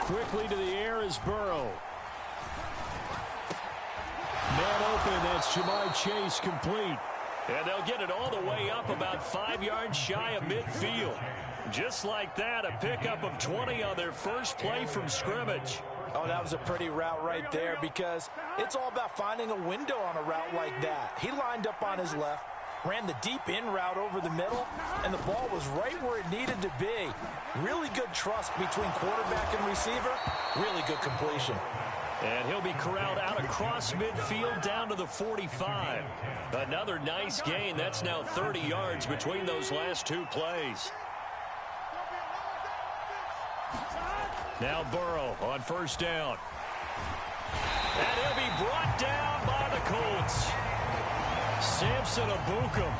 quickly to the air is Burrow. Man open, that's Jamar Chase complete. And they'll get it all the way up about 5 yards shy of midfield. Just like that, a pickup of 20 on their first play from scrimmage. Oh, that was a pretty route right there because it's all about finding a window on a route like that. He lined up on his left, ran the deep in route over the middle, and the ball was right where it needed to be. Really good trust between quarterback and receiver. Really good completion. And he'll be corralled out across midfield down to the 45. Another nice gain. That's now 30 yards between those last two plays. Now Burrow on first down. And he'll be brought down by the Colts. Samson Abukum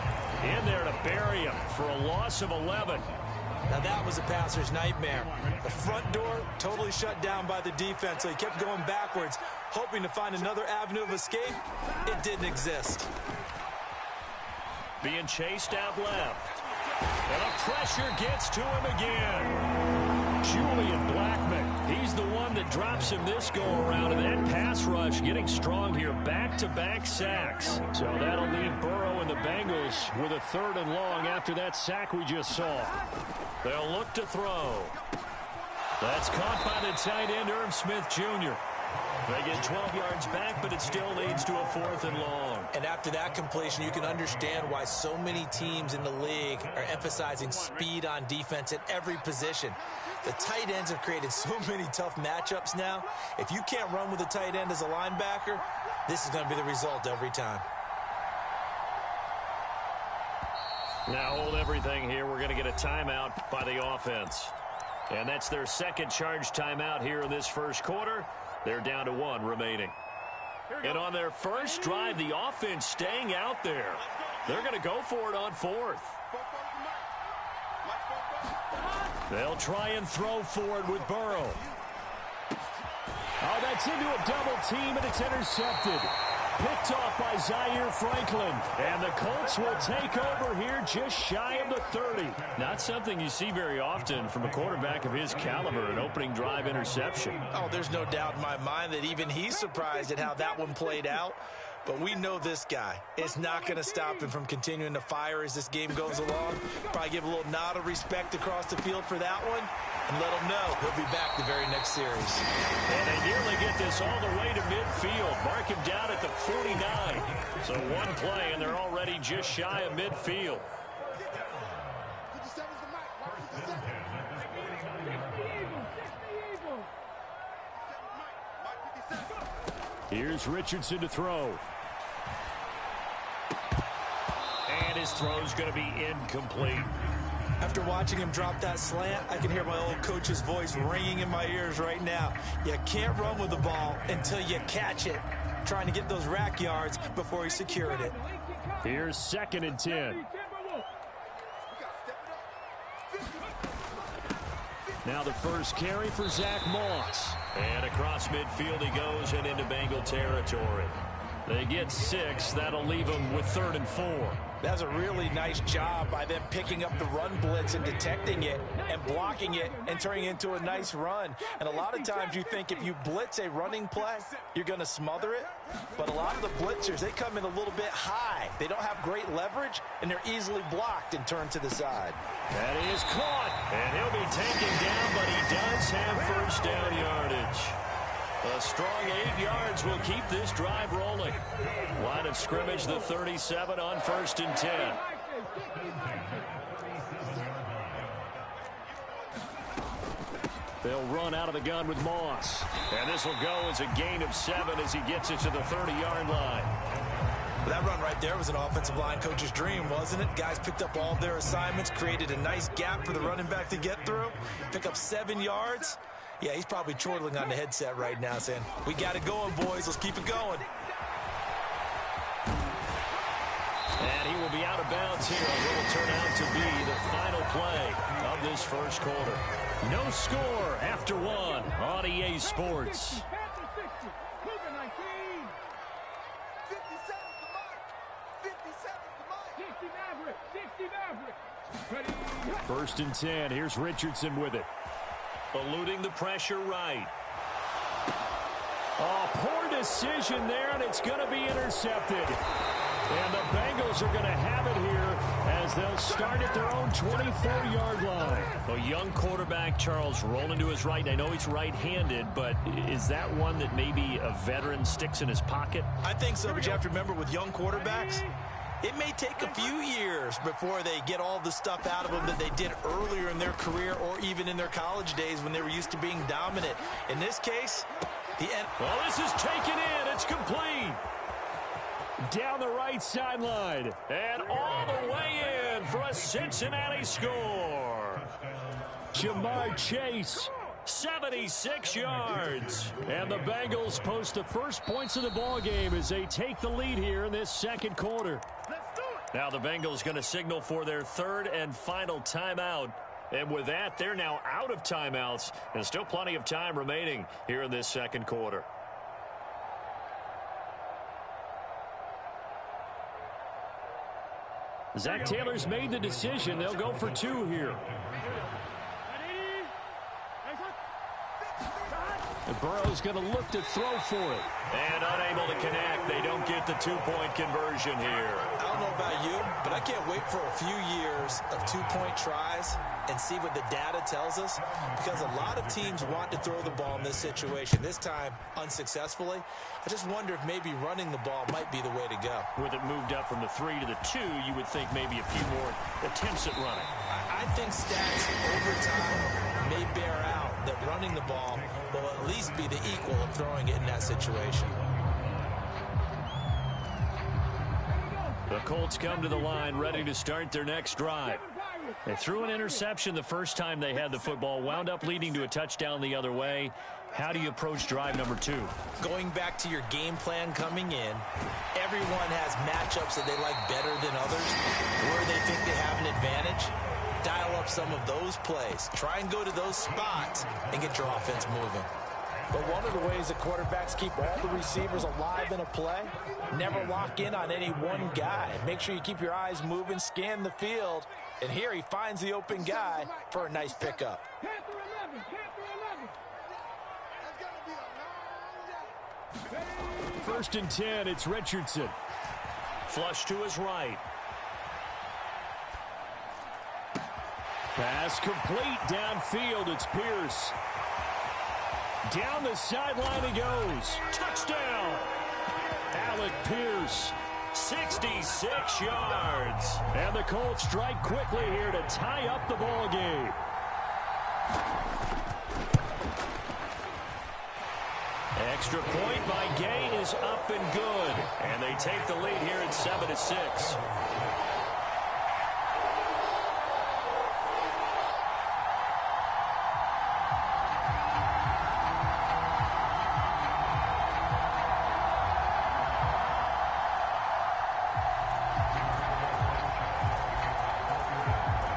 in there to bury him for a loss of 11. Now that was a passer's nightmare. The front door totally shut down by the defense, so he kept going backwards, hoping to find another avenue of escape. It didn't exist. Being chased out left. And a pressure gets to him again. Julian Blackman, he's the one that drops him this go-around, and that pass rush getting strong here, back-to-back sacks. So that'll leave Burrow and the Bengals with a 3rd and long after that sack we just saw. They'll look to throw. That's caught by the tight end, Irv Smith Jr. They get 12 yards back, but it still leads to a 4th and long. And after that completion, you can understand why so many teams in the league are emphasizing speed on defense at every position. The tight ends have created so many tough matchups now. If you can't run with a tight end as a linebacker, this is going to be the result every time. Now hold everything here. We're going to get a timeout by the offense. And that's their second charge timeout here in this first quarter. They're down to 1 remaining. And on their first drive, the offense staying out there. They're going to go for it on 4th. They'll try and throw forward with Burrow. Oh, that's into a double team, and it's intercepted. Picked off by Zaire Franklin. And the Colts will take over here just shy of the 30. Not something you see very often from a quarterback of his caliber, an opening drive interception. Oh, there's no doubt in my mind that even he's surprised at how that one played out. But we know this guy. It's not going to stop him from continuing to fire as this game goes along. Probably give a little nod of respect across the field for that one. And let him know he'll be back the very next series. And they nearly get this all the way to midfield. Mark him down at the 49. So one play, and they're already just shy of midfield. Here's Richardson to throw. And his throw's going to be incomplete. After watching him drop that slant, I can hear my old coach's voice ringing in my ears right now. You can't run with the ball until you catch it. Trying to get those rack yards before he secured it. Here's 2nd and 10. Now the first carry for Zach Moss. And across midfield he goes and into Bengal territory. They get 6. That'll leave them with 3rd and 4. That's a really nice job by them picking up the run blitz and detecting it and blocking it and turning it into a nice run. And a lot of times you think if you blitz a running play, you're going to smother it. But a lot of the blitzers, they come in a little bit high. They don't have great leverage, and they're easily blocked and turned to the side. That is caught. And he'll be taken down, but he does have first down yardage. A strong 8 yards will keep this drive rolling. Line of scrimmage, the 37 on 1st and 10. They'll run out of the gun with Moss. And this will go as a gain of 7 as he gets it to the 30-yard line. That run right there was an offensive line coach's dream, wasn't it? Guys picked up all their assignments, created a nice gap for the running back to get through, pick up 7 yards. Yeah, he's probably chortling on the headset right now saying, we got it going, boys. Let's keep it going. And he will be out of bounds here. It will turn out to be the final play of this first quarter. No score after 1 on EA Sports. First and 10. Here's Richardson with it. eluding the pressure right. Oh, poor decision there, and it's going to be intercepted. And the Bengals are going to have it here as they'll start at their own 24-yard line. A young quarterback, Charles, rolling to his right. I know he's right-handed, but is that one that maybe a veteran sticks in his pocket? I think so, but you have to remember with young quarterbacks, it may take a few years before they get all the stuff out of them that they did earlier in their career or even in their college days when they were used to being dominant. In this case, well, this is taken in. It's complete. Down the right sideline. And all the way in for a Cincinnati score. Jamar Chase, 76 yards. And the Bengals post the first points of the ballgame as they take the lead here in this second quarter. Now the Bengals going to signal for their third and final timeout. And with that, they're now out of timeouts. And still plenty of time remaining here in this second quarter. Zach Taylor's made the decision. They'll go for two here. And Burrow's going to look to throw for it. And unable to connect. They don't get the two-point conversion here. I don't know about you, but I can't wait for a few years of two-point tries and see what the data tells us, because a lot of teams want to throw the ball in this situation. This time, unsuccessfully. I just wonder if maybe running the ball might be the way to go. With it moved up from the 3 to the 2, you would think maybe a few more attempts at running. I think stats over time may bear out that running the ball will at least be the equal of throwing it in that situation. The Colts come to the line ready to start their next drive. They threw an interception the first time they had the football, wound up leading to a touchdown the other way. How do you approach drive number 2? Going back to your game plan coming in, everyone has matchups that they like better than others, where they think they have an advantage. Dial up some of those plays. Try and go to those spots and get your offense moving. But one of the ways that quarterbacks keep all the receivers alive in a play, never lock in on any one guy. Make sure you keep your eyes moving, scan the field, and here he finds the open guy for a nice pickup. First and 10, it's Richardson. Flush to his right. Pass complete downfield. It's Pierce. Down the sideline he goes. Touchdown. Alec Pierce, 66 yards. And the Colts strike quickly here to tie up the ball game. Extra point by Gay is up and good. And they take the lead here at 7-6.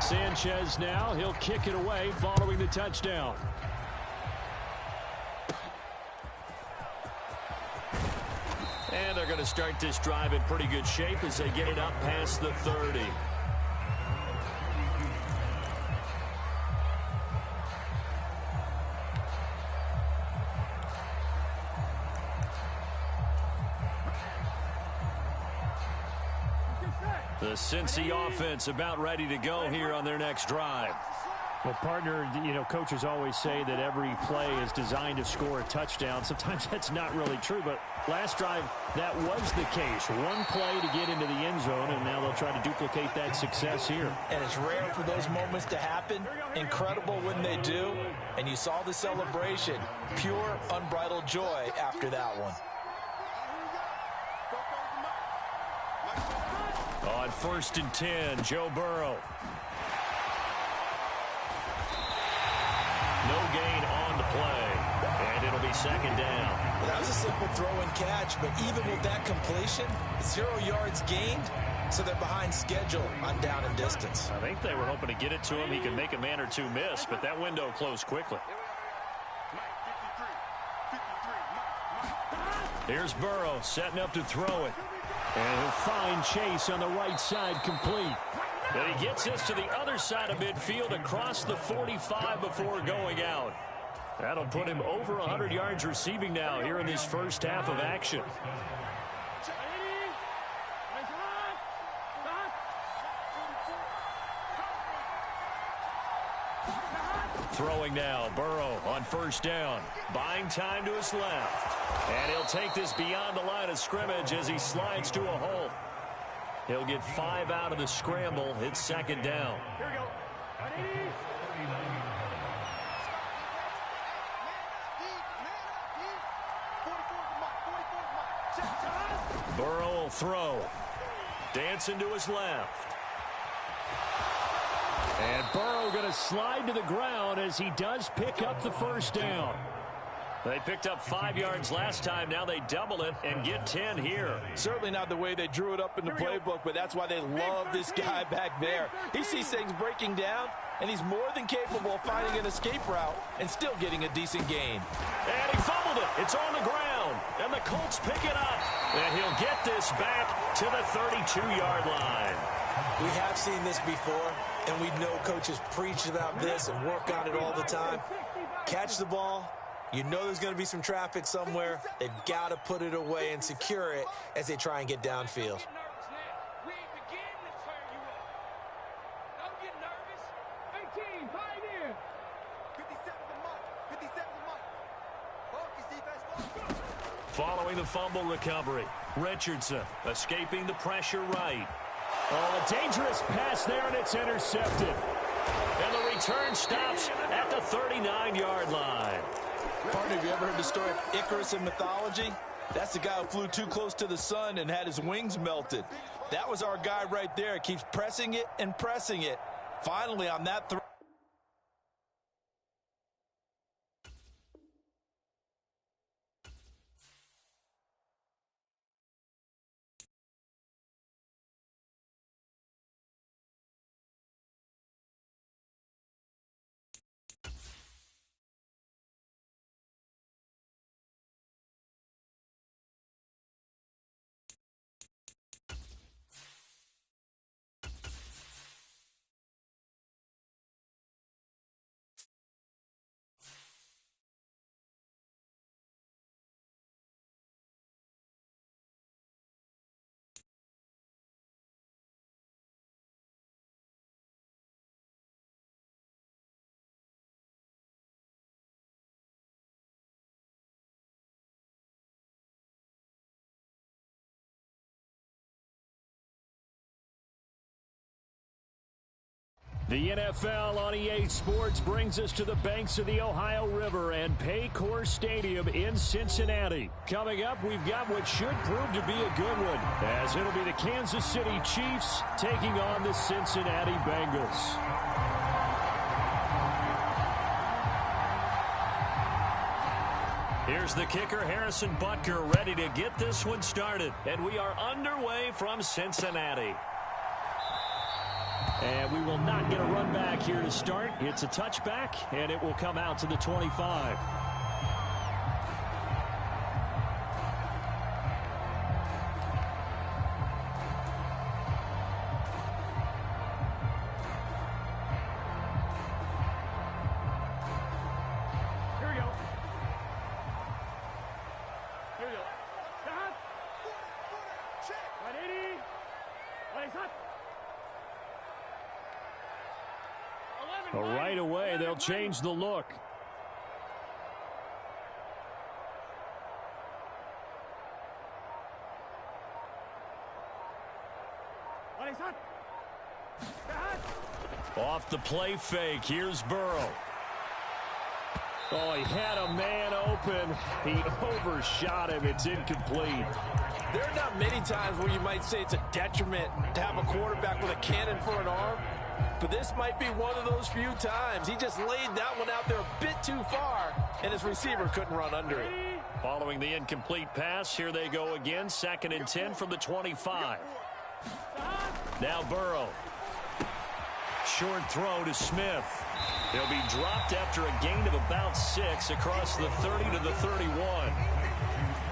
Sanchez now, he'll kick it away following the touchdown. And they're going to start this drive in pretty good shape as they get it up past the 30. The Cincy offense about ready to go here on their next drive. Well, partner, you know, coaches always say that every play is designed to score a touchdown. Sometimes that's not really true, but last drive, that was the case. One play to get into the end zone, and now they'll try to duplicate that success here. And it's rare for those moments to happen. Incredible when they do. And you saw the celebration. Pure, unbridled joy after that one. On 1st and 10, Joe Burrow. No gain on the play, and it'll be second down. Well, that was a simple throw and catch, but even with that completion, 0 yards gained, so they're behind schedule on down and distance. I think they were hoping to get it to him. He could make a man or two miss, but that window closed quickly. Here's Burrow setting up to throw it. And he'll find Chase on the right side complete. And he gets this to the other side of midfield across the 45 before going out. That'll put him over 100 yards receiving now here in this first half of action. Throwing now, Burrow on first down. Buying time to his left. And he'll take this beyond the line of scrimmage as he slides to a hole. He'll get 5 out of the scramble. It's second down. Here we go. Burrow will throw. Dancing to his left. And Burrow going to slide to the ground as he does pick up the first down. They picked up 5 yards last time. Now they double it and get 10 here. Certainly not the way they drew it up in the playbook, but that's why they love this guy back there. He sees things breaking down, and he's more than capable of finding an escape route and still getting a decent gain. And he fumbled it. It's on the ground. And the Colts pick it up. And he'll get this back to the 32-yard line. We have seen this before, and we know coaches preach about this and work on it all the time. Catch the ball. You know there's going to be some traffic somewhere. They've got to put it away and secure it as they try and get downfield. Following the fumble recovery, Richardson escaping the pressure right. Oh, a dangerous pass there, and it's intercepted. And the return stops at the 39-yard line. Partner, have you ever heard the story of Icarus in mythology? That's the guy who flew too close to the sun and had his wings melted. That was our guy right there. Keeps pressing it and pressing it. Finally, on that throw. The NFL on EA Sports brings us to the banks of the Ohio River and Paycor Stadium in Cincinnati. Coming up, we've got what should prove to be a good one, as it'll be the Kansas City Chiefs taking on the Cincinnati Bengals. Here's the kicker, Harrison Butker, ready to get this one started. And we are underway from Cincinnati. And we will not get a run back here to start. It's a touchback, and it will come out to the 25. Here we go. Here we go. Stop. 180. Place up. Right away, they'll change the look. Off the play fake, here's Burrow. Oh, he had a man open. He overshot him. It's incomplete. There are not many times where you might say it's a detriment to have a quarterback with a cannon for an arm. But this might be one of those few times. He just laid that one out there a bit too far, and his receiver couldn't run under it. Following the incomplete pass, here they go again. 2nd and 10 from the 25. Now Burrow. Short throw to Smith. He'll be dropped after a gain of about 6 across the 30 to the 31.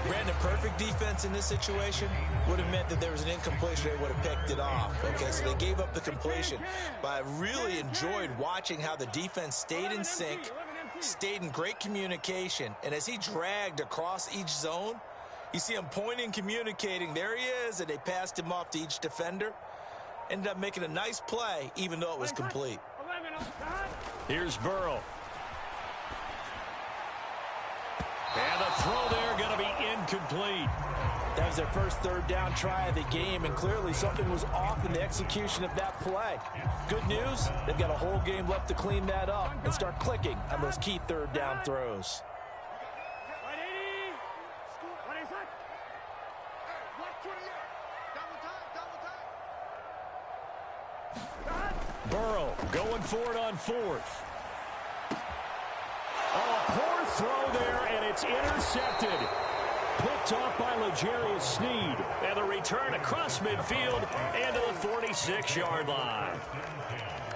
Brandon, perfect defense in this situation would have meant that there was an incompletion. They would have picked it off. Okay, so they gave up the completion. But I really enjoyed watching how the defense stayed in sync, stayed in great communication, and as he dragged across each zone, you see him pointing, communicating. There he is, and they passed him off to each defender. Ended up making a nice play, even though it was complete. Here's Burrow. And the throw there going to be incomplete. That was their first third down try of the game, and clearly something was off in the execution of that play. Good news, they've got a whole game left to clean that up and start clicking on those key third down throws. Burrow going for it on fourth. Oh, a poor throw there, and it's intercepted. Picked off by L'Jarius Sneed. And the return across midfield and to the 46-yard line.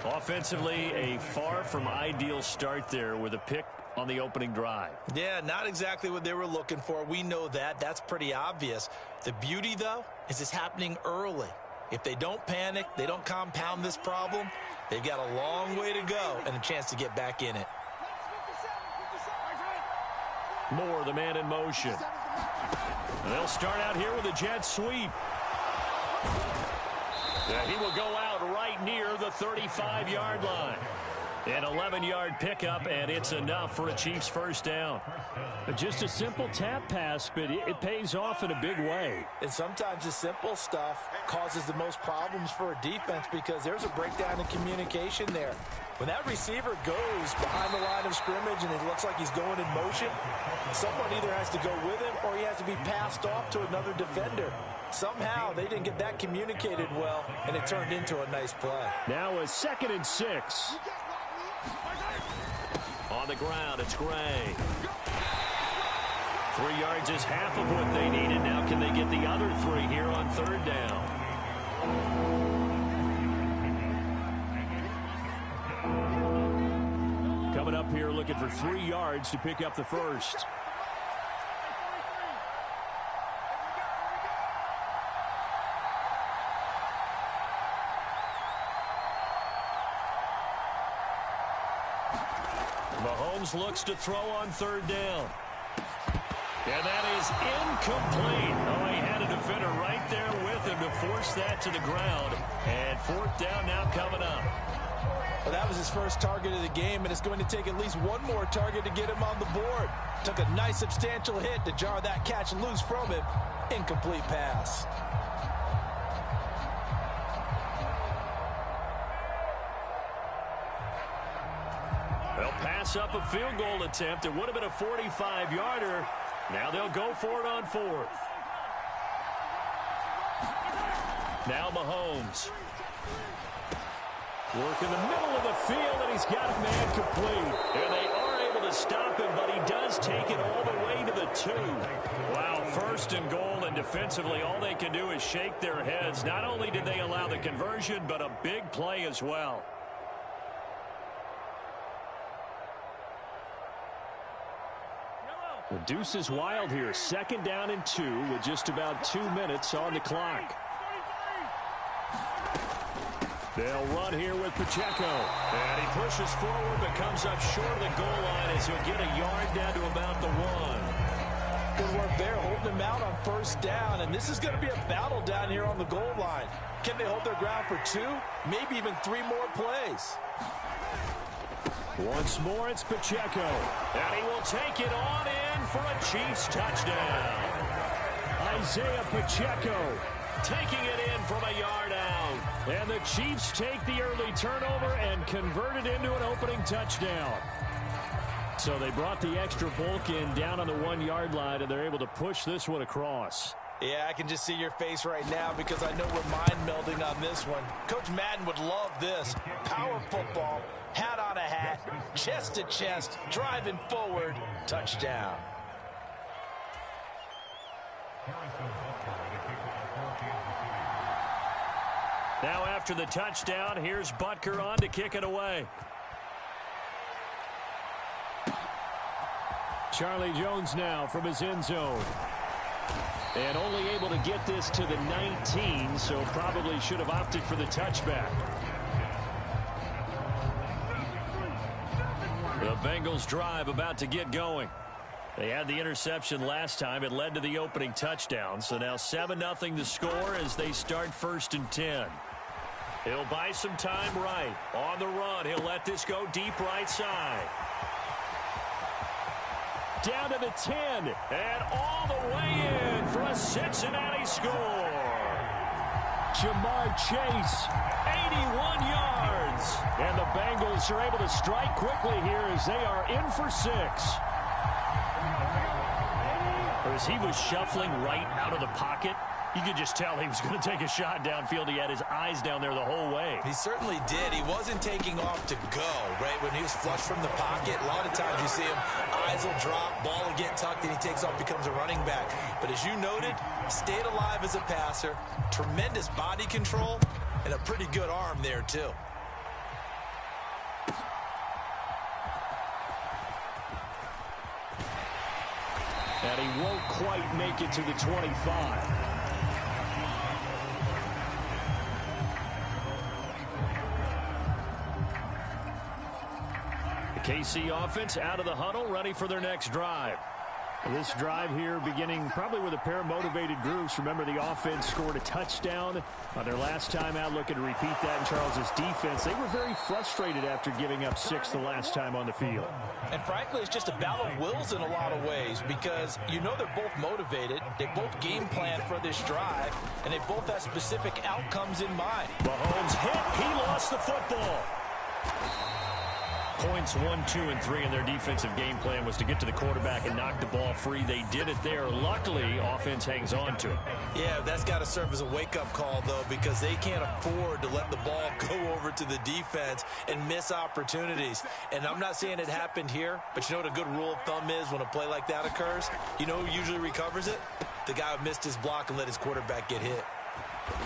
Offensively, a far from ideal start there with a pick on the opening drive. Yeah, not exactly what they were looking for. We know that. That's pretty obvious. The beauty, though, is it's happening early. If they don't panic, they don't compound this problem, they've got a long way to go and a chance to get back in it. Moore, the man in motion. And they'll start out here with a jet sweep. And he will go out right near the 35-yard line. An 11-yard pickup, and it's enough for a Chiefs first down. Just a simple tap pass, but it pays off in a big way. And sometimes the simple stuff causes the most problems for a defense because there's a breakdown in communication there. When that receiver goes behind the line of scrimmage and it looks like he's going in motion, someone either has to go with him or he has to be passed off to another defender. Somehow they didn't get that communicated well, and it turned into a nice play. Now a 2nd and 6. On the ground, it's Gray. 3 yards is half of what they needed. Now can they get the other 3 here on third down? Coming up here looking for 3 yards to pick up the first. Mahomes looks to throw on third down. And that is incomplete. Oh, he had a defender right there with him to force that to the ground. And fourth down now coming up. Well, that was his first target of the game, and it's going to take at least one more target to get him on the board. Took a nice substantial hit to jar that catch loose from him. Incomplete pass. They'll pass up a field goal attempt. It would have been a 45-yarder. Now they'll go for it on fourth. Now Mahomes. Work in the middle of the field, and he's got a man complete. And they are able to stop him, but he does take it all the way to the 2. Wow, first and goal, and defensively all they can do is shake their heads. Not only did they allow the conversion, but a big play as well. The deuce is wild here. 2nd down and 2 with just about 2 minutes on the clock. They'll run here with Pacheco. And he pushes forward but comes up short of the goal line as he'll get a yard down to about the 1. Good work there, holding him out on first down. And this is going to be a battle down here on the goal line. Can they hold their ground for 2, maybe even 3 more plays? Once more, it's Pacheco. And he will take it on in for a Chiefs touchdown. Isaiah Pacheco taking it in from a yard out. And the Chiefs take the early turnover and convert it into an opening touchdown. So they brought the extra bulk in down on the 1-yard line, and they're able to push this one across. Yeah, I can just see your face right now because I know we're mind melding on this one. Coach Madden would love this. Power football, hat on a hat, chest to chest, driving forward, touchdown. Now after the touchdown, here's Butker on to kick it away. Charlie Jones now from his end zone. And only able to get this to the 19, so probably should have opted for the touchback. The Bengals drive about to get going. They had the interception last time. It led to the opening touchdown. So now 7-0 the score as they start 1st and 10. He'll buy some time right. On the run, he'll let this go deep right side. Down to the 10, and all the way in for a Cincinnati score. Jamar Chase, 81 yards. And the Bengals are able to strike quickly here as they are in for 6. As he was shuffling right out of the pocket, you could just tell he was going to take a shot downfield. He had his eyes down there the whole way. He certainly did. He wasn't taking off to go, right? When he was flush from the pocket, a lot of times you see him, eyes will drop, ball will get tucked, and he takes off, becomes a running back. But as you noted, stayed alive as a passer, tremendous body control, and a pretty good arm there, too. And he won't quite make it to the 25. KC offense out of the huddle, ready for their next drive. This drive here beginning probably with a pair of motivated groups. Remember, the offense scored a touchdown on their last time out, looking to repeat that in Charles's defense. They were very frustrated after giving up 6 the last time on the field. And frankly, it's just a battle of wills in a lot of ways because you know they're both motivated. They both game plan for this drive, and they both have specific outcomes in mind. Mahomes hit. He lost the football. Points 1, 2, and 3 in their defensive game plan was to get to the quarterback and knock the ball free. They did it there. Luckily, offense hangs on to it. Yeah, that's got to serve as a wake-up call, though, because they can't afford to let the ball go over to the defense and miss opportunities. And I'm not saying it happened here, but you know what a good rule of thumb is when a play like that occurs? You know who usually recovers it? The guy who missed his block and let his quarterback get hit.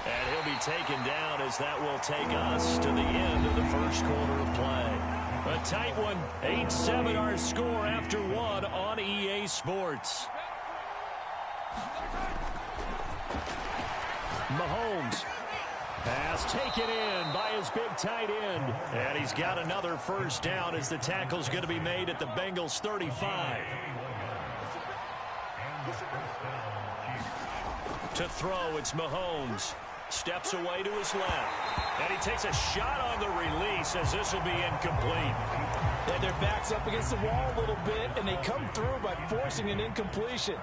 And he'll be taken down as that will take us to the end of the first quarter of play. A tight one, 8-7 our score after 1 on EA Sports. Mahomes. Pass taken in by his big tight end. And he's got another first down as the tackle's going to be made at the Bengals 35. To throw, it's Mahomes. Steps away to his left. And he takes a shot on the release as this will be incomplete. And their back's up against the wall a little bit, and they come through by forcing an incompletion.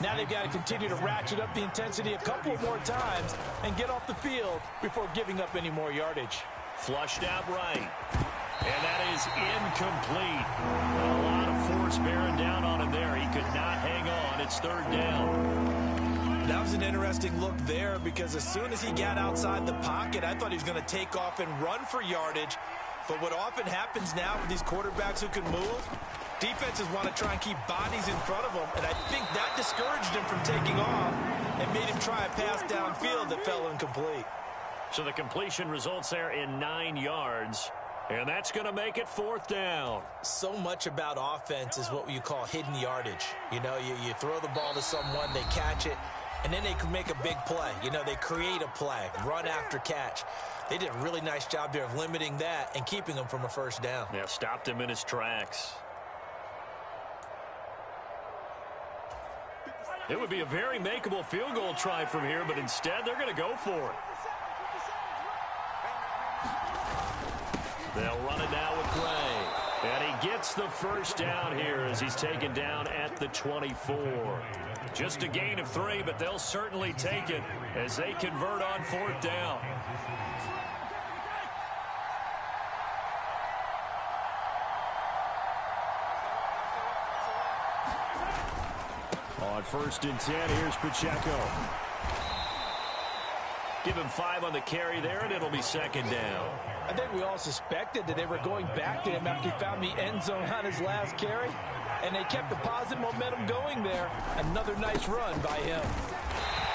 Now they've got to continue to ratchet up the intensity a couple more times and get off the field before giving up any more yardage. Flushed out right. And that is incomplete. A lot of force bearing down on him there. He could not hang on. It's 3rd down. That was an interesting look there because as soon as he got outside the pocket, I thought he was going to take off and run for yardage. But what often happens now with these quarterbacks who can move, defenses want to try and keep bodies in front of them, and I think that discouraged him from taking off and made him try a pass downfield that fell incomplete. So the completion results there in 9 yards, and that's going to make it 4th down. So much about offense is what you call hidden yardage. You know, you throw the ball to someone, they catch it, and then they can make a big play. You know, they create a play, run after catch. They did a really nice job there of limiting that and keeping him from a first down. Yeah, stopped him in his tracks. It would be a very makeable field goal try from here, but instead they're going to go for it. They'll run it now with Gray. And he gets the first down here as he's taken down at the 24. Just a gain of 3, but they'll certainly take it as they convert on 4th down. On 1st and 10, here's Pacheco. Give him 5 on the carry there, and it'll be 2nd down. I think we all suspected that they were going back to him after he found the end zone on his last carry, and they kept the positive momentum going there. Another nice run by him.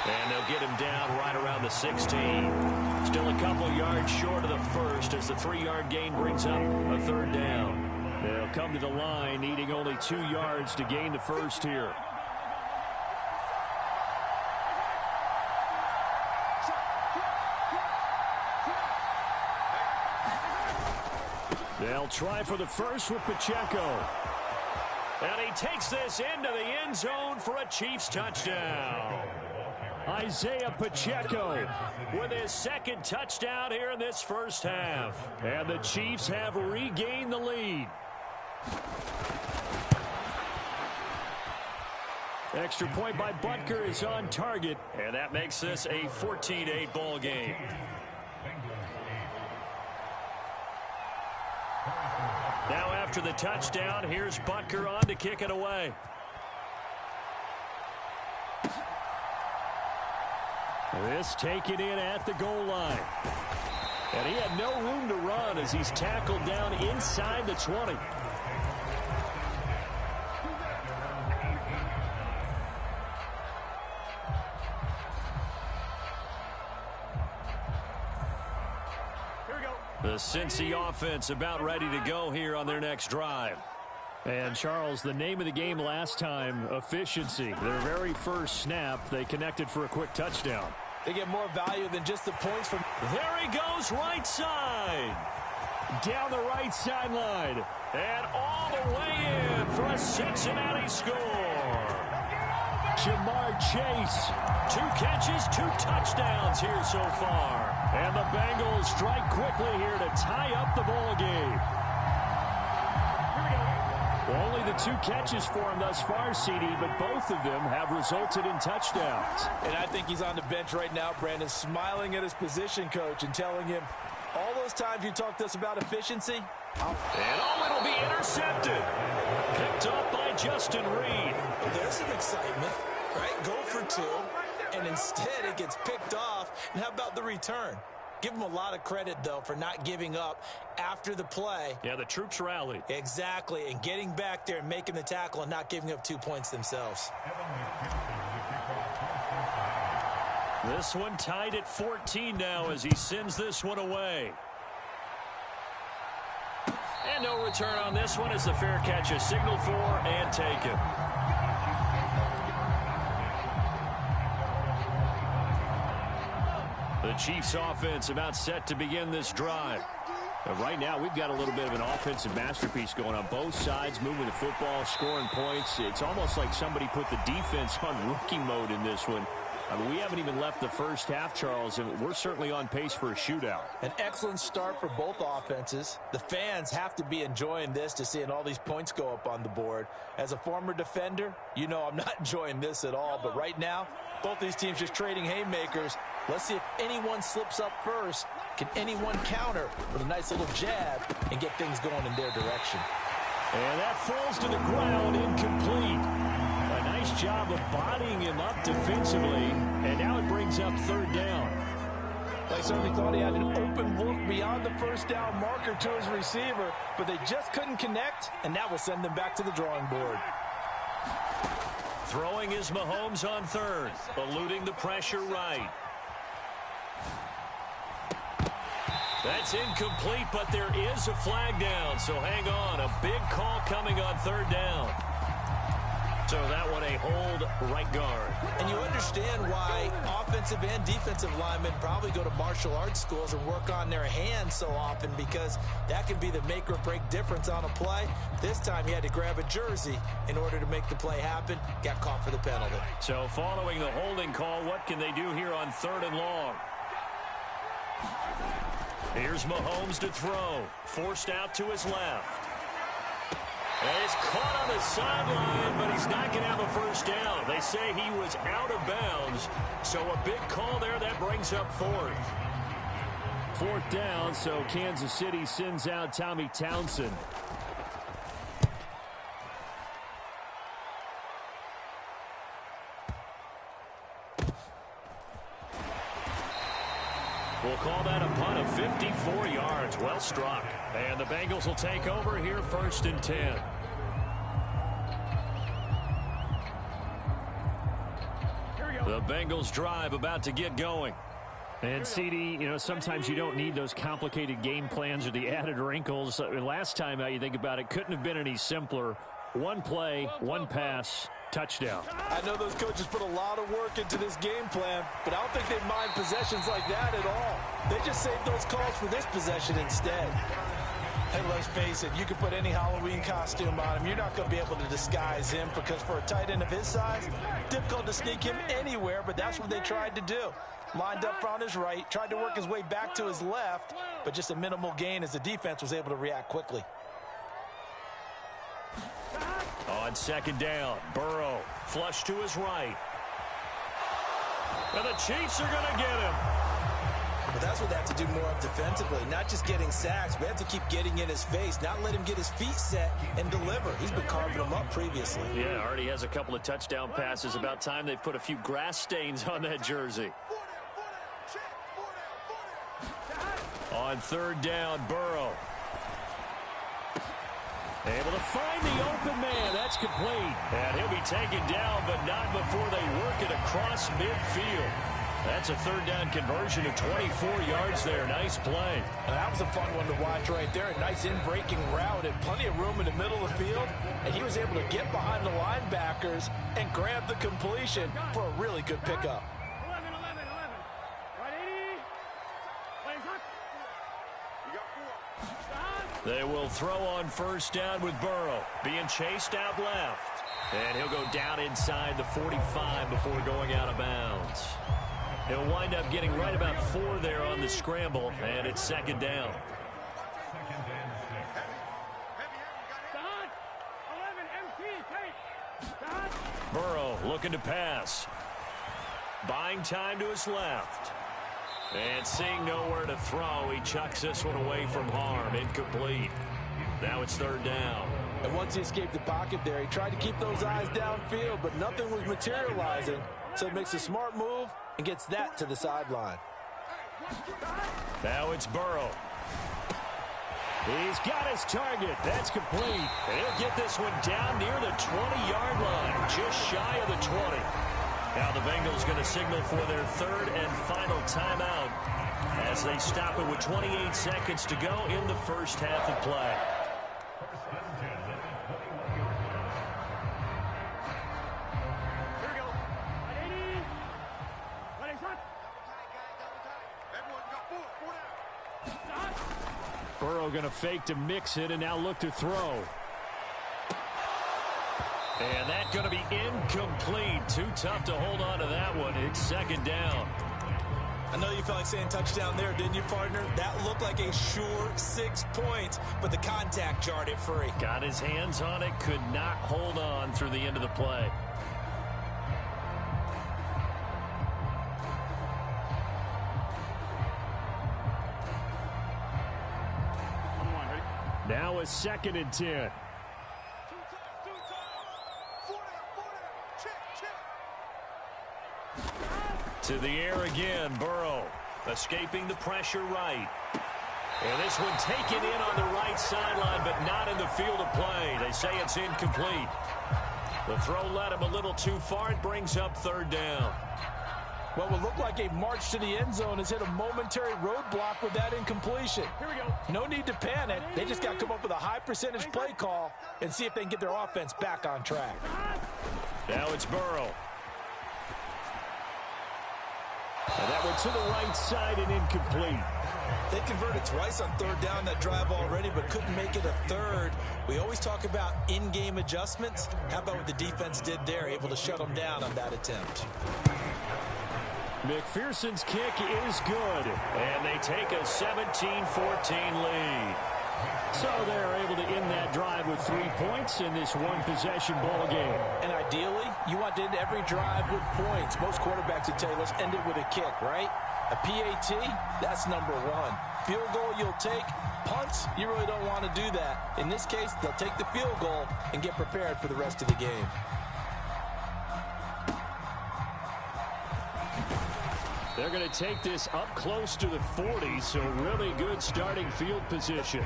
And they'll get him down right around the 16. Still a couple yards short of the first as the 3-yard gain brings up a 3rd down. They'll come to the line needing only 2 yards to gain the first here. They'll try for the first with Pacheco. And he takes this into the end zone for a Chiefs touchdown. Isaiah Pacheco with his second touchdown here in this first half. And the Chiefs have regained the lead. Extra point by Butker is on target. And that makes this a 14-8 ball game. Now after the touchdown, here's Butker on to kick it away. This taken in at the goal line. And he had no room to run as he's tackled down inside the 20. The Cincy offense about ready to go here on their next drive. And, Charles, the name of the game last time, efficiency. Their very first snap, they connected for a quick touchdown. They get more value than just the points from... There he goes, right side. Down the right sideline. And all the way in for a Cincinnati score. Jamar Chase. 2 catches, 2 touchdowns here so far. And the Bengals strike quickly here to tie up the ball game. Only the 2 catches for him thus far, CD, but both of them have resulted in touchdowns. And I think he's on the bench right now, Brandon, smiling at his position coach and telling him, all those times you talked to us about efficiency. It'll be intercepted. Picked up by Justin Reed. There's some excitement, right? Go for 2, and instead it gets picked off. And how about the return? Give him a lot of credit, though, for not giving up after the play. Yeah, the troops rallied. Exactly, and getting back there and making the tackle and not giving up 2 points themselves. This one tied at 14 now as he sends this one away. And no return on this one as the fair catch is signaled for and taken. The Chiefs offense about set to begin this drive. But right now, we've got a little bit of an offensive masterpiece going on both sides, moving the football, scoring points. It's almost like somebody put the defense on rookie mode in this one. I mean, we haven't even left the first half, Charles, and we're certainly on pace for a shootout. An excellent start for both offenses. The fans have to be enjoying this to seeing all these points go up on the board. As a former defender, you know I'm not enjoying this at all. But right now, both these teams just trading haymakers. Let's see if anyone slips up first. Can anyone counter with a nice little jab and get things going in their direction? And that falls to the ground, incomplete. A nice job of bodying him up defensively, and now it brings up 3rd down. They certainly thought he had an open look beyond the first down marker to his receiver, but they just couldn't connect, and that will send them back to the drawing board. Throwing is Mahomes on 3rd, eluding the pressure right. That's incomplete, but there is a flag down, so hang on. A big call coming on 3rd down. So that one a hold right guard. And you understand why offensive and defensive linemen probably go to martial arts schools and work on their hands so often, because that can be the make or break difference on a play. This time he had to grab a jersey in order to make the play happen. Got caught for the penalty. So following the holding call, what can they do here on 3rd and long? Here's Mahomes to throw. Forced out to his left. And he's caught on the sideline, but he's not going to have a first down. They say he was out of bounds. So a big call there that brings up 4th. 4th down, so Kansas City sends out Tommy Townsend. We'll call that a punt of 54 yards. Well struck. And the Bengals will take over here 1st and 10. The Bengals drive about to get going. And CD, you know, sometimes you don't need those complicated game plans or the added wrinkles. Last time out, you think about it, couldn't have been any simpler. 1 play, 1 pass, touchdown. I know those coaches put a lot of work into this game plan, but I don't think they mind possessions like that at all. They just saved those calls for this possession instead. Hey, let's face it, you can put any Halloween costume on him. You're not going to be able to disguise him because for a tight end of his size, difficult to sneak him anywhere, but that's what they tried to do. Lined up on his right, tried to work his way back to his left, but just a minimal gain as the defense was able to react quickly. On second down, Burrow, flush to his right. And the Chiefs are going to get him. But that's what they have to do more of defensively, not just getting sacks. We have to keep getting in his face, not let him get his feet set and deliver. He's been carving them up previously. Yeah, already has a couple of touchdown passes. About time they put a few grass stains on that jersey. On third down, Burrow. Able to find the open man. That's complete. And he'll be taken down, but not before they work it across midfield. That's a third down conversion of 24 yards there. Nice play. That was a fun one to watch right there. A nice in-breaking route and plenty of room in the middle of the field. And he was able to get behind the linebackers and grab the completion for a really good pickup. They will throw on first down with Burrow. Being chased out left. And he'll go down inside the 45 before going out of bounds. He'll wind up getting right about 4 there on the scramble, and it's second down. Burrow looking to pass. Buying time to his left. And seeing nowhere to throw, he chucks this one away from harm. Incomplete. Now it's third down. And once he escaped the pocket there, he tried to keep those eyes downfield, but nothing was materializing. So he makes a smart move and gets that to the sideline. Now it's Burrow. He's got his target. That's complete. And he'll get this one down near the 20-yard line, just shy of the 20. Now the Bengals going to signal for their third and final timeout as they stop it with 28 seconds to go in the first half of play. Burrow going to fake to mix it and now look to throw. And that's going to be incomplete. Too tough to hold on to that one. It's second down. I know you felt like saying touchdown there, didn't you, partner? That looked like a sure 6 points, but the contact jarred it free. Got his hands on it, could not hold on through the end of the play. Now a second and 10. To the air again, Burrow. Escaping the pressure right. And this one taken in on the right sideline, but not in the field of play. They say it's incomplete. The throw led him a little too far. It brings up third down. What would look like a march to the end zone has hit a momentary roadblock with that incompletion. Here we go. No need to panic. They just got to come up with a high percentage play call and see if they can get their offense back on track. Now it's Burrow. And that one to the right side and incomplete. They converted twice on third down that drive already, but couldn't make it a third. We always talk about in-game adjustments. How about what the defense did there, able to shut them down on that attempt? McPherson's kick is good, and they take a 17-14 lead. So they're able to end that drive with 3 points in this one-possession ball game. And ideally, you want to end every drive with points. Most quarterbacks would tell you, let's end it with a kick, right? A PAT, that's number one. Field goal you'll take. Punts, you really don't want to do that. In this case, they'll take the field goal and get prepared for the rest of the game. They're going to take this up close to the 40, so really good starting field position.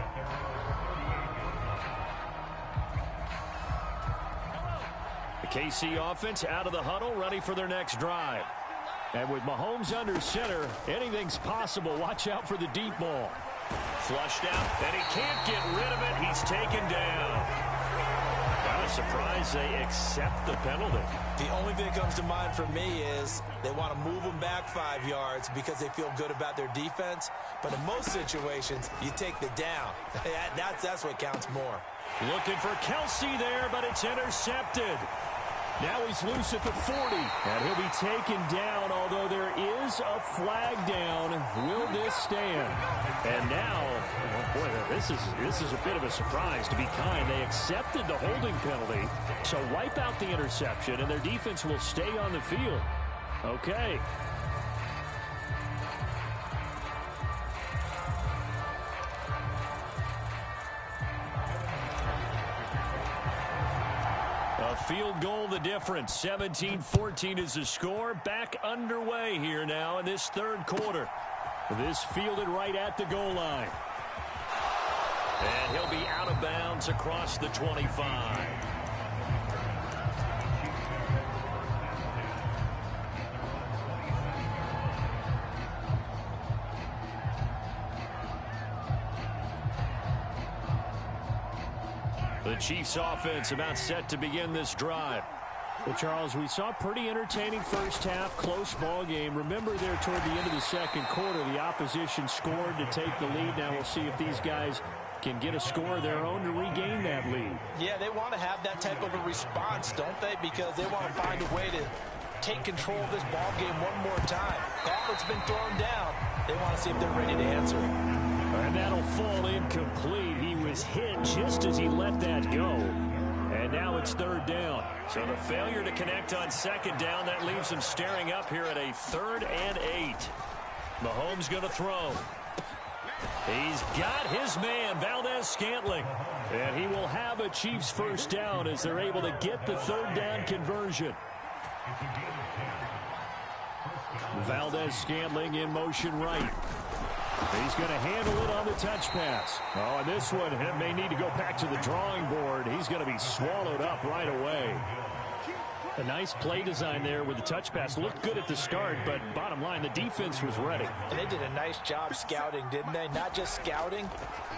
The KC offense out of the huddle, ready for their next drive. And with Mahomes under center, anything's possible. Watch out for the deep ball. Flushed out, and he can't get rid of it. He's taken down. Got a surprised they accept the penalty. The only thing that comes to mind for me is they want to move them back 5 yards because they feel good about their defense. But in most situations, you take the down. That's what counts more. Looking for Kelsey there, but it's intercepted. Now he's loose at the 40, and he'll be taken down, although there is a flag down. Will this stand? And now, oh boy, this is a bit of a surprise, to be kind. They accepted the holding penalty, so wipe out the interception, and their defense will stay on the field. Okay. A field goal the difference. 17-14 is the score. Back underway here now in this third quarter. This fielded right at the goal line. And he'll be out of bounds across the 25. The Chiefs offense about set to begin this drive. Well, Charles, we saw a pretty entertaining first half, close ball game. Remember there toward the end of the second quarter, the opposition scored to take the lead. Now we'll see if these guys can get a score of their own to regain that lead. Yeah, they want to have that type of a response, don't they? Because they want to find a way to take control of this ball game one more time. Gauntlet's been thrown down. They want to see if they're ready to answer. And that'll fall incomplete. He was hit just as he let that go. And now it's third down. So the failure to connect on second down, that leaves him staring up here at a 3rd and 8. Mahomes going to throw. He's got his man, Valdez-Scantling. And he will have a Chiefs first down as they're able to get the third down conversion. Valdez-Scantling in motion right. He's going to handle it on the touch pass. Oh, and this one may need to go back to the drawing board. He's going to be swallowed up right away. A nice play design there with the touch pass. Looked good at the start, but bottom line, the defense was ready. And they did a nice job scouting, didn't they? Not just scouting,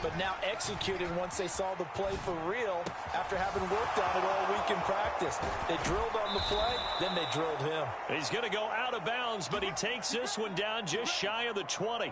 but now executing once they saw the play for real after having worked on it all week in practice. They drilled on the play, then they drilled him. He's going to go out of bounds, but he takes this one down just shy of the 20.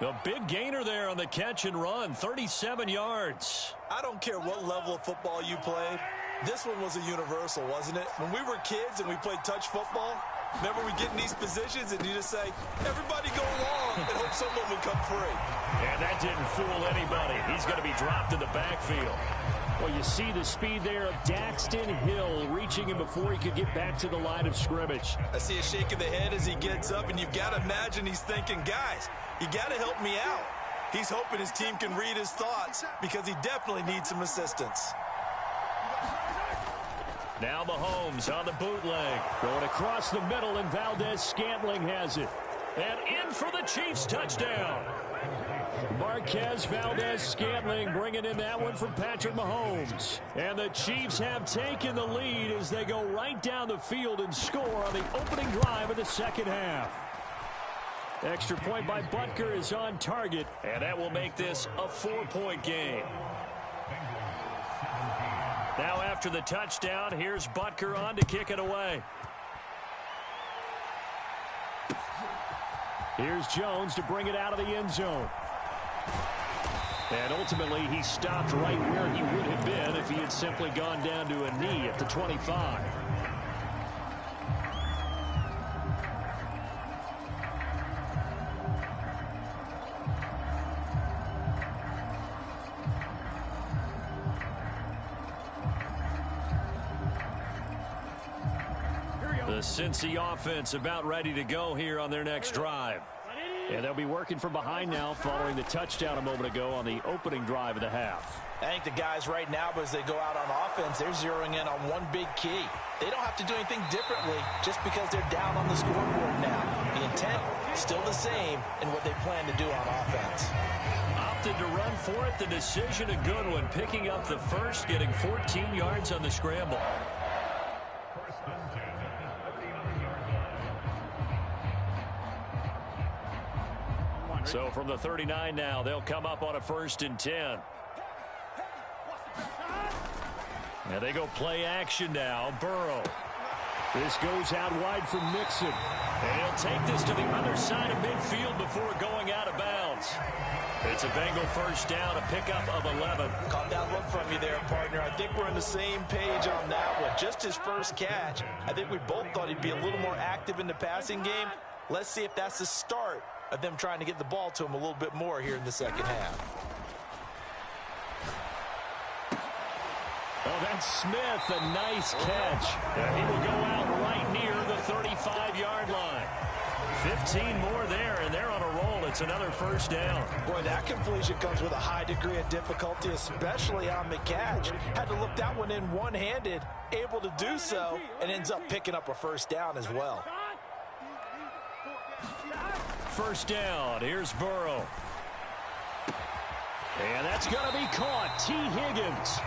The big gainer there on the catch and run, 37 yards. I don't care what level of football you played. This one was a universal, wasn't it? When we were kids and we played touch football, remember we get in these positions and you just say, everybody go along, and hope someone would come free. And that didn't fool anybody. He's going to be dropped in the backfield. Well, you see the speed there of Daxton Hill reaching him before he could get back to the line of scrimmage. I see a shake of the head as he gets up, and you've got to imagine he's thinking, guys, you got to help me out. He's hoping his team can read his thoughts because he definitely needs some assistance. Now Mahomes on the bootleg. Going across the middle, and Valdez-Scantling has it. And in for the Chiefs touchdown. Marquez Valdez-Scantling bringing in that one from Patrick Mahomes. And the Chiefs have taken the lead as they go right down the field and score on the opening drive of the second half. Extra point by Butker is on target, and that will make this a 4-point game. Now after the touchdown, here's Butker on to kick it away. Here's Jones to bring it out of the end zone. And ultimately, he stopped right where he would have been if he had simply gone down to a knee at the 25. The Cincy offense about ready to go here on their next drive. And they'll be working from behind now following the touchdown a moment ago on the opening drive of the half. I think the guys right now, as they go out on offense, they're zeroing in on one big key. They don't have to do anything differently just because they're down on the scoreboard now. The intent still the same in what they plan to do on offense. Opted to run for it. The decision a good one. Picking up the first, getting 14 yards on the scramble. So from the 39 now, they'll come up on a 1st and 10. And they go play action now. Burrow. This goes out wide for Mixon. And he'll take this to the other side of midfield before going out of bounds. It's a Bengal first down, a pickup of 11. Caught that look from you there, partner. I think we're on the same page on that one. Just his first catch. I think we both thought he'd be a little more active in the passing game. Let's see if that's the start of them trying to get the ball to him a little bit more here in the second half. Oh, that's Smith, a nice catch. He will go out right near the 35-yard line. 15 more there, and they're on a roll. It's another first down. Boy, that completion comes with a high degree of difficulty, especially on the catch. Had to look that one in one-handed, able to do so, and ends up picking up a first down as well. First down. Here's Burrow. And that's going to be caught. T. Higgins.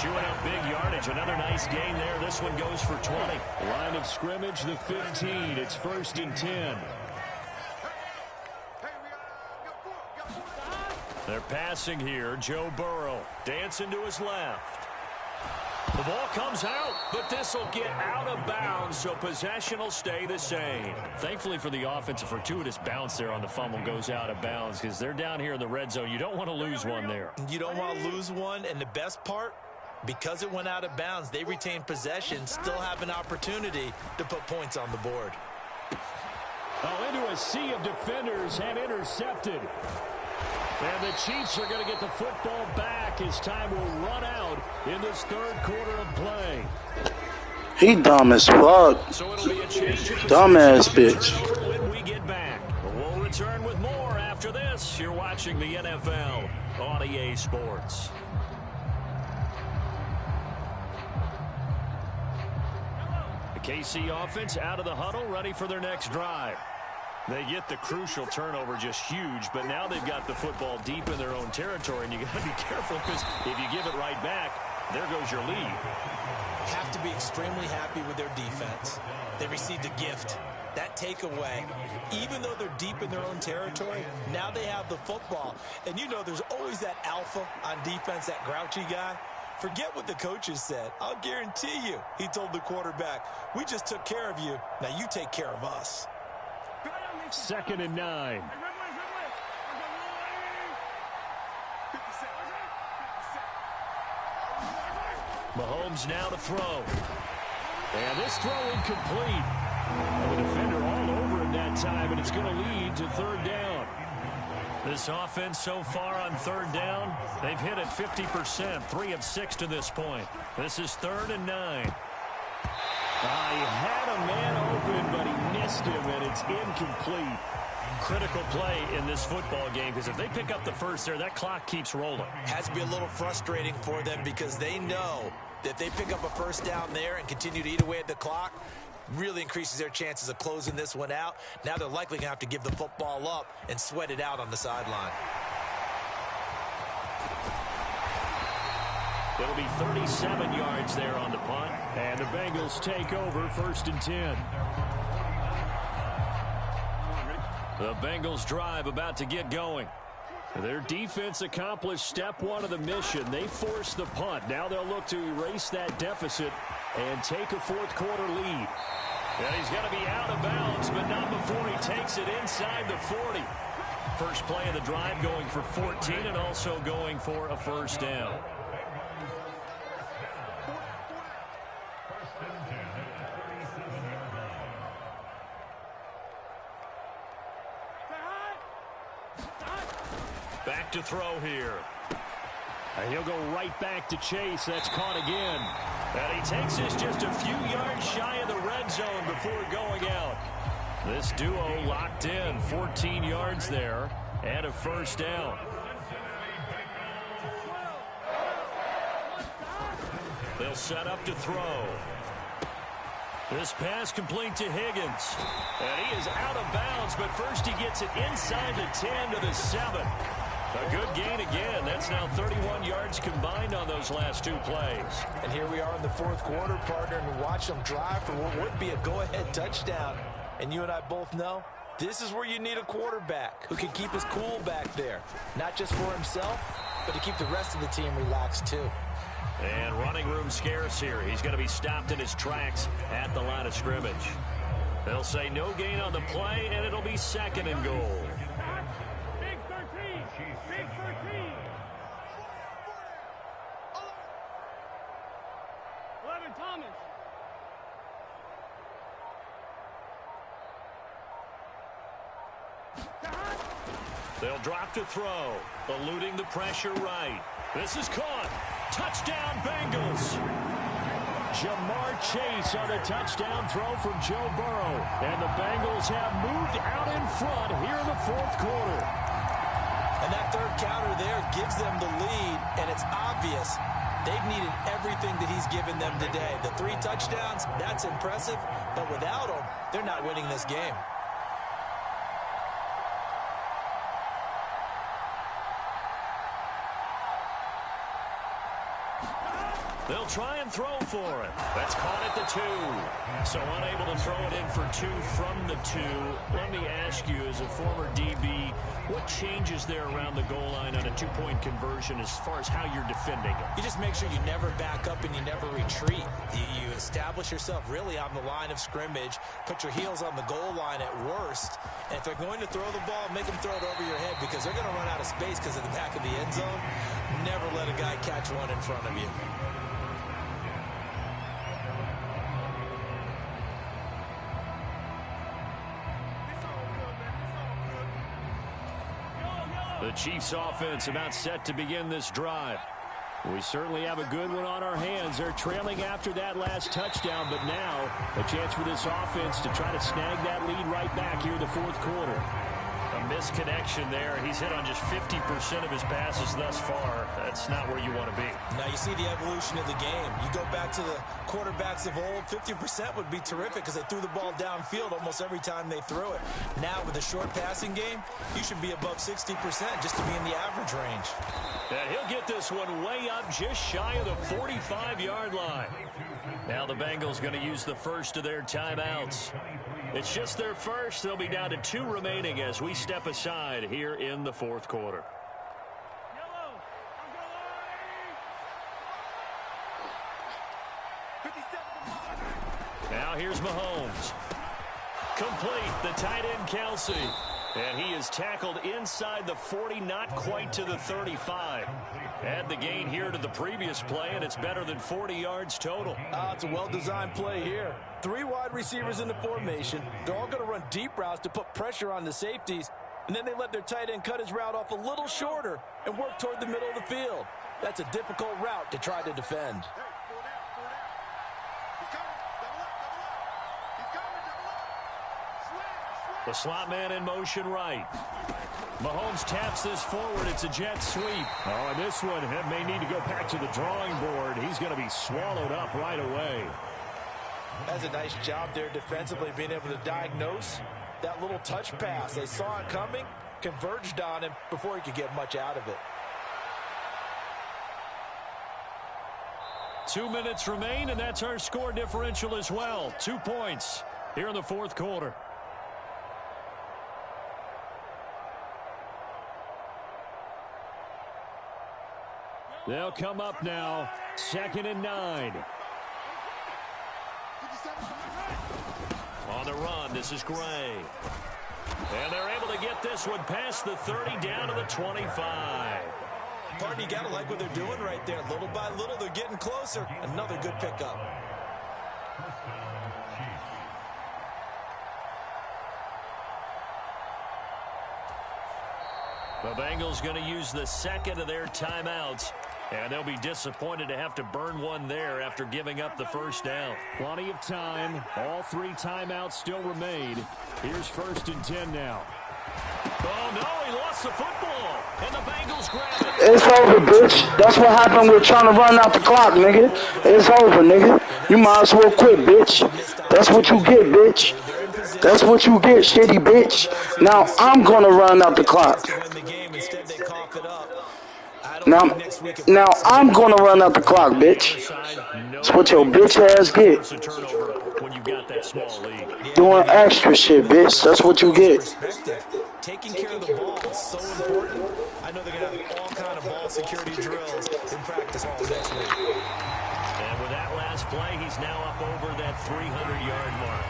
Chewing up big yardage. Another nice gain there. This one goes for 20. Line of scrimmage, the 15. It's 1st and 10. They're passing here. Joe Burrow dancing to his left. The ball comes out, but this will get out of bounds, so possession will stay the same. Thankfully for the offense, a fortuitous bounce there on the fumble goes out of bounds because they're down here in the red zone. You don't want to lose one there. You don't want to lose one, and the best part, because it went out of bounds, they retain possession, still have an opportunity to put points on the board. Oh, into a sea of defenders and intercepted. And the Chiefs are going to get the football back as time will run out in this third quarter of play. He dumb as fuck. So it'll be a change of Dumbass bitch. when we get back. We'll return with more after this. You're watching the NFL on EA Sports. The KC offense out of the huddle, ready for their next drive. They get the crucial turnover, just huge, but now they've got the football deep in their own territory, and you got to be careful because if you give it right back, there goes your lead. Have to be extremely happy with their defense. They received a gift. That takeaway, even though they're deep in their own territory, now they have the football. And you know there's always that alpha on defense, that grouchy guy. Forget what the coaches said. I'll guarantee you, he told the quarterback, we just took care of you. Now you take care of us. 2nd and 9. Mahomes now to throw. And this throw incomplete. The defender all over him that time, and it's going to lead to 3rd down. This offense so far on 3rd down, they've hit it 50%, 3 of 6 to this point. This is 3rd and 9. He had a man open, but he missed him, and it's incomplete. Critical play in this football game, because if they pick up the first there, that clock keeps rolling. Has to be a little frustrating for them because they know that if they pick up a first down there and continue to eat away at the clock, really increases their chances of closing this one out. Now they're likely going to have to give the football up and sweat it out on the sideline. It'll be 37 yards there on the punt, and the Bengals take over 1st and 10. The Bengals drive about to get going. Their defense accomplished step 1 of the mission. They forced the punt. Now they'll look to erase that deficit and take a 4th quarter lead. And he's going to be out of bounds, but not before he takes it inside the 40. First play of the drive going for 14 and also going for a first down. Back to throw here. And he'll go right back to Chase. That's caught again. And he takes this just a few yards shy of the red zone before going out. This duo locked in. 14 yards there and a first down. They'll set up to throw. This pass complete to Higgins. And he is out of bounds, but first he gets it inside the 10 to the 7. A good gain again. That's now 31 yards combined on those last 2 plays. And here we are in the 4th quarter, partner, and watch them drive for what would be a go-ahead touchdown. And you and I both know this is where you need a quarterback who can keep his cool back there. Not just for himself, but to keep the rest of the team relaxed too. And running room scarce here. He's going to be stopped in his tracks at the line of scrimmage. They'll say no gain on the play, and it'll be second and goal. Big 13. Big 13. 11, Thomas. They'll drop to throw, eluding the pressure right. This is caught. Touchdown, Bengals. Jamar Chase on the touchdown throw from Joe Burrow. And the Bengals have moved out in front here in the fourth quarter. And that third counter there gives them the lead, and it's obvious they've needed everything that he's given them today. The 3 touchdowns, that's impressive, but without him, they're not winning this game. They'll try and throw for it. That's caught at the 2. So unable to throw it in for 2 from the 2. Let me ask you, as a former DB, what changes there around the goal line on a 2-point conversion as far as how you're defending it? You just make sure you never back up and you never retreat. You establish yourself really on the line of scrimmage, put your heels on the goal line at worst, and if they're going to throw the ball, make them throw it over your head because they're going to run out of space because of the back of the end zone. Never let a guy catch one in front of you. The Chiefs offense about set to begin this drive. We certainly have a good one on our hands. They're trailing after that last touchdown, but now a chance for this offense to try to snag that lead right back here in the fourth quarter. A misconnection there. He's hit on just 50% of his passes thus far. That's not where you want to be. Now you see the evolution of the game. You go back to the quarterbacks of old, 50% would be terrific because they threw the ball downfield almost every time they threw it. Now with a short passing game, you should be above 60% just to be in the average range. And he'll get this one way up just shy of the 45-yard line. Now the Bengals going to use the first of their timeouts. It's just their first. They'll be down to 2 remaining as we step aside here in the fourth quarter. Now here's Mahomes. Complete, the tight end Kelsey. And he is tackled inside the 40, not quite to the 35. Add the gain here to the previous play, and it's better than 40 yards total. It's a well-designed play here. 3 wide receivers in the formation. They're all going to run deep routes to put pressure on the safeties, and then they let their tight end cut his route off a little shorter and work toward the middle of the field. That's a difficult route to try to defend. The slot man in motion right. Mahomes taps this forward. It's a jet sweep. Oh, and this one may need to go back to the drawing board. He's going to be swallowed up right away. That's a nice job there defensively, being able to diagnose that little touch pass. They saw it coming, converged on him before he could get much out of it. 2 minutes remain, and that's our score differential as well. 2 points here in the fourth quarter. They'll come up now, 2nd and 9. On the run, this is Gray. And they're able to get this one past the 30 down to the 25. Partner, you got to like what they're doing right there. Little by little, they're getting closer. Another good pickup. The Bengals going to use the second of their timeouts. And they'll be disappointed to have to burn one there after giving up the first down. Plenty of time. All 3 timeouts still remain. Here's 1st and 10 now. Oh, no, he lost the football. And the Bengals grab it. It's over, bitch. That's what happened with trying to run out the clock, nigga. It's over, nigga. You might as well quit, bitch. That's what you get, bitch. That's what you get, shitty bitch. Now I'm going to run out the clock. Now I'm gonna run out the clock, bitch. That's what your bitch ass get. Doing extra shit, bitch. That's what you get. Taking care of the ball is so important. I know they're gonna have all kind of ball security drills in practice all next week. And with that last play, he's now up over that 300-yard mark.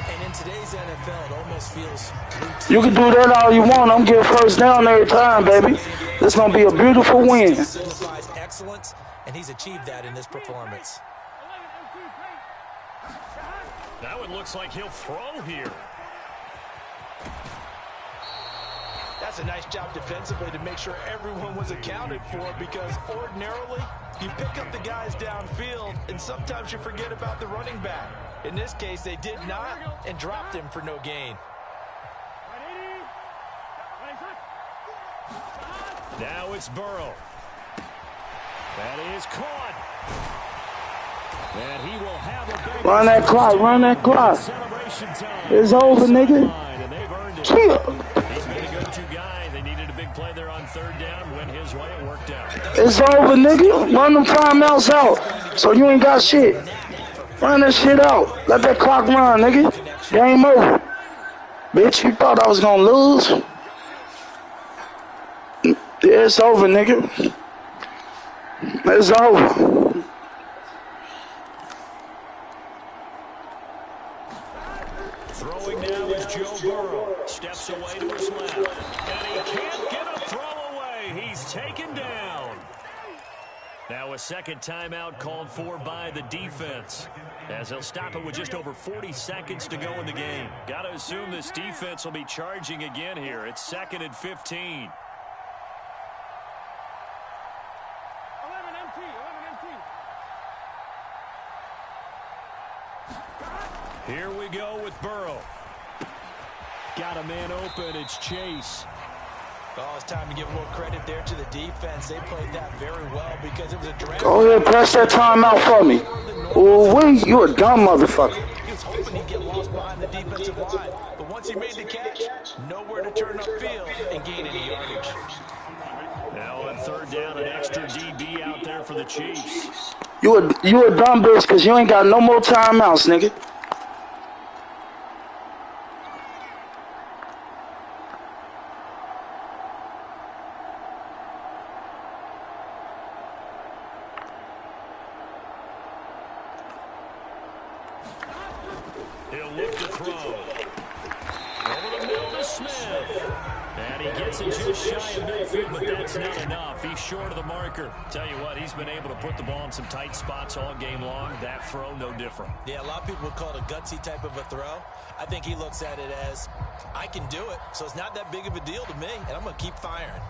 And in today's NFL, it almost feels routine. You can do that all you want. I'm getting first down every time, baby. This going to be a beautiful win. Signifies excellence, and he's achieved that in this performance. Now it looks like he'll throw here. That's a nice job defensively to make sure everyone was accounted for, because ordinarily you pick up the guys downfield and sometimes you forget about the running back. In this case, they did not and dropped him for no gain. Now it's Burrow. That is caught. And he will have a Run that clock, run that clock. It's over, nigga. Chill. He's been a go-to guy. They needed a big play there on third down. Went his way. It worked out. It's over, nigga. Run them timeouts out. So you ain't got shit. Run that shit out. Let that clock run, nigga. Game over. Bitch, you thought I was gonna lose? Yeah, it's over, nigga. It's over. Throwing now is Joe Burrow. Steps away to his left. And he can't get a throw away. He's taken down. Now a second timeout called for by the defense, as they'll stop it with just over 40 seconds to go in the game. Got to assume this defense will be charging again here. It's 2nd and 15. 11 MT, 11 MT. Here we go with Burrow. Got a man open. It's Chase. Oh, it's time to give more credit there to the defense. They played that very well because it was a direct. Go ahead, press that timeout for me. Oh, wait, you a dumb motherfucker. He was hoping he'd get lost behind the defensive line, but once he made the catch, nowhere to turn upfield and gain any yardage. Now on third down, an extra DB out there for the Chiefs. You a dumb bitch because you ain't got no more timeouts, nigga. He'll look to throw. Over the middle to Smith. And he gets it just shy of midfield, but that's not enough. He's short of the marker. Tell you what, he's been able to put the ball in some tight spots all game long. That throw, no different. Yeah, a lot of people would call it a gutsy type of a throw. I think he looks at it as, I can do it, so it's not that big of a deal to me, and I'm going to keep firing.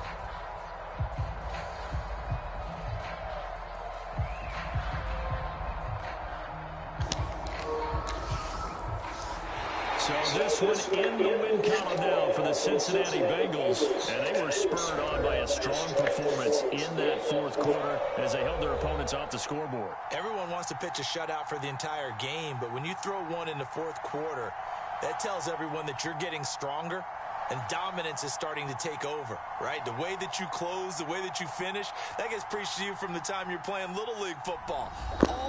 So this one in the win column now for the Cincinnati Bengals. And they were spurred on by a strong performance in that fourth quarter as they held their opponents off the scoreboard. Everyone wants to pitch a shutout for the entire game, but when you throw one in the fourth quarter, that tells everyone that you're getting stronger and dominance is starting to take over, right? The way that you close, the way that you finish, that gets preached to you from the time you're playing Little League football.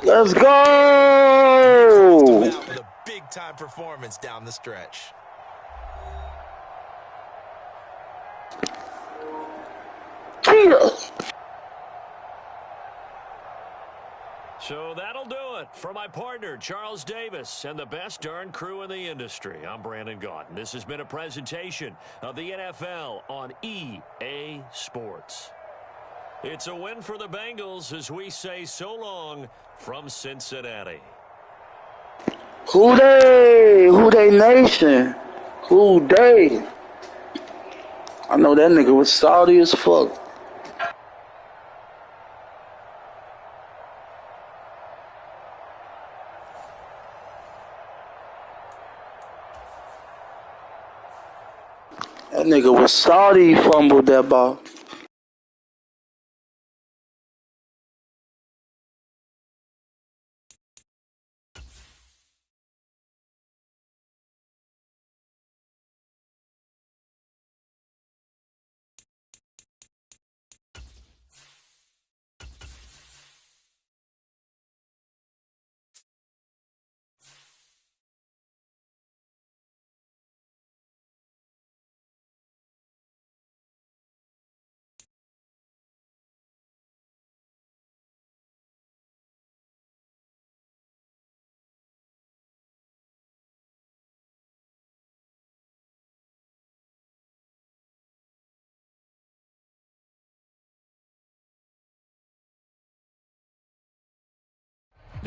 Let's go! With a big-time performance down the stretch. Yeah. So that'll do it for my partner, Charles Davis, and the best darn crew in the industry. I'm Brandon Gaudin. This has been a presentation of the NFL on EA Sports. It's a win for the Bengals as we say so long from Cincinnati. Who they? Who they nation? Who they? I know that nigga was salty as fuck. That nigga was salty, he fumbled that ball.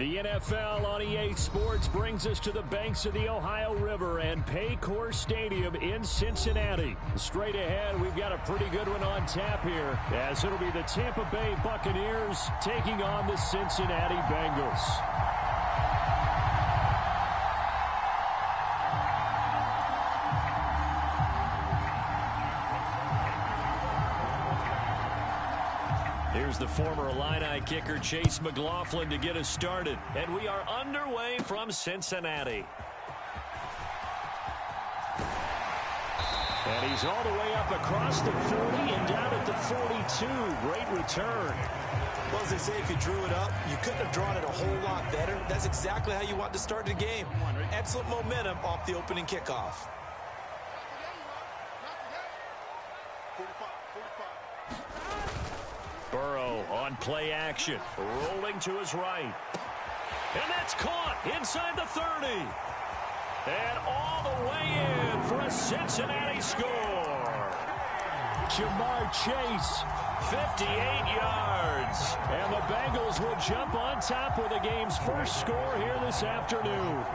The NFL on EA Sports brings us to the banks of the Ohio River and Paycor Stadium in Cincinnati. Straight ahead, we've got a pretty good one on tap here, as it'll be the Tampa Bay Buccaneers taking on the Cincinnati Bengals. Here's the former Illini kicker, Chase McLaughlin, to get us started. And we are underway from Cincinnati. And he's all the way up across the 40 and down at the 42. Great return. Well, as they say, if you drew it up, you couldn't have drawn it a whole lot better. That's exactly how you want to start the game. Excellent momentum off the opening kickoff. Burrow on play action, rolling to his right. And that's caught inside the 30. And all the way in for a Cincinnati score. Jamar Chase, 58 yards. And the Bengals will jump on top with the game's first score here this afternoon.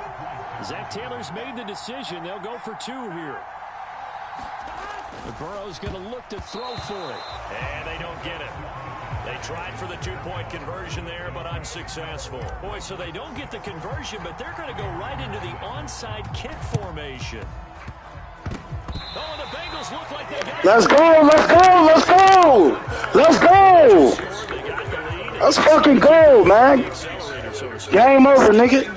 Zach Taylor's made the decision. They'll go for two here. Burrow's going to look to throw for it. And they don't get it. They tried for the two-point conversion there, but unsuccessful. Boy, so they don't get the conversion, but they're going to go right into the onside kick formation. Oh, and the Bengals look like they got it. Let's go, let's go, let's go! Let's go! Let's fucking go, man. Game over, nigga.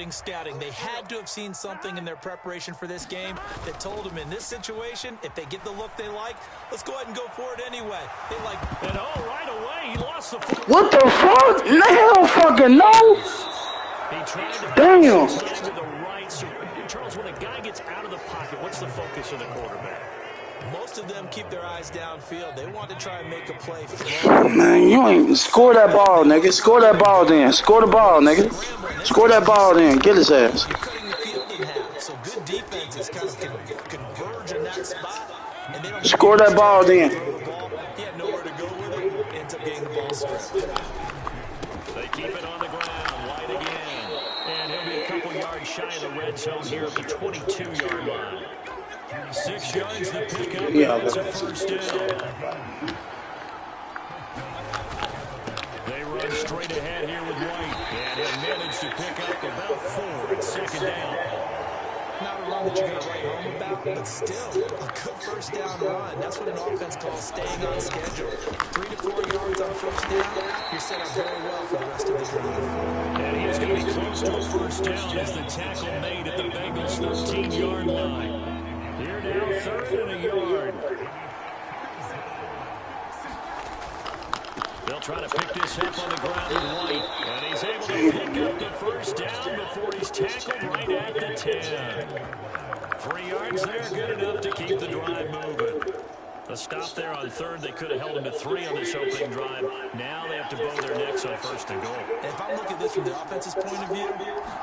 Scouting. They had to have seen something in their preparation for this game that told them in this situation, if they get the look they like, let's go ahead and go for it anyway. They like, and right away, he lost the football. What the fuck? Hell fucking no. He tried to damn. To the right. So, Charles, when a guy gets out of the pocket, what's the focus of the quarterback? Most of them keep their eyes downfield. They want to try and make a play. Oh, man, you ain't score that ball, nigga. Score that ball then. Score the ball, nigga. Score that ball then. Get his ass. You're cutting the field in half, so good defenses kind of converge in that spot. And they don't score that ball then. He had nowhere to go with it. Ends up getting the ball stripped. They keep it on the ground. White again. And he'll be a couple yards shy of the red zone here at the 22-yard line. 6 yards to pick up. Yeah, That's a first down. They run straight ahead here with White. And he'll manage to pick up about 4 at second down. Not a run that you're going to write home about, but still a good first down run. That's what an offense calls staying on schedule. 3 to 4 yards on first down. You're set up very well for the rest of the drive. And he's going to be close to a first down as the tackle made at the Bengals' 13-yard line. Here now, 3rd and a yard. They'll try to pick this up on the ground with White. And he's able to pick up the first down before he's tackled right at the 10. 3 yards there, good enough to keep the drive moving. A stop there on 3rd. They could have held him to 3 on this opening drive. Now they have to bow their necks on 1st and goal. If I'm looking at this from the offense's point of view,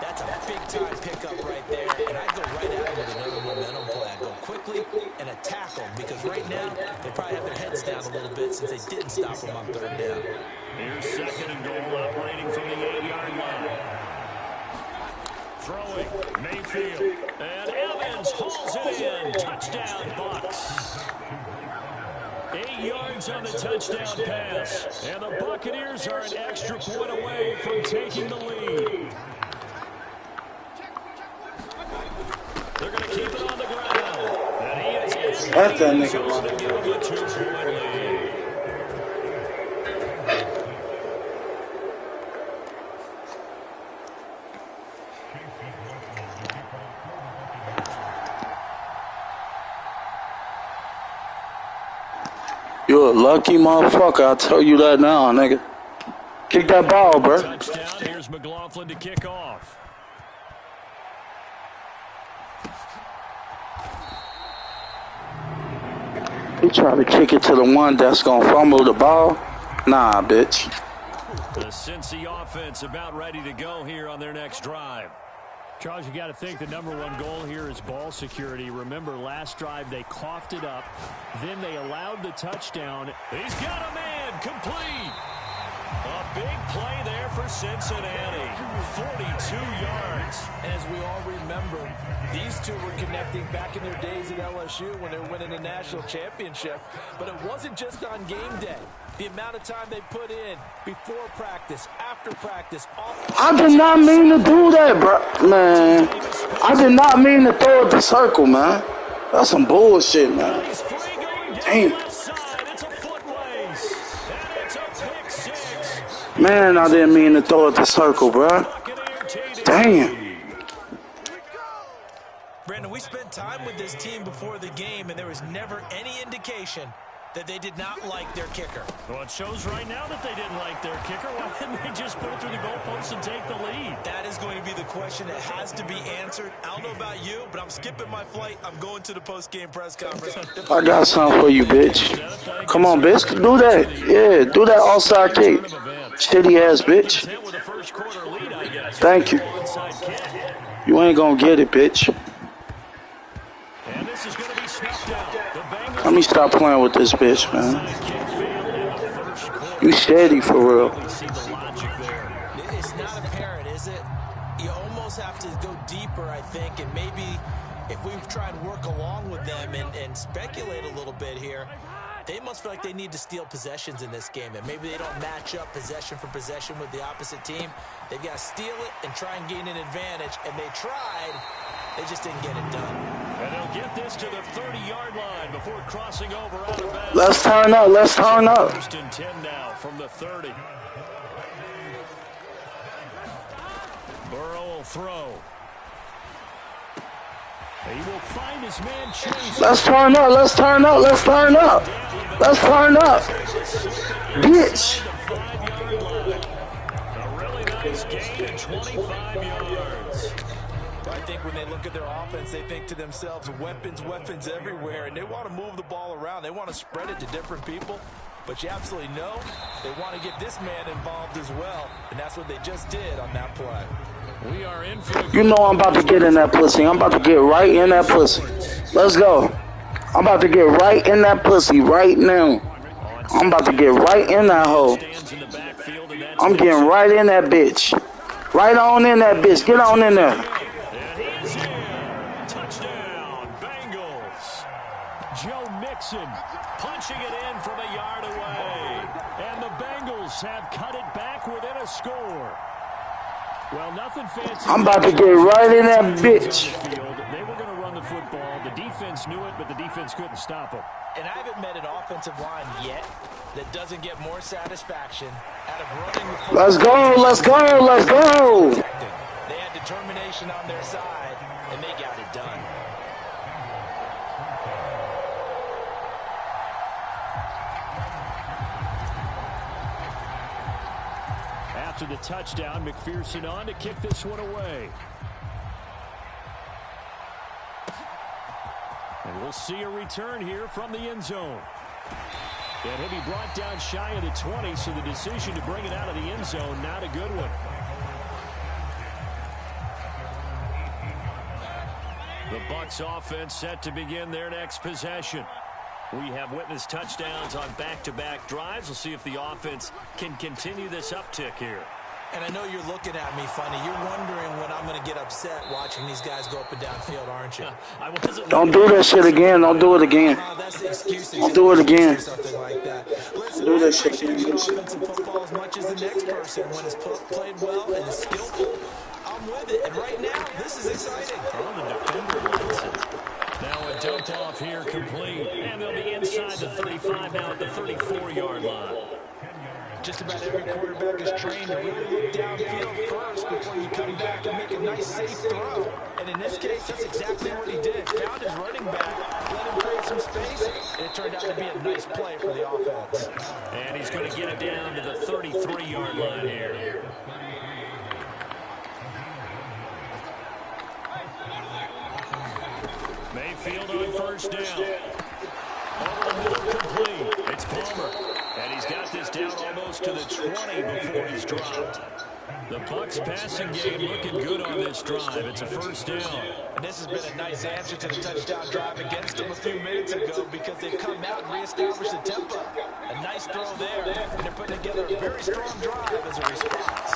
that's a big-time pickup right there. And I'd go right at him with another momentum play. I'd go quickly and a tackle, because right now they probably have their heads down a little bit since they didn't stop him on 3rd down. Here's 2nd and goal, operating from the 8-yard line. Throwing, Mayfield. And Evans hauls it in. Touchdown, Bucs. 8 yards on the touchdown pass. And the Buccaneers are an extra point away from taking the lead. They're going to keep it on the ground. And he is in. That's that nigga, man. To give him a 2-point lead. You're a lucky motherfucker, I'll tell you that now, nigga. Kick that ball, bro. Touchdown. Here's McLaughlin to kick off. He trying to kick it to the one that's gonna fumble the ball. Nah, bitch. The Cincy offense about ready to go here on their next drive. Charles, you got to think the #1 goal here is ball security. Remember, last drive they coughed it up. Then they allowed the touchdown. He's got a man complete. A big play there for Cincinnati. 42 yards. As we all remember, these two were connecting back in their days at LSU when they were winning a national championship. But it wasn't just on game day. The amount of time they put in before practice, after practice, off. I did not mean to do that, bro. Man, I did not mean to throw it the circle, man. That's some bullshit, man. He's free going down Damn. the left side. It's a foot race. And it's a pick six. Man, I didn't mean to throw it the circle, bro. Buccaneer TD. Damn. Brandon, we spent time with this team before the game, and there was never any indication that they did not like their kicker. Well, it shows right now that they didn't like their kicker. Why didn't they just put it through the goalpost and take the lead? That is going to be the question that has to be answered. I don't know about you, but I'm skipping my flight. I'm going to the post-game press conference. I got something for you, bitch. Come on, bitch. Do that. Yeah, do that offside kick. Shitty ass bitch. With a first quarter lead, I guess. Thank you. Onside kick. You ain't gonna get it, bitch. And this is going to be snuffed out. The Bengals. Let me stop playing with this bitch, man. You steady for real. See the logic there. It's not apparent, is it? You almost have to go deeper, I think, and maybe if we try and work along with them and speculate a little bit here, they must feel like they need to steal possessions in this game, and maybe they don't match up possession for possession with the opposite team. They've got to steal it and try and gain an advantage, and they tried. They just didn't get it done. And they'll get this to the 30-yard line before crossing over out of bounds. Let's turn up. Let's turn up. First and 10 now from the 30. Burrow will throw. He will find his man Chase. Let's turn up. Let's turn up. Let's turn up. Let's turn up. Bitch. 5-yard line. A really nice gain of 25 yards. I think when they look at their offense, they think to themselves, weapons, weapons everywhere, and they want to move the ball around. They want to spread it to different people, but you absolutely know they want to get this man involved as well, and that's what they just did on that play. We are in for You know I'm about to get in that pussy. I'm about to get right in that pussy. Let's go. I'm about to get right in that pussy right now. I'm about to get right in that hole. I'm getting right in that bitch. Right on in that bitch. Get on in there. touchdown, Bengals. Joe Mixon punching it in from a yard away. And the Bengals have cut it back within a score. Well, nothing fancy. I'm about to get right in that bitch. They were going to run the football. The defense knew it, but the defense couldn't stop them. And I haven't met an offensive line yet that doesn't get more satisfaction out of running the football. Let's go, let's go, let's go. They had determination on their side, and they got it done. After the touchdown, McPherson on to kick this one away. And we'll see a return here from the end zone. And he'll be brought down shy of the 20, so the decision to bring it out of the end zone, not a good one. The Bucs offense set to begin their next possession. We have witnessed touchdowns on back-to-back drives. We'll see if the offense can continue this uptick here. And I know you're looking at me funny. You're wondering when I'm going to get upset watching these guys go up and down field, aren't you? Don't do that shit again. Don't do it again. That's the excuse. Don't do it again. Something like that. Listen, Do I that shit appreciate again. offensive football as much as the next person. When it's played well and it's skillful, I'm with it. And right now, this is exciting. Oh, the defender likes it. Now a dump off here complete. And they'll be inside the 35 now at the 34-yard line. Just about every quarterback is trained to really look downfield first before you come back and make a nice, safe throw. And in this case, that's exactly what he did. Found his running back, let him create some space, and it turned out to be a nice play for the offense. And he's going to get it down to the 33-yard line here. Mayfield on first down. Over the middle, complete. It's Palmer. And he's got this down almost to the 20 before he's dropped. The Bucs passing game looking good on this drive. It's a first down. And this has been a nice answer to the touchdown drive against them a few minutes ago because they've come out and reestablished the tempo. A nice throw there, and they're putting together a very strong drive as a response.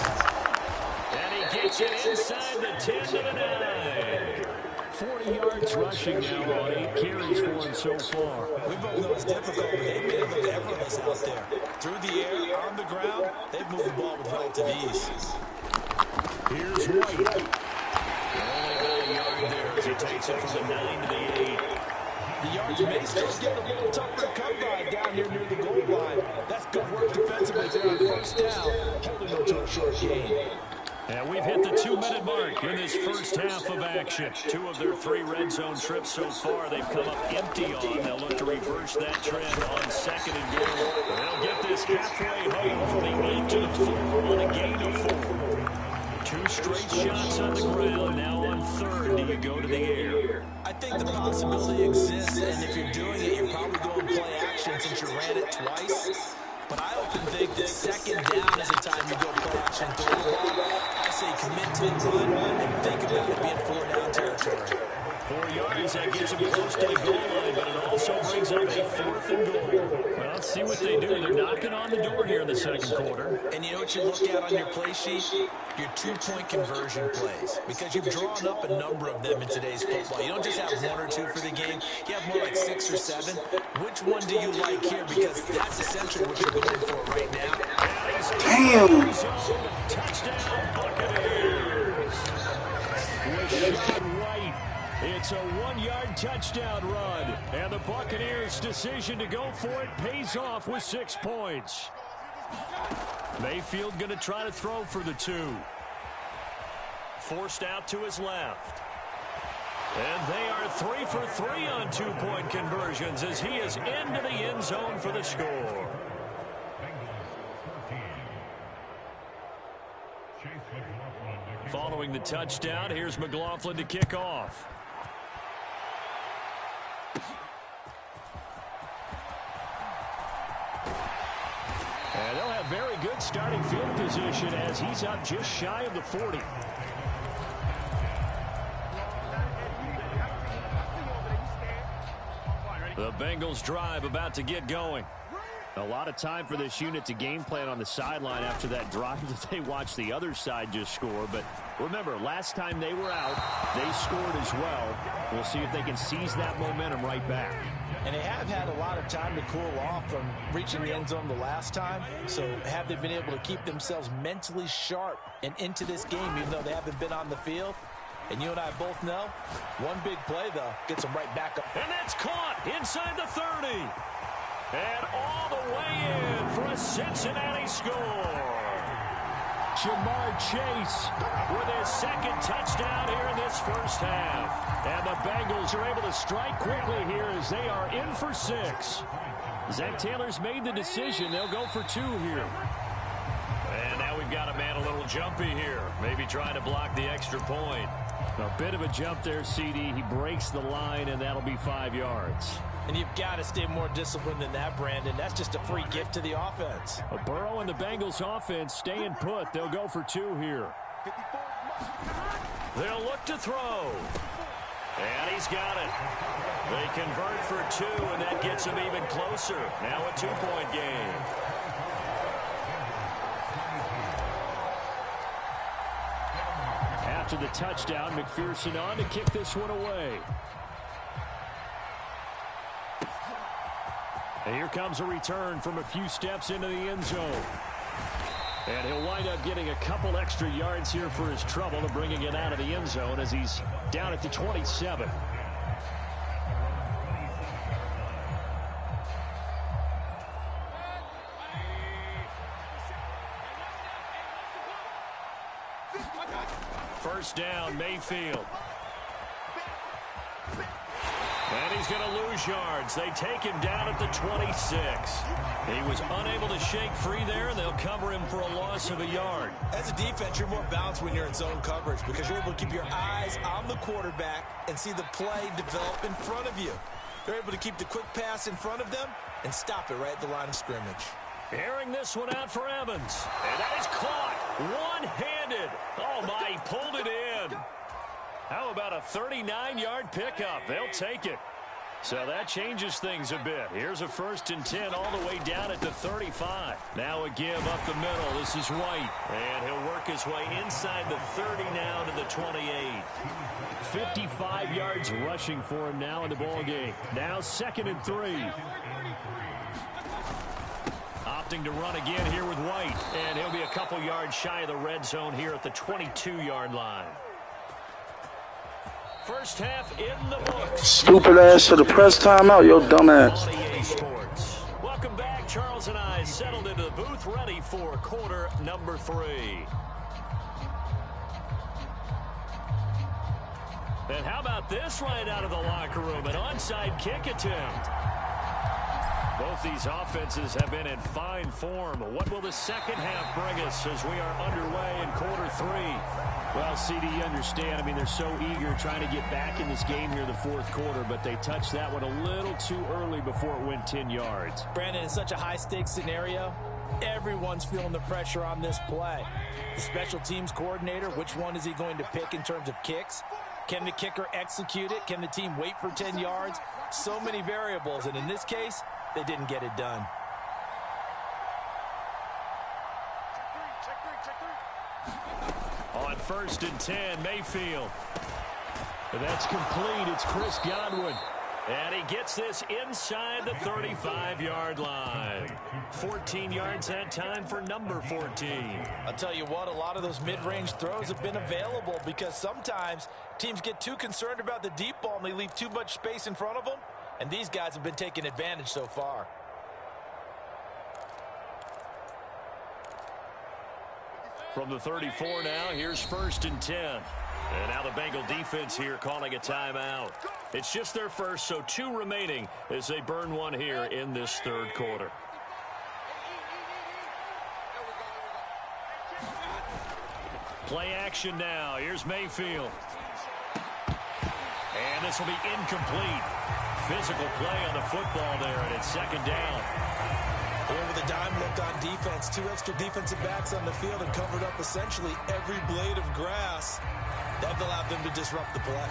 And he gets it inside the 10 to the 9. 40 yards rushing now on 8 carries for him so far. We both know it's difficult, but they've made it look effortless out there. Through the air, on the ground, they've moved the ball with relative ease. Here's White. Only about a yard there as he takes it from the 9 to the 8. The yards may still get a little tougher to come by down here near the goal line. That's good work defensively there on first down, holding them to a short gain. And we've hit the 2-minute mark in this first half of action. 2 of their 3 red zone trips so far they've come up empty on. They'll look to reverse that trend on second and goal. They'll get this halfway home from the 8 to the 4 on a gain of 4. 2 straight shots on the ground. Now on third, do you go to the air? I think the possibility exists, and if you're doing it, you're probably going to play action since you ran it twice. But I often think that second down is the time you go play action through the ball. I say commit to the run and think about it being 4-down territory. 4 yards, that gets them close to the goal line, but it also brings up a 4th and goal. Well, let's see what they do. They're knocking on the door here in the second quarter. And you know what you look at on your play sheet? Your 2-point conversion plays. Because you've drawn up a number of them in today's football. You don't just have 1 or 2 for the game. You have more like 6 or 7. Which one do you like here? Because that's essentially what you're going for right now. Damn. Touchdown, Buccaneers. Rashad White. It's a 1-yard touchdown run. And the Buccaneers' decision to go for it pays off with 6 points. Mayfield going to try to throw for the 2. Forced out to his left. And they are 3 for 3 on 2-point conversions as he is into the end zone for the score. Following the touchdown, here's McLaughlin to kick off. And they'll have very good starting field position as he's up just shy of the 40. The Bengals drive about to get going. A lot of time for this unit to game plan on the sideline after that drive that they watched the other side just score. But remember, last time they were out, they scored as well. We'll see if they can seize that momentum right back. And they have had a lot of time to cool off from reaching the end zone the last time. So have they been able to keep themselves mentally sharp and into this game even though they haven't been on the field? And you and I both know, one big play, though, gets them right back up. And that's caught inside the 30. And all the way in for a Cincinnati score. Jamar Chase with his second touchdown here in this first half. And the Bengals are able to strike quickly here as they are in for 6. Zach Taylor's made the decision. They'll go for 2 here. And now we've got a man a little jumpy here. Maybe trying to block the extra point. A bit of a jump there, CD. He breaks the line, and that'll be 5 yards. And you've got to stay more disciplined than that, Brandon. That's just a free gift to the offense. Burrow and the Bengals offense staying put. They'll go for 2 here. They'll look to throw. And he's got it. They convert for 2, and that gets him even closer. Now a 2-point game. After the touchdown, McPherson on to kick this one away. And here comes a return from a few steps into the end zone. And he'll wind up getting a couple extra yards here for his trouble to bringing it out of the end zone as he's down at the 27. First down, Mayfield. And he's going to lose yards. They take him down at the 26. He was unable to shake free there, and they'll cover him for a loss of a yard. As a defense, you're more balanced when you're in zone coverage because you're able to keep your eyes on the quarterback and see the play develop in front of you. They're able to keep the quick pass in front of them and stop it right at the line of scrimmage. Airing this one out for Evans. And that is caught one-handed. Oh, my, he pulled it in. How about a 39-yard pickup? They'll take it. So that changes things a bit. Here's a 1st and 10 all the way down at the 35. Now a give up the middle. This is White. And he'll work his way inside the 30 now to the 28. 55 yards rushing for him now in the ballgame. Now 2nd and 3. Opting to run again here with White. And he'll be a couple yards shy of the red zone here at the 22-yard line. First half in the books. Stupid ass should have pressed timeout, yo dumb ass. Welcome back. Charles and I settled into the booth ready for quarter number 3. And how about this right out of the locker room? An onside kick attempt. Both these offenses have been in fine form. What will the second half bring us as we are underway in quarter 3? Well, CD, you understand. I mean, they're so eager trying to get back in this game here in the 4th quarter, but they touched that one a little too early before it went 10 yards. Brandon, in such a high-stakes scenario, everyone's feeling the pressure on this play. The special teams coordinator, which one is he going to pick in terms of kicks? Can the kicker execute it? Can the team wait for 10 yards? So many variables, and in this case, they didn't get it done. On 1st and 10, Mayfield. And that's complete. It's Chris Godwin. And he gets this inside the 35-yard line. 14 yards that time for number 14. I'll tell you what, a lot of those mid-range throws have been available because sometimes teams get too concerned about the deep ball and they leave too much space in front of them. And these guys have been taking advantage so far. From the 34 now, here's 1st and 10. And now the Bengal defense here calling a timeout. It's just their first, so 2 remaining as they burn one here in this 3rd quarter. Play action now. Here's Mayfield. And this will be incomplete. Physical play on the football there, and it's 2nd down. With a dime look on defense, 2 extra defensive backs on the field and covered up essentially every blade of grass. That allowed them to disrupt the play.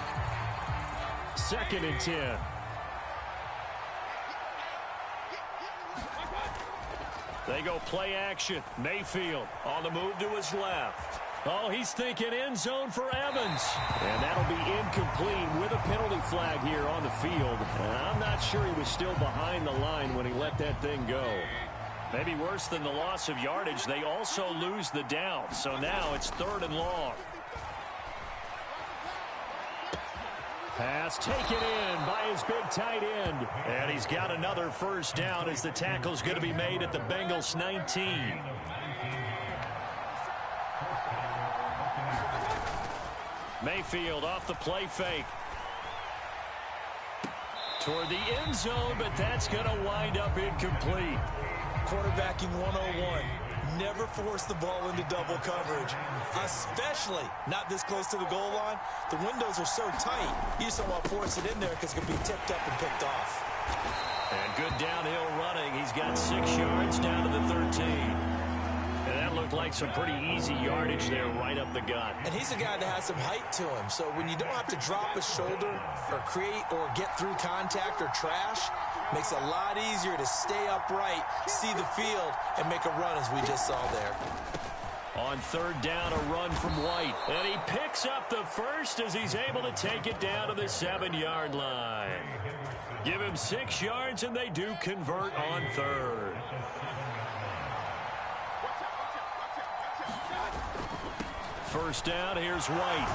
2nd and 10. They go play action. Mayfield on the move to his left. Oh, he's thinking end zone for Evans. And that'll be incomplete with a penalty flag here on the field. And I'm not sure he was still behind the line when he let that thing go. Maybe worse than the loss of yardage, they also lose the down. So now it's 3rd and long. Pass taken in by his big tight end. And he's got another 1st down as the tackle's going to be made at the Bengals 19. Mayfield off the play fake. Toward the end zone, but that's going to wind up incomplete. Quarterbacking 101. Never force the ball into double coverage, especially not this close to the goal line. The windows are so tight, you just don't want to force it in there because it can be tipped up and picked off. And good downhill running. He's got 6 yards down to the 13. And that looked like some pretty easy yardage there right up the gut. And he's a guy that has some height to him, so when you don't have to drop a shoulder or create or get through contact or trash, makes it a lot easier to stay upright, see the field, and make a run as we just saw there. On 3rd down, a run from White. And he picks up the first as he's able to take it down to the 7-yard line. Give him 6 yards, and they do convert on 3rd. First down, here's White.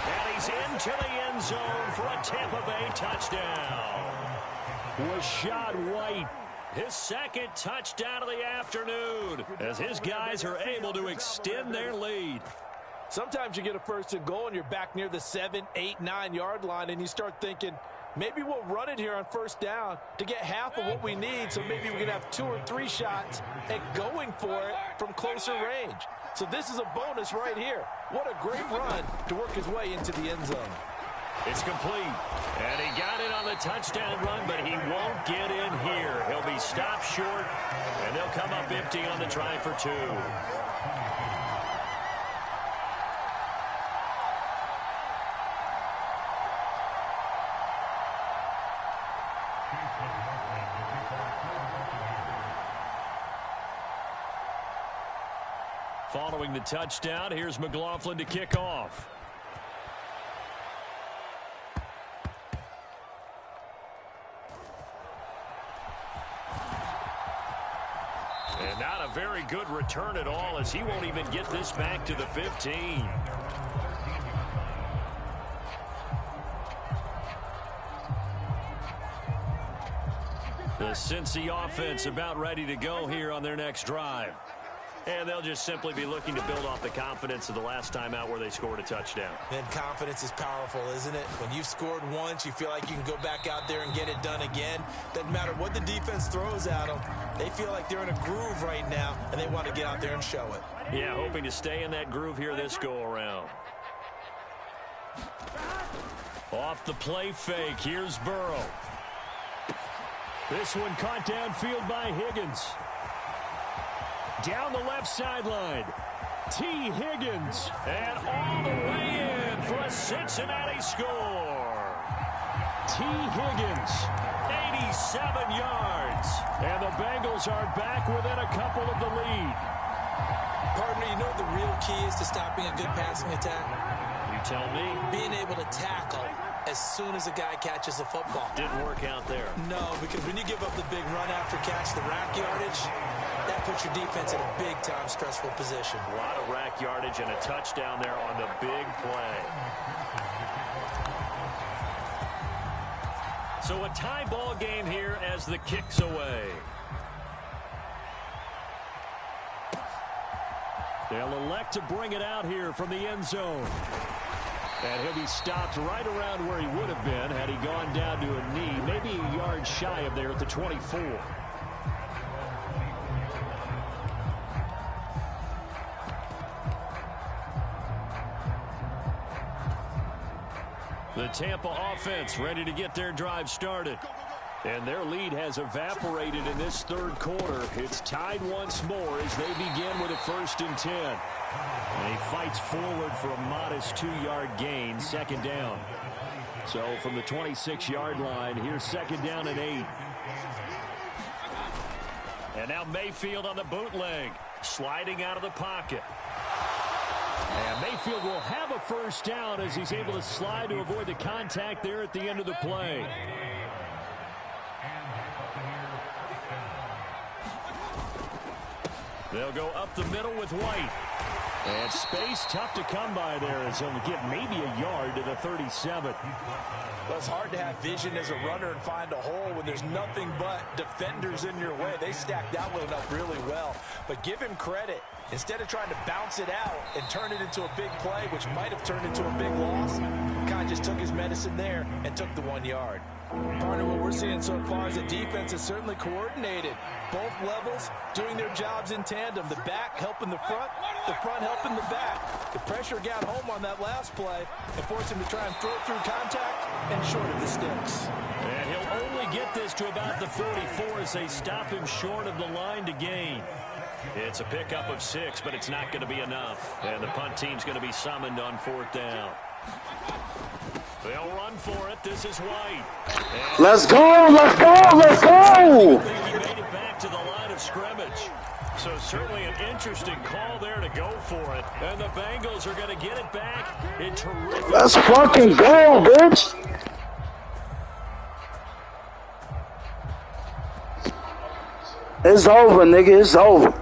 And he's into the end zone for a Tampa Bay touchdown. Rashad White, his 2nd touchdown of the afternoon, as his guys are able to extend their lead. Sometimes you get a 1st and goal and you're back near the 7, 8, 9-yard line, and you start thinking, maybe we'll run it here on 1st down to get half of what we need, so maybe we can have 2 or 3 shots at going for it from closer range. So this is a bonus right here. What a great run to work his way into the end zone. It's complete. And he got it on the touchdown run, but he won't get in here. He'll be stopped short, and they'll come up empty on the try for 2. Following the touchdown, here's McLaughlin to kick off. And not a very good return at all, as he won't even get this back to the 15. The Cincy offense about ready to go here on their next drive. And they'll just simply be looking to build off the confidence of the last time out where they scored a touchdown. And confidence is powerful, isn't it? When you've scored once, you feel like you can go back out there and get it done again. Doesn't matter what the defense throws at them. They feel like they're in a groove right now, and they want to get out there and show it. Yeah, hoping to stay in that groove here this go-around. Off the play fake, here's Burrow. This one caught downfield by Higgins. Down the left sideline, T. Higgins, and all the way in for a Cincinnati score. T. Higgins, 87 yards, and the Bengals are back within a couple of the lead. Partner, you know what the real key is to stopping a good passing attack? You tell me. Being able to tackle as soon as a guy catches the football. Didn't work out there. No, because when you give up the big run after catch, the rack yardage, that puts your defense in a big-time stressful position. A lot of rack yardage and a touchdown there on the big play. So a tie ball game here as the kick's away. They'll elect to bring it out here from the end zone. And he'll be stopped right around where he would have been had he gone down to a knee, maybe a yard shy of there at the 24. The Tampa offense ready to get their drive started. And their lead has evaporated in this third quarter. It's tied once more as they begin with a 1st and 10. And he fights forward for a modest 2-yard gain, 2nd down. So from the 26-yard line, here's 2nd down and 8. And now Mayfield on the bootleg, sliding out of the pocket. And Mayfield will have a 1st down as he's able to slide to avoid the contact there at the end of the play. They'll go up the middle with White. And space tough to come by there as he'll get maybe a yard to the 37. Well, it's hard to have vision as a runner and find a hole when there's nothing but defenders in your way. They stacked that one up really well. But give him credit. Instead of trying to bounce it out and turn it into a big play, which might have turned into a big loss, kind of just took his medicine there and took the 1 yard. Partner, what we're seeing so far is the defense is certainly coordinated. Both levels doing their jobs in tandem. The back helping the front helping the back. The pressure got home on that last play and forced him to try and throw it through contact and short of the sticks. And he'll only get this to about the 44 as they stop him short of the line to gain. It's a pickup of 6, but it's not going to be enough. And the punt team's going to be summoned on 4th down. They'll run for it. This is White. And Let's go, let's go, let's go! I think he made it back to the line of scrimmage. So certainly an interesting call there to go for it. And the Bengals are going to get it back in terrific. Let's fucking go, bitch! It's over, nigga, it's over.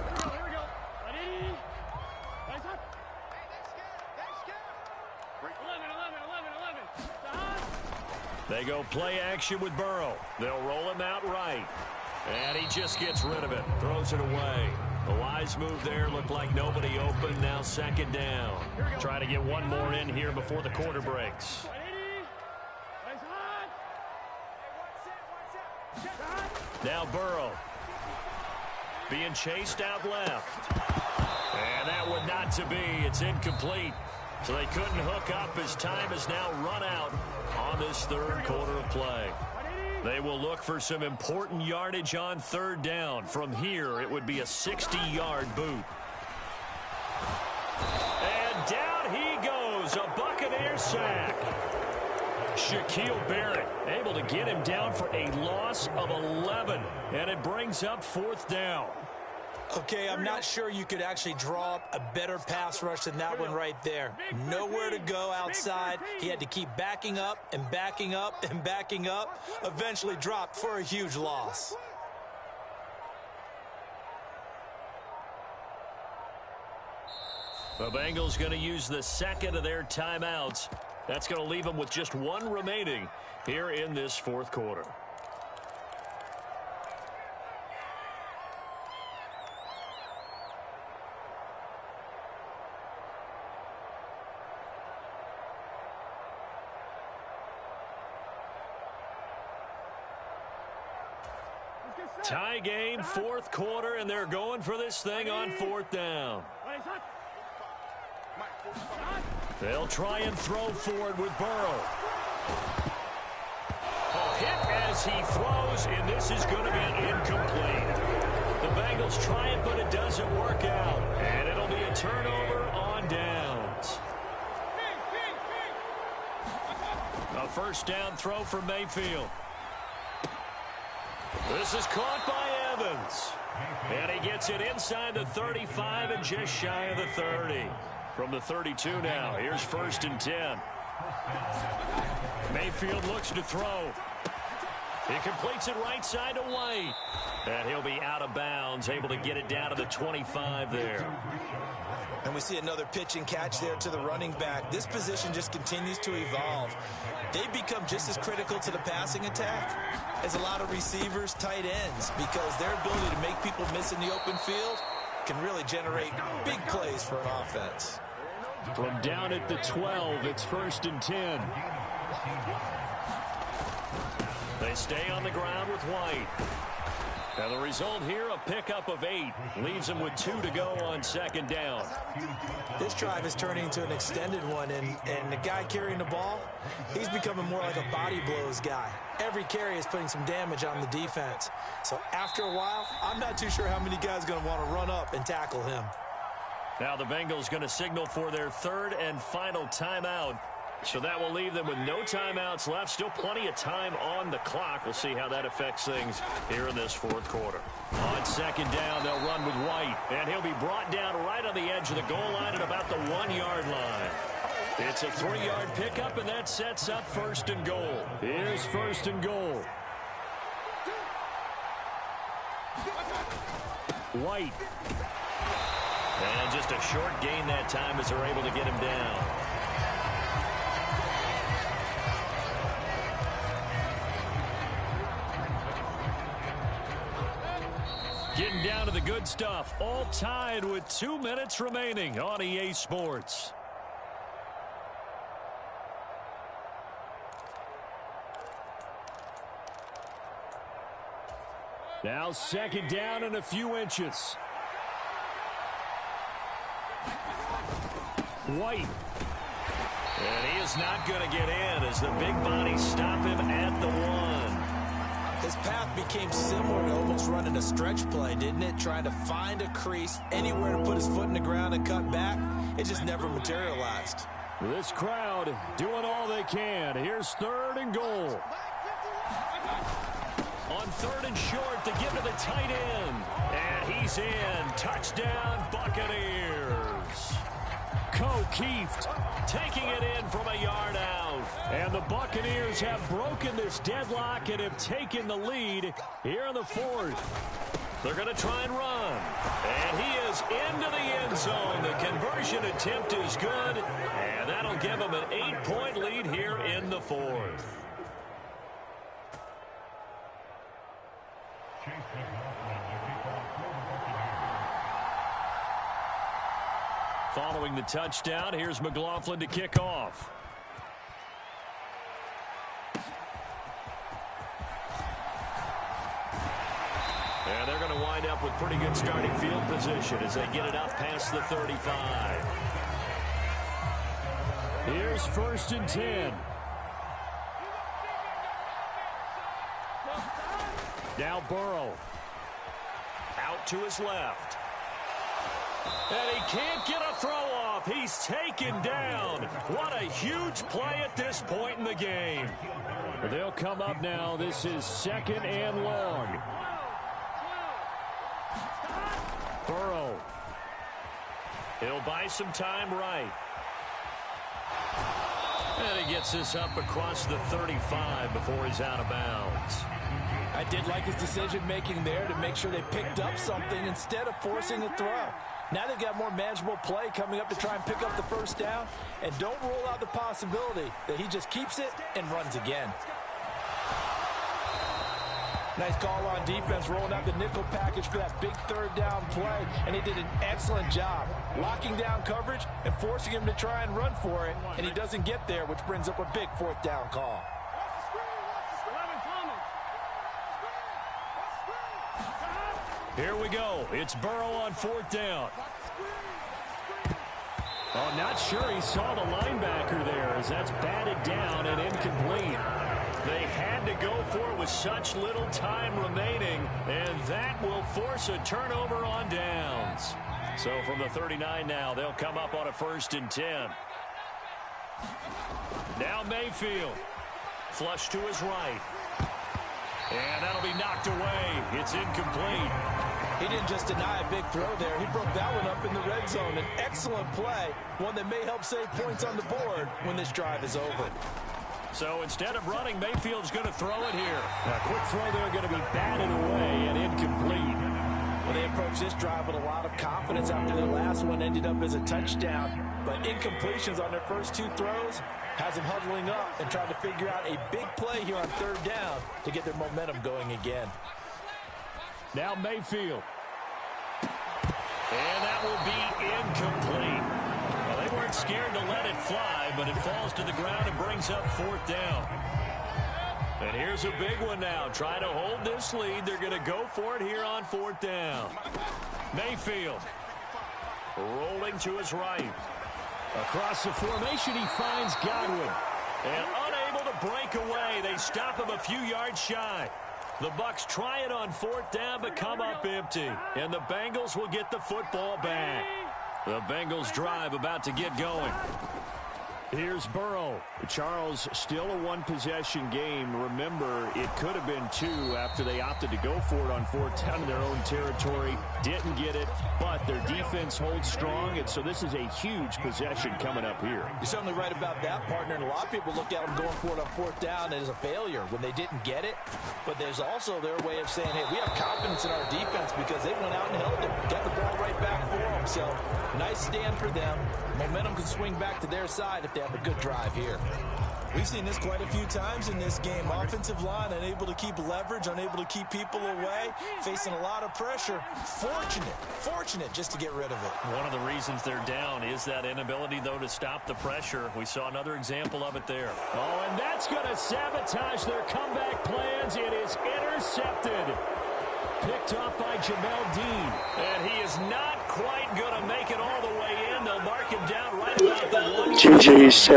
They go play action with Burrow. They'll roll him out right. And he just gets rid of it. Throws it away. A wise move there. Looked like nobody open. Now 2nd down. Try to get one more in here before the quarter breaks. Now Burrow. Being chased out left. And that would not to be. It's incomplete. So they couldn't hook up as time has now run out on this third quarter of play. They will look for some important yardage on third down. From here, it would be a 60-yard boot. And down he goes, a Buccaneer sack. Shaquille Barrett able to get him down for a loss of 11, and it brings up fourth down. Okay, I'm not sure you could actually draw up a better pass rush than that one right there. Nowhere to go outside. He had to keep backing up and backing up and backing up. Eventually dropped for a huge loss. The Bengals going to use the second of their timeouts. That's going to leave them with just one remaining here in this fourth quarter. Tie game, fourth quarter, and they're going for this thing on fourth down. They'll try and throw forward with Burrow. A hit as he throws, and this is going to be incomplete. The Bengals try it, but it doesn't work out. And it'll be a turnover on downs. A first down throw for Mayfield. This is caught by Evans. And he gets it inside the 35 and just shy of the 30. From the 32 now, here's first and 10. Mayfield looks to throw. He completes it right side to White. And he'll be out of bounds, able to get it down to the 25 there. And we see another pitch and catch there to the running back. This position just continues to evolve. They become just as critical to the passing attack as a lot of receivers, tight ends, because their ability to make people miss in the open field can really generate big plays for an offense. From down at the 12, it's first and 10. They stay on the ground with White. And the result here, a pickup of 8. Leaves them with 2 to go on second down. This drive is turning into an extended one, and the guy carrying the ball, he's becoming more like a body blows guy. Every carry is putting some damage on the defense. So after a while, I'm not too sure how many guys are going to want to run up and tackle him. Now the Bengals going to signal for their third and final timeout. So that will leave them with no timeouts left. Still plenty of time on the clock. We'll see how that affects things here in this fourth quarter. On second down, they'll run with White. And he'll be brought down right on the edge of the goal line at about the 1-yard line. It's a 3-yard pickup, and that sets up first and goal. Here's first and goal. White. And just a short gain that time as they're able to get him down. Getting down to the good stuff. All tied with 2 minutes remaining on EA Sports. Now second down and a few inches. White. And he is not going to get in as the big bodies stop him at the 1. His path became similar to almost running a stretch play, didn't it? Trying to find a crease, anywhere to put his foot in the ground and cut back. It just never materialized. This crowd doing all they can. Here's third and goal. On third and short to give to the tight end. And he's in. Touchdown, Buccaneers. Kieft taking it in from a yard out. And the Buccaneers have broken this deadlock and have taken the lead here in the fourth. They're going to try and run. And he is into the end zone. The conversion attempt is good. And that'll give them an 8-point lead here in the fourth. Following the touchdown, here's McLaughlin to kick off. And they're going to wind up with pretty good starting field position as they get it up past the 35. Here's 1st and 10. Now Burrow. Out to his left. And he can't get a throw off. He's taken down. What a huge play at this point in the game. They'll come up now. This is 2nd and long. Burrow. He'll buy some time right. And he gets this up across the 35 before he's out of bounds. I did like his decision-making there to make sure they picked up something instead of forcing a throw. Now they've got more manageable play coming up to try and pick up the 1st down. And don't rule out the possibility that he just keeps it and runs again. Nice call on defense, rolling out the nickel package for that big 3rd down play. And he did an excellent job locking down coverage and forcing him to try and run for it. And he doesn't get there, which brings up a big 4th down call. Here we go. It's Burrow on 4th down. Oh, not sure he saw the linebacker there as that's batted down and incomplete. They had to go for it with such little time remaining, and that will force a turnover on downs. So from the 39 now, they'll come up on a 1st and 10. Now Mayfield. Flush to his right. And that'll be knocked away. It's incomplete. He didn't just deny a big throw there. He broke that one up in the red zone. An excellent play, one that may help save points on the board when this drive is over. So instead of running, Mayfield's going to throw it here. A quick throw there going to be batted away and incomplete. Well, they approached this drive with a lot of confidence after their last one ended up as a touchdown. But incompletions on their first 2 throws has them huddling up and trying to figure out a big play here on 3rd down to get their momentum going again. Now Mayfield. And that will be incomplete. Well, they weren't scared to let it fly, but it falls to the ground and brings up 4th down. And here's a big one now. Trying to hold this lead. They're going to go for it here on 4th down. Mayfield. Rolling to his right. Across the formation, he finds Godwin. And unable to break away. They stop him a few yards shy. The Bucs try it on 4th down, but come up empty. And the Bengals will get the football back. The Bengals drive about to get going. Here's Burrow. Charles, still a 1-possession game. Remember, it could have been 2 after they opted to go for it on 4th down in their own territory. Didn't get it, but their defense holds strong, and so this is a huge possession coming up here. You're certainly right about that, partner, and a lot of people look at them going for it on 4th down as a failure when they didn't get it. But there's also their way of saying, hey, we have confidence in our defense because they went out and held it, got the ball right back for them. So nice stand for them. Momentum can swing back to their side if they have a good drive here. We've seen this quite a few times in this game. Offensive line unable to keep leverage, unable to keep people away, facing a lot of pressure. Fortunate just to get rid of it. One of the reasons they're down is that inability, though, to stop the pressure. We saw another example of it there. Oh, and that's going to sabotage their comeback plans. It is intercepted. Picked off by Jamel Dean. And he is not quite going to make it all the way in. They'll mark him down right about the 1. GG's.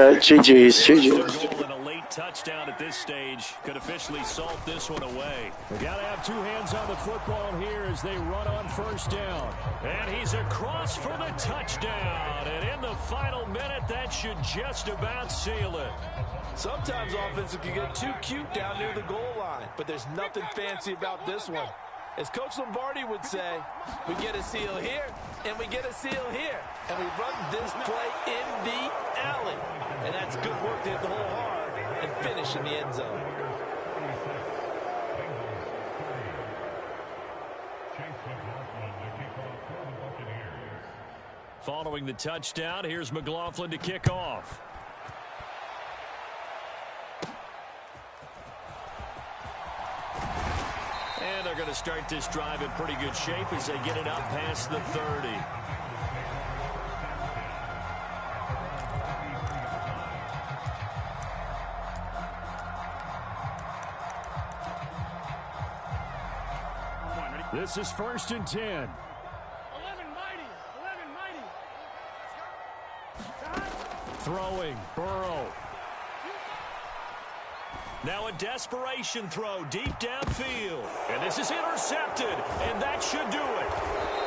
And a late touchdown at this stage could officially salt this one away. They got to have 2 hands on the football here as they run on 1st down. And he's across for the touchdown. And in the final minute, that should just about seal it. Sometimes offenses can get too cute down near the goal line, but there's nothing fancy about this one. As Coach Lombardi would say, we get a seal here, and we get a seal here. And we run this play in the alley. And that's good work to hit the hole hard and finish in the end zone. Following the touchdown, here's McLaughlin to kick off. And they're going to start this drive in pretty good shape as they get it up past the 30. This is 1st and 10. 11 mighty. Throwing, Burrow. Now a desperation throw deep downfield. And this is intercepted, and that should do it.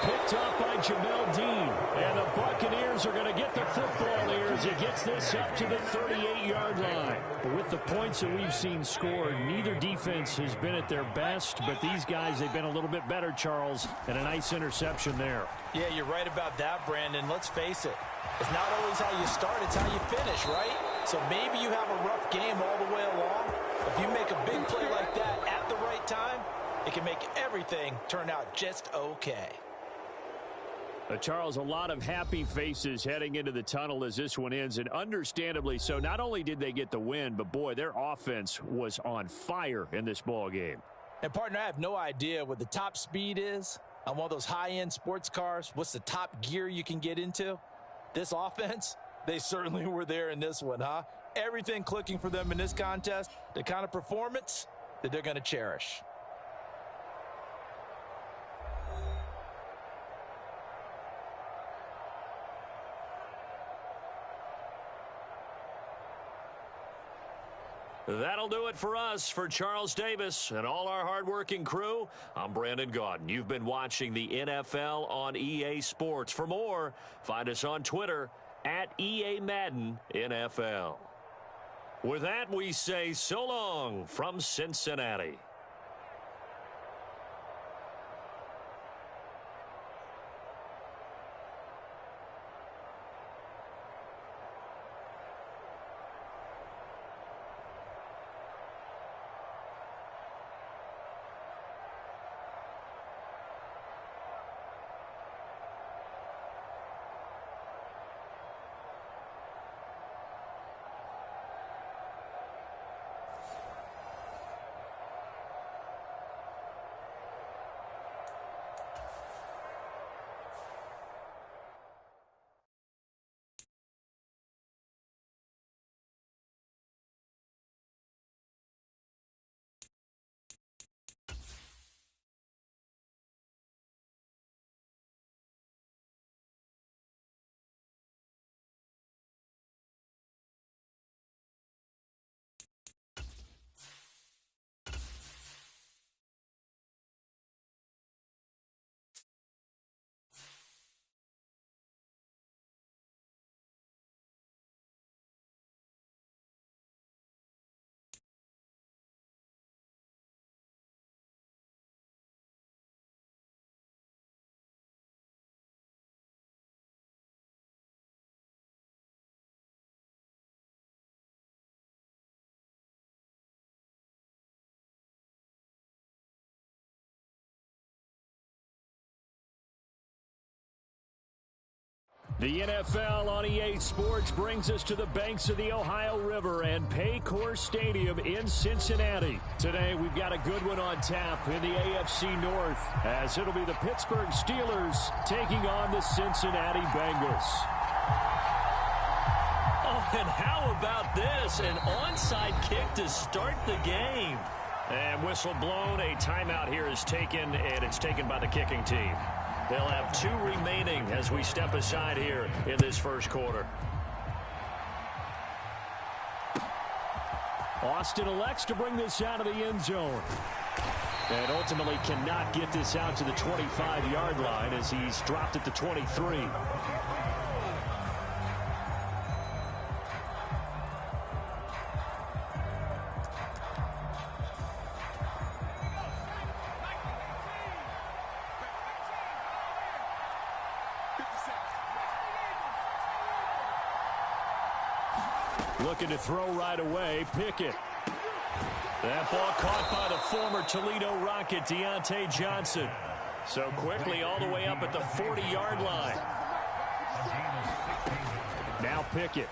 Picked up by Jamel Dean. And the Buccaneers are going to get the football here as he gets this up to the 38-yard line. With the points that we've seen scored, neither defense has been at their best, but these guys, they've been a little bit better, Charles, and a nice interception there. Yeah, you're right about that, Brandon. Let's face it. It's not always how you start, it's how you finish, right? So maybe you have a rough game all the way along. If you make a big play like that at the right time, it can make everything turn out just okay. Charles, a lot of happy faces heading into the tunnel as this one ends, and understandably so. Not only did they get the win, but, boy, their offense was on fire in this ball game. And, partner, I have no idea what the top speed is on one of those high-end sports cars. What's the top gear you can get into? This offense, they certainly were there in this one, huh? Everything clicking for them in this contest, the kind of performance that they're going to cherish. That'll do it for us. For Charles Davis and all our hardworking crew, I'm Brandon Gaudin. You've been watching the NFL on EA Sports. For more, find us on Twitter at EA Madden NFL. With that, we say so long from Cincinnati. The NFL on EA Sports brings us to the banks of the Ohio River and Paycor Stadium in Cincinnati. Today, we've got a good one on tap in the AFC North, as it'll be the Pittsburgh Steelers taking on the Cincinnati Bengals. Oh, and how about this? An onside kick to start the game. And whistle blown. A timeout here is taken, and it's taken by the kicking team. They'll have 2 remaining as we step aside here in this first quarter. Austin elects to bring this out of the end zone. And ultimately cannot get this out to the 25-yard line as he's dropped at the 23. Looking to throw right away. Pickett. That ball caught by the former Toledo Rocket, Deontay Johnson. So quickly all the way up at the 40-yard line. Now Pickett.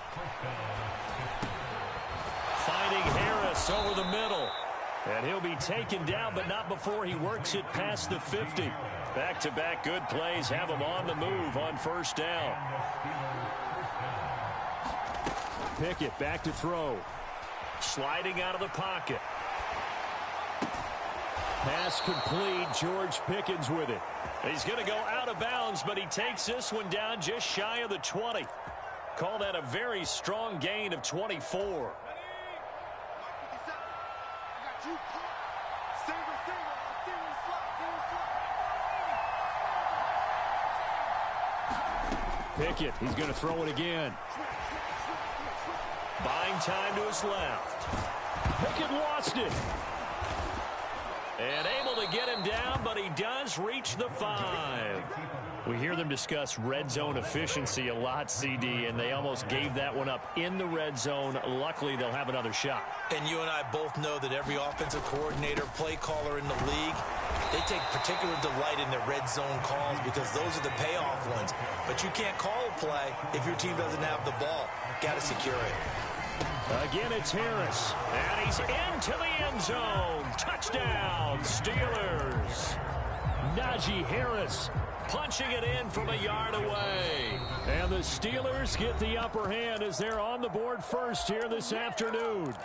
Finding Harris over the middle. And he'll be taken down, but not before he works it past the 50. Back-to-back good plays have him on the move on first down. Pickett back to throw. Sliding out of the pocket. Pass complete. George Pickens with it. He's going to go out of bounds, but he takes this one down just shy of the 20. call that a very strong gain of 24. Pickett, he's going to throw it again. Buying time to his left. Pickett lost it. And able to get him down, but he does reach the 5. We hear them discuss red zone efficiency a lot, CD, and they almost gave that one up in the red zone. Luckily, they'll have another shot. And you and I both know that every offensive coordinator, play caller in the league, they take particular delight in their red zone calls because those are the payoff ones. But you can't call a play if your team doesn't have the ball. Got to secure it. Again, it's Harris. And he's into the end zone. Touchdown, Steelers. Najee Harris punching it in from a yard away. And the Steelers get the upper hand as they're on the board first here this afternoon.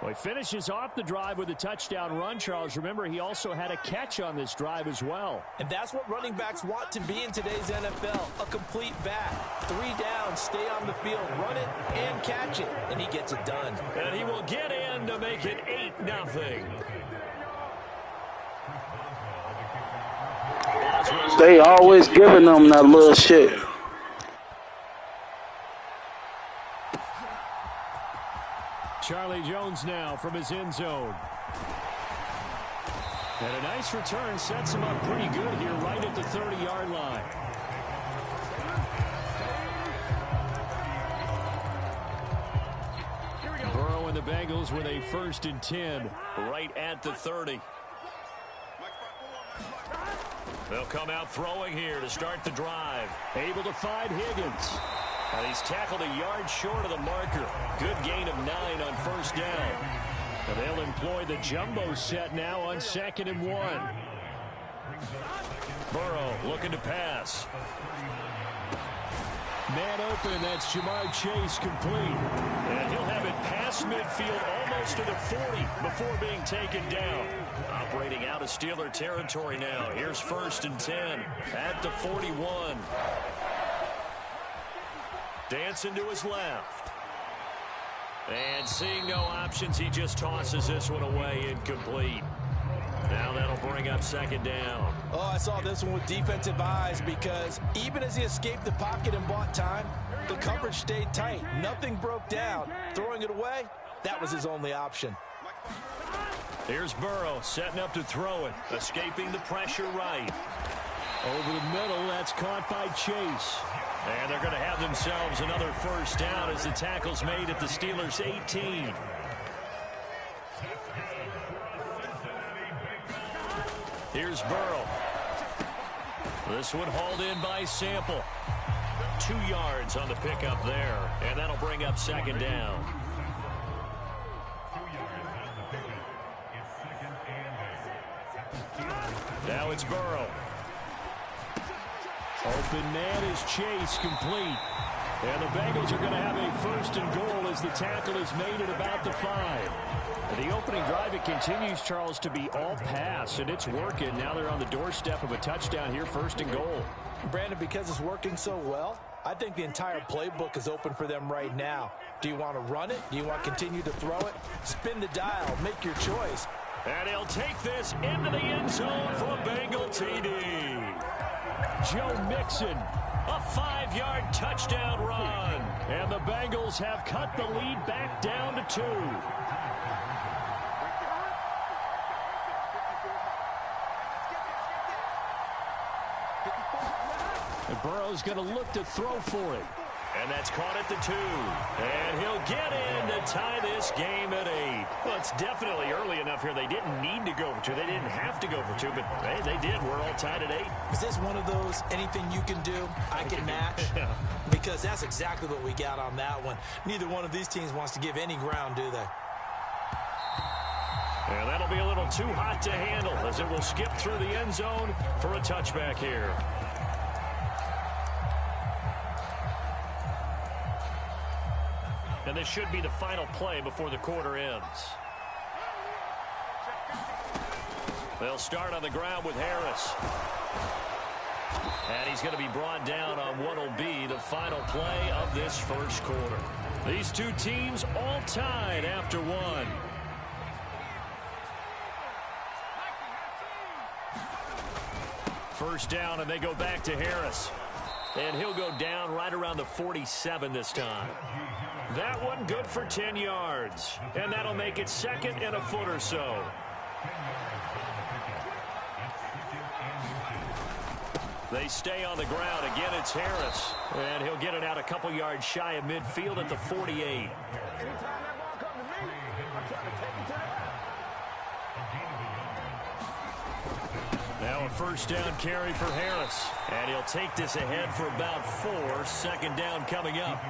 Well, he finishes off the drive with a touchdown run, Charles. Remember, he also had a catch on this drive as well. And that's what running backs want to be in today's NFL, a complete back. 3 down, stay on the field, run it, and catch it. And he gets it done. And he will get in to make it 8-0. They always giving them that little shit. Charlie Jones now from his end zone. And a nice return sets him up pretty good here right at the 30-yard line. Burrow and the Bengals with a 1st and 10 right at the 30. They'll come out throwing here to start the drive. Able to find Higgins. And he's tackled a yard short of the marker. Good gain of 9 on 1st down. And they'll employ the jumbo set now on 2nd and 1. Burrow looking to pass. Man open, that's Jamar Chase complete. And he'll have it past midfield almost to the 40 before being taken down. Operating out of Steeler territory now. Here's 1st and 10 at the 41. Dancing to his left. And seeing no options, he just tosses this one away incomplete. Now that'll bring up 2nd down. Oh, I saw this one with defensive eyes because even as he escaped the pocket and bought time, the coverage stayed tight. Nothing broke down. Throwing it away, that was his only option. Here's Burrow setting up to throw it. Escaping the pressure right. Over the middle, that's caught by Chase. And they're going to have themselves another 1st down as the tackle's made at the Steelers' 18. Here's Burrow. This one hauled in by Sample. 2 yards on the pickup there. And that'll bring up 2nd down. Now it's Burrow. Open man is Chase, complete. And the Bengals are going to have a 1st and goal as the tackle is made at about the 5. The opening drive, it continues, Charles, to be all pass, and it's working. Now they're on the doorstep of a touchdown here, 1st and goal. Brandon, because it's working so well, I think the entire playbook is open for them right now. Do you want to run it? Do you want to continue to throw it? Spin the dial. Make your choice. And he'll take this into the end zone for a Bengal TD. Joe Mixon, a 5-yard touchdown run. And the Bengals have cut the lead back down to 2. And Burrow's going to look to throw for it. And that's caught at the 2. And he'll get in to tie this game at 8. Well, it's definitely early enough here. They didn't need to go for 2. They didn't have to go for 2, but hey, they did. We're all tied at 8. Is this one of those anything you can do, I can match? Because that's exactly what we got on that one. Neither one of these teams wants to give any ground, do they? And that'll be a little too hot to handle as it will skip through the end zone for a touchback here. And this should be the final play before the quarter ends. They'll start on the ground with Harris. And he's going to be brought down on what will be the final play of this first quarter. These two teams all tied after one. First down, and they go back to Harris. And he'll go down right around the 47 this time. That one good for 10 yards. And that'll make it second and a foot or so. They stay on the ground. Again, it's Harris. And he'll get it out a couple yards shy of midfield at the 48. Now a first down carry for Harris. And he'll take this ahead for about 4. Second down coming up.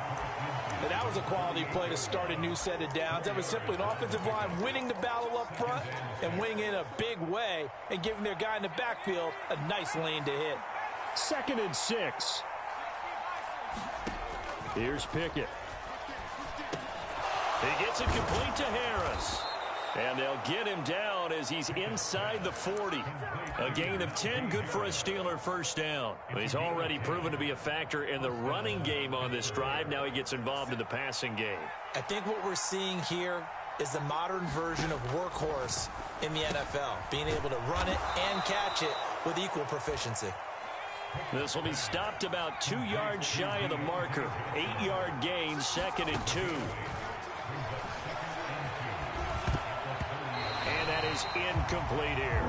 And that was a quality play to start a new set of downs. That was simply an offensive line winning the battle up front and winning in a big way and giving their guy in the backfield a nice lane to hit. 2nd and 6. Here's Pickett. He gets it complete to Harris. And they'll get him down as he's inside the 40. A gain of 10, good for a Steeler first down. He's already proven to be a factor in the running game on this drive. Now he gets involved in the passing game. I think what we're seeing here is the modern version of workhorse in the NFL, being able to run it and catch it with equal proficiency. This will be stopped about 2 yards shy of the marker. 8-yard gain, 2nd and 2. And that is incomplete here.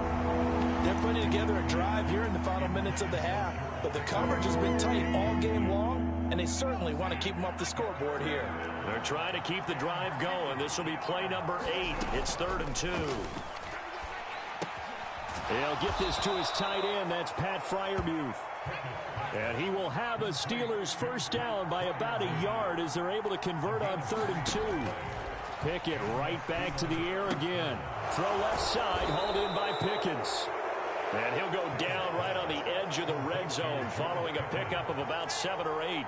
They're putting together a drive here in the final minutes of the half, but the coverage has been tight all game long, and they certainly want to keep them up the scoreboard here. They're trying to keep the drive going. This will be play number 8. It's 3rd and 2. He'll get this to his tight end. That's Pat Freiermuth. And he will have a Steelers first down by about a yard as they're able to convert on 3rd and 2. Pickett right back to the air again. Throw left side, hauled in by Pickens. And he'll go down right on the edge of the red zone following a pickup of about 7 or 8.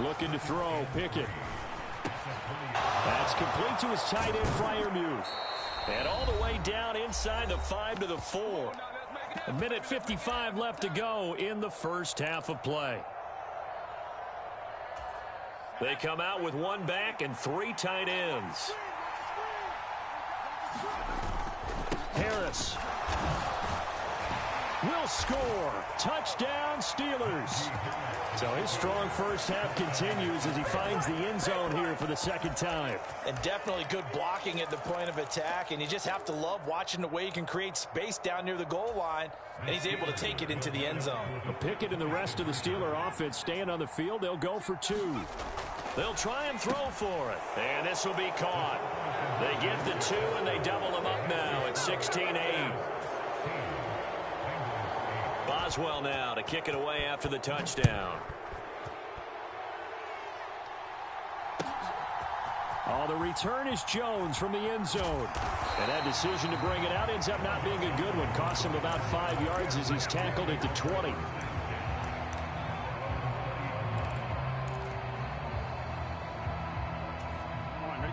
Looking to throw, Pickett. That's complete to his tight end, Freiermuth. And all the way down inside the 5 to the 4. 1:55 left to go in the first half of play. They come out with 1 back and 3 tight ends. Harris will score. Touchdown, Steelers. So his strong first half continues as he finds the end zone here for the 2nd time. And definitely good blocking at the point of attack, and you just have to love watching the way he can create space down near the goal line, and he's able to take it into the end zone. Pickett and the rest of the Steeler offense staying on the field. They'll go for 2. They'll try and throw for it, and this will be caught. They get the 2, and they double them up now at 16-8. Boswell now to kick it away after the touchdown. Oh, the return is Jones from the end zone. And that decision to bring it out ends up not being a good one. Costs him about 5 yards as he's tackled at the 20.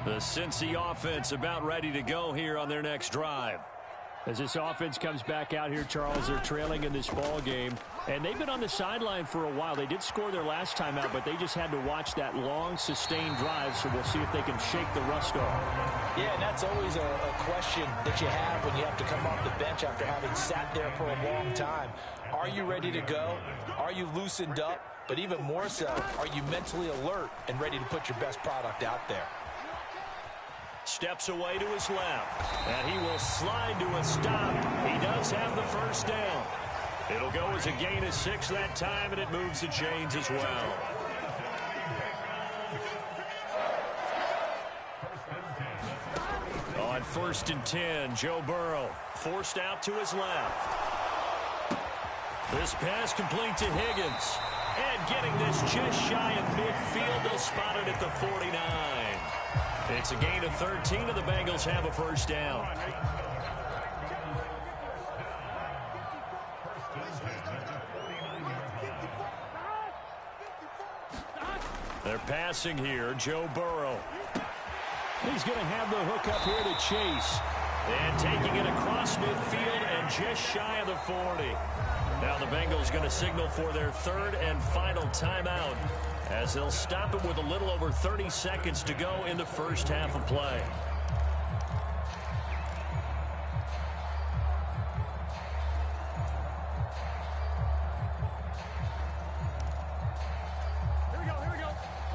The Cincy offense about ready to go here on their next drive. As this offense comes back out here, Charles, they're trailing in this ball game. And they've been on the sideline for a while. They did score their last time out, but they just had to watch that long, sustained drive, so we'll see if they can shake the rust off. Yeah, and that's always a question that you have when you have to come off the bench after having sat there for a long time. Are you ready to go? Are you loosened up? But even more so, are you mentally alert and ready to put your best product out there? Steps away to his left, and he will slide to a stop. He does have the first down. It'll go as a gain of 6 that time, and it moves the chains as well. On 1st and 10, Joe Burrow forced out to his left. This pass complete to Higgins. And getting this just shy of midfield, they'll spot it at the 49. It's a gain of 13, and the Bengals have a first down. They're passing here, Joe Burrow. He's going to have the hook up here to Chase. And taking it across midfield and just shy of the 40. Now the Bengals going to signal for their third and final timeout as they'll stop it with a little over 30 seconds to go in the first half of play. Here we go.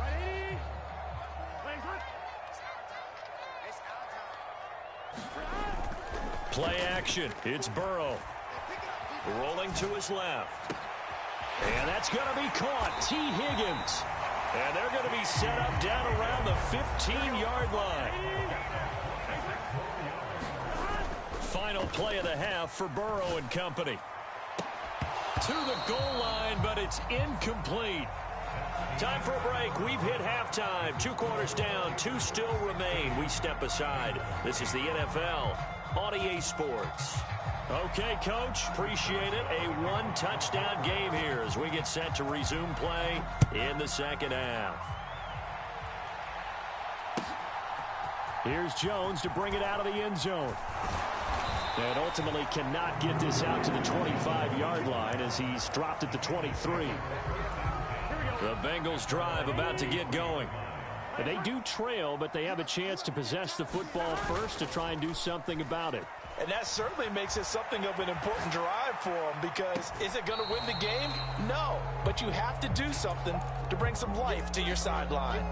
Ready? Play action. It's Burrow. Rolling to his left. And that's going to be caught. T. Higgins. And they're going to be set up down around the 15-yard line. Final play of the half for Burrow and company. To the goal line, but it's incomplete. Time for a break. We've hit halftime. 2 quarters down. 2 still remain. We step aside. This is the NFL on EA Sports. Okay, Coach, appreciate it. A 1-touchdown game here as we get set to resume play in the second half. Here's Jones to bring it out of the end zone. And ultimately cannot get this out to the 25-yard line as he's dropped at the 23. The Bengals drive about to get going. They do trail, but they have a chance to possess the football first to try and do something about it. And that certainly makes it something of an important drive for them, because is it going to win the game? No, but you have to do something to bring some life to your sideline.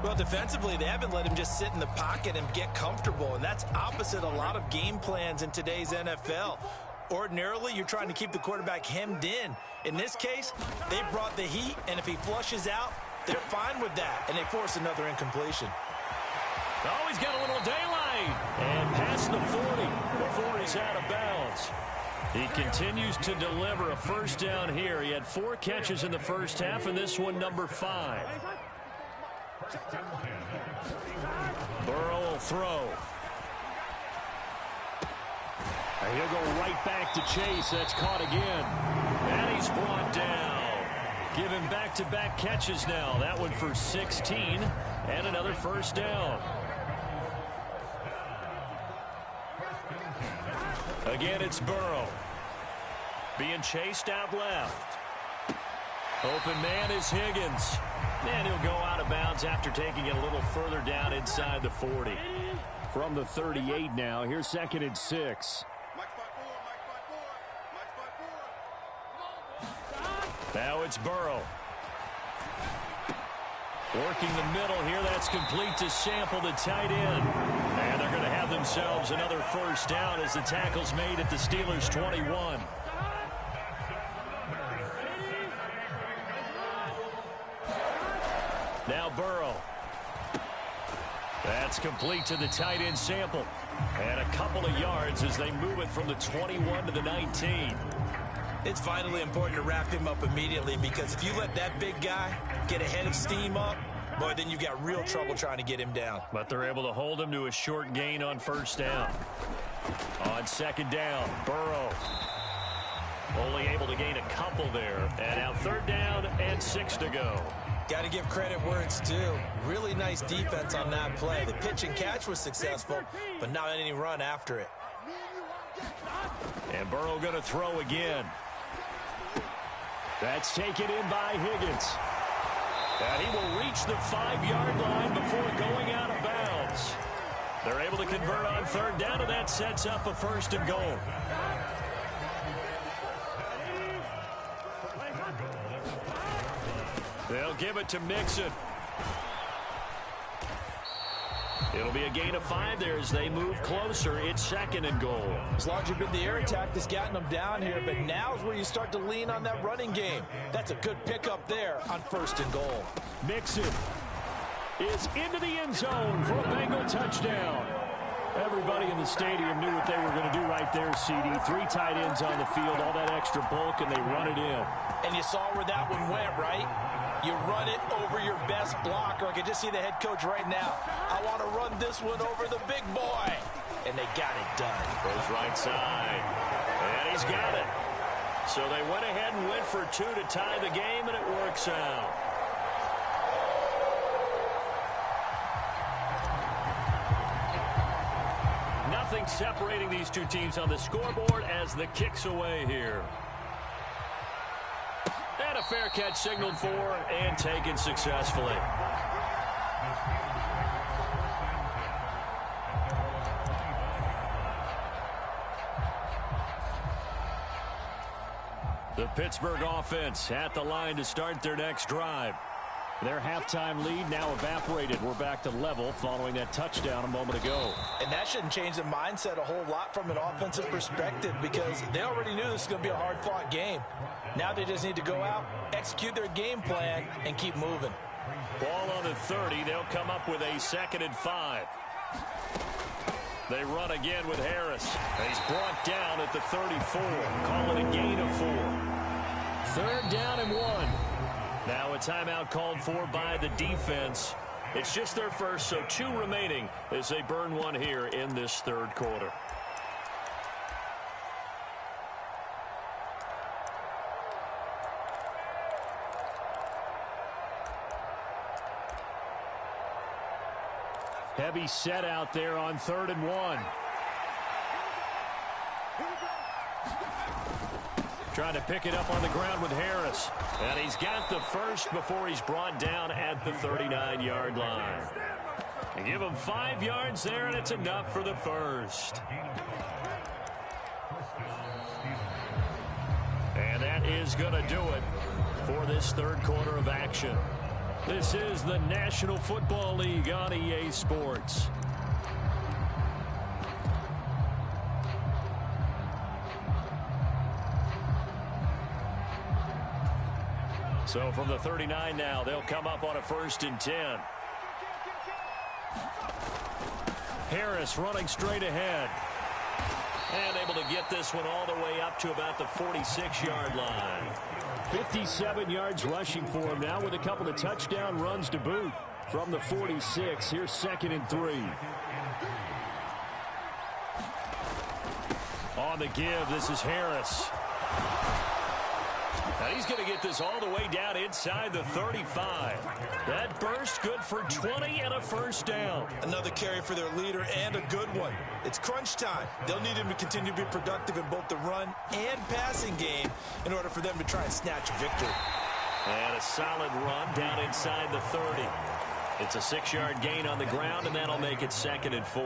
Well, defensively, they haven't let him just sit in the pocket and get comfortable, and that's opposite a lot of game plans in today's NFL. Ordinarily, you're trying to keep the quarterback hemmed in. In this case, they brought the heat, and if he flushes out, they're fine with that, and they force another incompletion. Oh, he's got a little daylight. And past the 40 before he's out of bounds. He continues to deliver a first down here. He had 4 catches in the first half, and this one number 5. Burrow will throw. And he'll go right back to Chase. That's caught again. And he's brought down. Give him back-to-back catches now. That one for 16 and another first down. Again, it's Burrow. Being chased out left. Open man is Higgins. And he'll go out of bounds after taking it a little further down inside the 40. From the 38 now, here's 2nd and 6. Now it's Burrow. Working the middle here. That's complete to Sample, the tight end. And they're going to have themselves another first down as the tackle's made at the Steelers' 21. Now Burrow. That's complete to the tight end Sample. And a couple of yards as they move it from the 21 to the 19. It's vitally important to wrap him up immediately, because if you let that big guy get a head of steam up, boy, then you've got real trouble trying to get him down. But they're able to hold him to a short gain on first down. On second down, Burrow. Only able to gain a couple there. And now 3rd down and 6 to go. Got to give credit where it's due. Really nice defense on that play. The pitch and catch was successful, but not any run after it. And Burrow going to throw again. That's taken in by Higgins. And he will reach the 5-yard line before going out of bounds. They're able to convert on 3rd down, and that sets up a 1st and goal. They'll give it to Mixon. It'll be a gain of 5 there as they move closer. It's 2nd and goal. As long as you've been the air attack that's gotten them down here, but now's where you start to lean on that running game. That's a good pickup there on 1st and goal. Mixon is into the end zone for a Bengal touchdown. Everybody in the stadium knew what they were going to do right there, CD. 3 tight ends on the field, all that extra bulk, and they run it in. And you saw where that one went, right? You run it over your best blocker. I can just see the head coach right now. I want to run this one over the big boy. And they got it done. Goes right side. And he's got it. So they went ahead and went for 2 to tie the game, and it works out. Nothing separating these two teams on the scoreboard as the kick's away here. fair catch signaled for and taken successfully. The Pittsburgh offense at the line to start their next drive. Their halftime lead now evaporated. We're back to level following that touchdown a moment ago. And that shouldn't change the mindset a whole lot from an offensive perspective because they already knew this was going to be a hard-fought game. Now they just need to go out, execute their game plan, and keep moving. Ball on the 30. They'll come up with a 2nd and 5. They run again with Harris. And he's brought down at the 34. Call it a gain of 4. 3rd down and 1. Now a timeout called for by the defense. It's just their first, so 2 remaining as they burn one here in this 3rd quarter. Heavy set out there on 3rd and 1. Trying to pick it up on the ground with Harris. And he's got the first before he's brought down at the 39-yard line. And give him 5 yards there, and it's enough for the first. And that is going to do it for this 3rd quarter of action. This is the National Football League on EA Sports. So from the 39 now, they'll come up on a 1st and 10. Harris running straight ahead. And able to get this one all the way up to about the 46-yard line. 57 yards rushing for him now with a couple of touchdown runs to boot. From the 46, here's 2nd and 3. On the give, this is Harris. And he's going to get this all the way down inside the 35. That burst good for 20 and a 1st down. Another carry for their leader and a good one. It's crunch time. They'll need him to continue to be productive in both the run and passing game in order for them to try and snatch a victory. And a solid run down inside the 30. It's a 6-yard gain on the ground, and that'll make it 2nd and 4.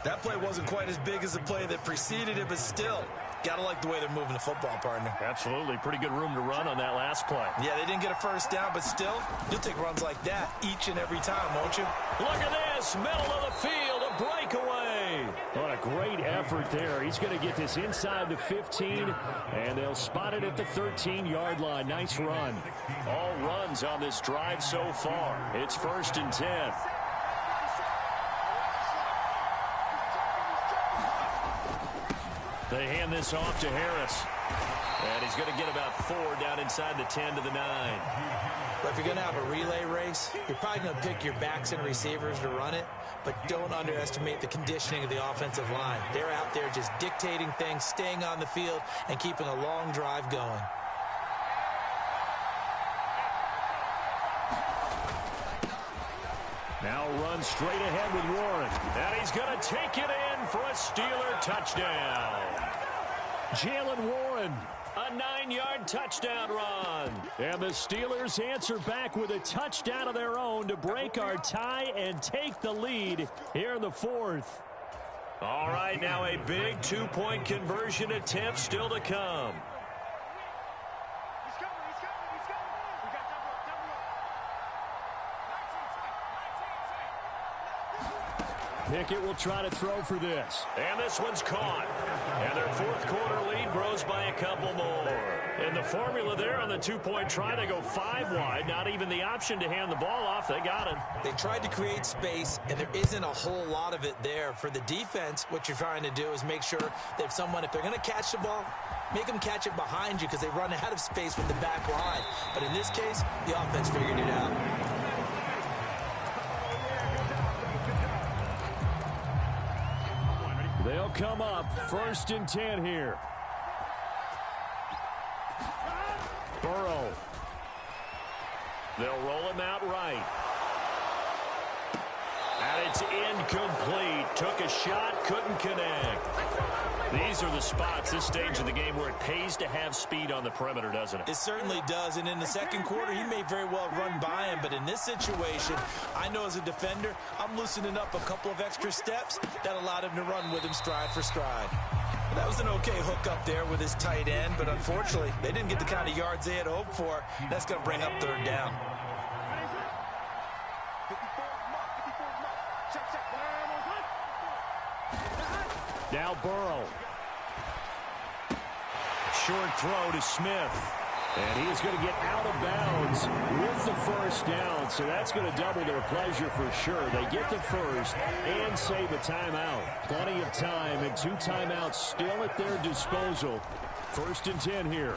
That play wasn't quite as big as the play that preceded it, but still, gotta like the way they're moving the football, partner. Absolutely. Pretty good room to run on that last play. Yeah, they didn't get a 1st down, but still, you'll take runs like that each and every time, won't you? Look at this. Middle of the field, a breakaway. What a great effort there. He's going to get this inside the 15, and they'll spot it at the 13-yard line. Nice run. All runs on this drive so far. It's 1st and 10. They hand this off to Harris. And he's going to get about 4 down inside the 10 to the 9. But if you're going to have a relay race, you're probably going to pick your backs and receivers to run it, but don't underestimate the conditioning of the offensive line. They're out there just dictating things, staying on the field, and keeping a long drive going. Now runs straight ahead with Warren. And he's going to take it in for a Steeler touchdown. Jalen Warren, a 9-yard touchdown run. And the Steelers answer back with a touchdown of their own to break our tie and take the lead here in the 4th. All right, now a big 2-point conversion attempt still to come. Pickett will try to throw for this. And this one's caught. And their 4th quarter lead grows by a couple more. And the formula there on the 2-point try, they go 5 wide. Not even the option to hand the ball off. They got it. They tried to create space, and there isn't a whole lot of it there. For the defense, what you're trying to do is make sure that if they're going to catch the ball, make them catch it behind you because they run out of space with the back line. But in this case, the offense figured it out. They'll come up 1st and 10 here. Burrow. They'll roll him out right. And it's incomplete. Took a shot, couldn't connect. These are the spots, this stage of the game, where it pays to have speed on the perimeter, doesn't it? It certainly does, and in the second quarter, he may very well run by him, but in this situation, I know as a defender, I'm loosening up a couple of extra steps that allowed him to run with him stride for stride. That was an okay hook up there with his tight end, but unfortunately, they didn't get the kind of yards they had hoped for. That's going to bring up third down. Now Burrow. Short throw to Smith. And he is going to get out of bounds with the first down. So that's going to double their pleasure for sure. They get the first and save a timeout. Plenty of time and 2 timeouts still at their disposal. 1st and 10 here.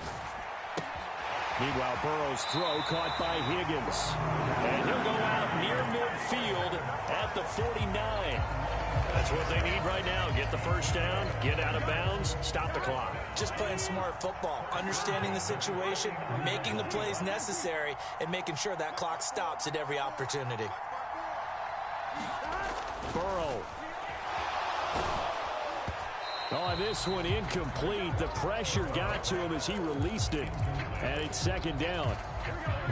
Meanwhile, Burrow's throw caught by Higgins. And he'll go out near midfield at the 49. That's what they need right now. Get the first down, get out of bounds, stop the clock. Just playing smart football, understanding the situation, making the plays necessary, and making sure that clock stops at every opportunity. Burrow. Oh, and this one incomplete. The pressure got to him as he released it. And it's 2nd down.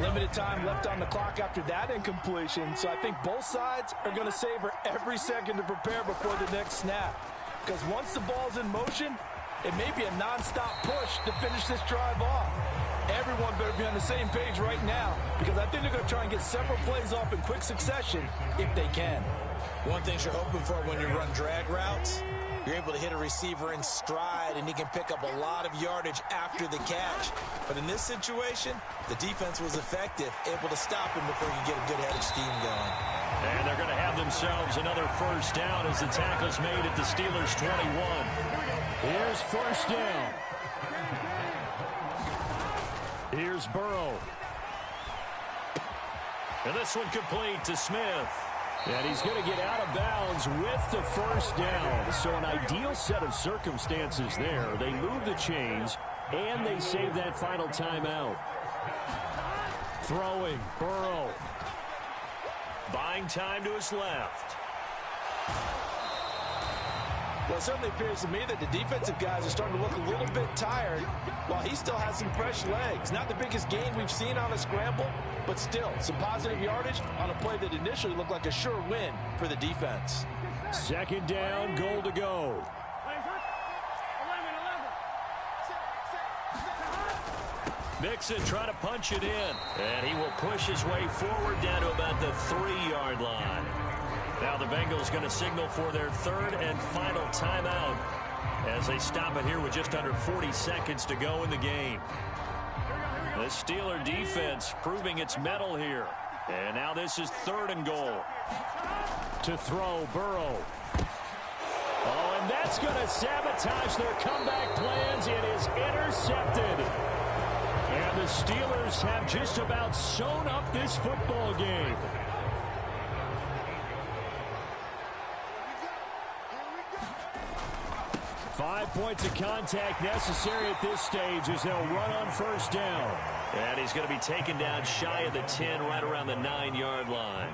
Limited time left on the clock after that incompletion, so I think both sides are going to savor every second to prepare before the next snap. Because once the ball's in motion, it may be a nonstop push to finish this drive off. Everyone better be on the same page right now, because I think they're going to try and get several plays off in quick succession if they can. One thing you're hoping for when you run drag routes, you're able to hit a receiver in stride, and he can pick up a lot of yardage after the catch. But in this situation, the defense was effective, able to stop him before he could get a good head of steam going. And they're going to have themselves another first down as the tackle's made at the Steelers' 21. Here's first down. Here's Burrow. And this one complete to Smith. And he's going to get out of bounds with the first down. So an ideal set of circumstances there. They move the chains, and they save that final timeout. Throwing, Burrow. Buying time to his left. Well, it certainly appears to me that the defensive guys are starting to look a little bit tired while he still has some fresh legs. Not the biggest gain we've seen on a scramble, but still some positive yardage on a play that initially looked like a sure win for the defense. 2nd down, goal to go. Mixon trying to punch it in, and he will push his way forward down to about the 3-yard line. Now the Bengals going to signal for their 3rd and final timeout as they stop it here with just under 40 seconds to go in the game. The Steeler defense proving its mettle here. And now this is 3rd and goal. To throw, Burrow. Oh, and that's going to sabotage their comeback plans. It is intercepted. And the Steelers have just about sewn up this football game. 5 points of contact necessary at this stage as they'll run on first down. And he's going to be taken down shy of the 10, right around the 9-yard line.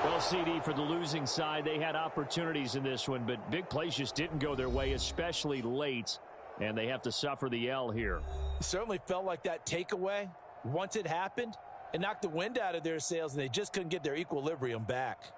Well, CD, for the losing side, they had opportunities in this one, but big plays just didn't go their way, especially late, and they have to suffer the L here. It certainly felt like that takeaway, once it happened, it knocked the wind out of their sails, and they just couldn't get their equilibrium back.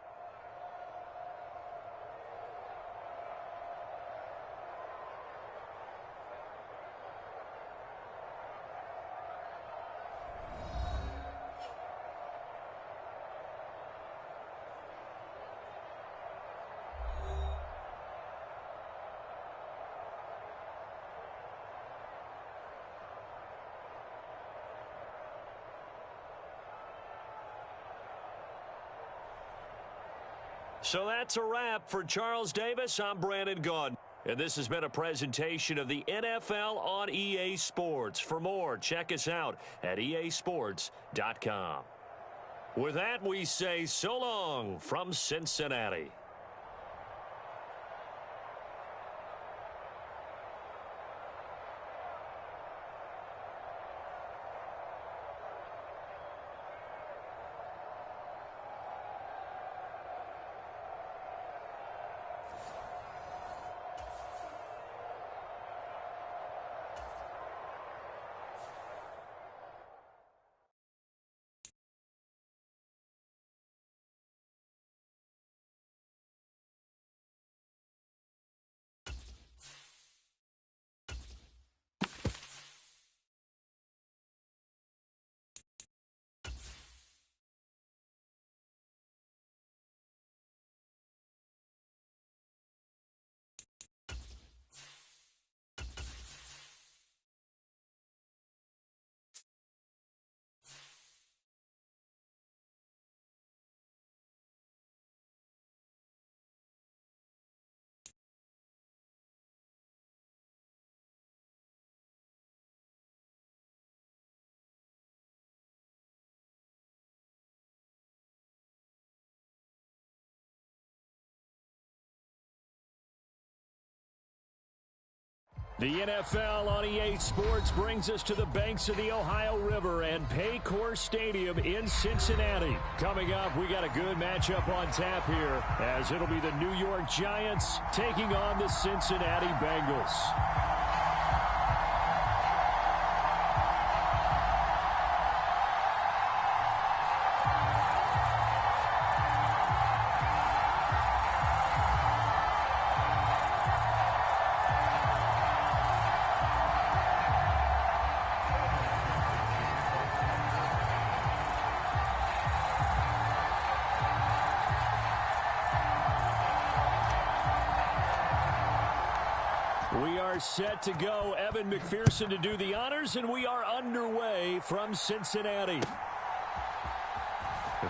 So that's a wrap for Charles Davis. I'm Brandon Gaudin. And this has been a presentation of the NFL on EA Sports. For more, check us out at easports.com. With that, we say so long from Cincinnati. The NFL on EA Sports brings us to the banks of the Ohio River and Paycor Stadium in Cincinnati. Coming up, we got a good matchup on tap here, as it'll be the New York Giants taking on the Cincinnati Bengals. We are set to go. Evan McPherson to do the honors, and we are underway from Cincinnati.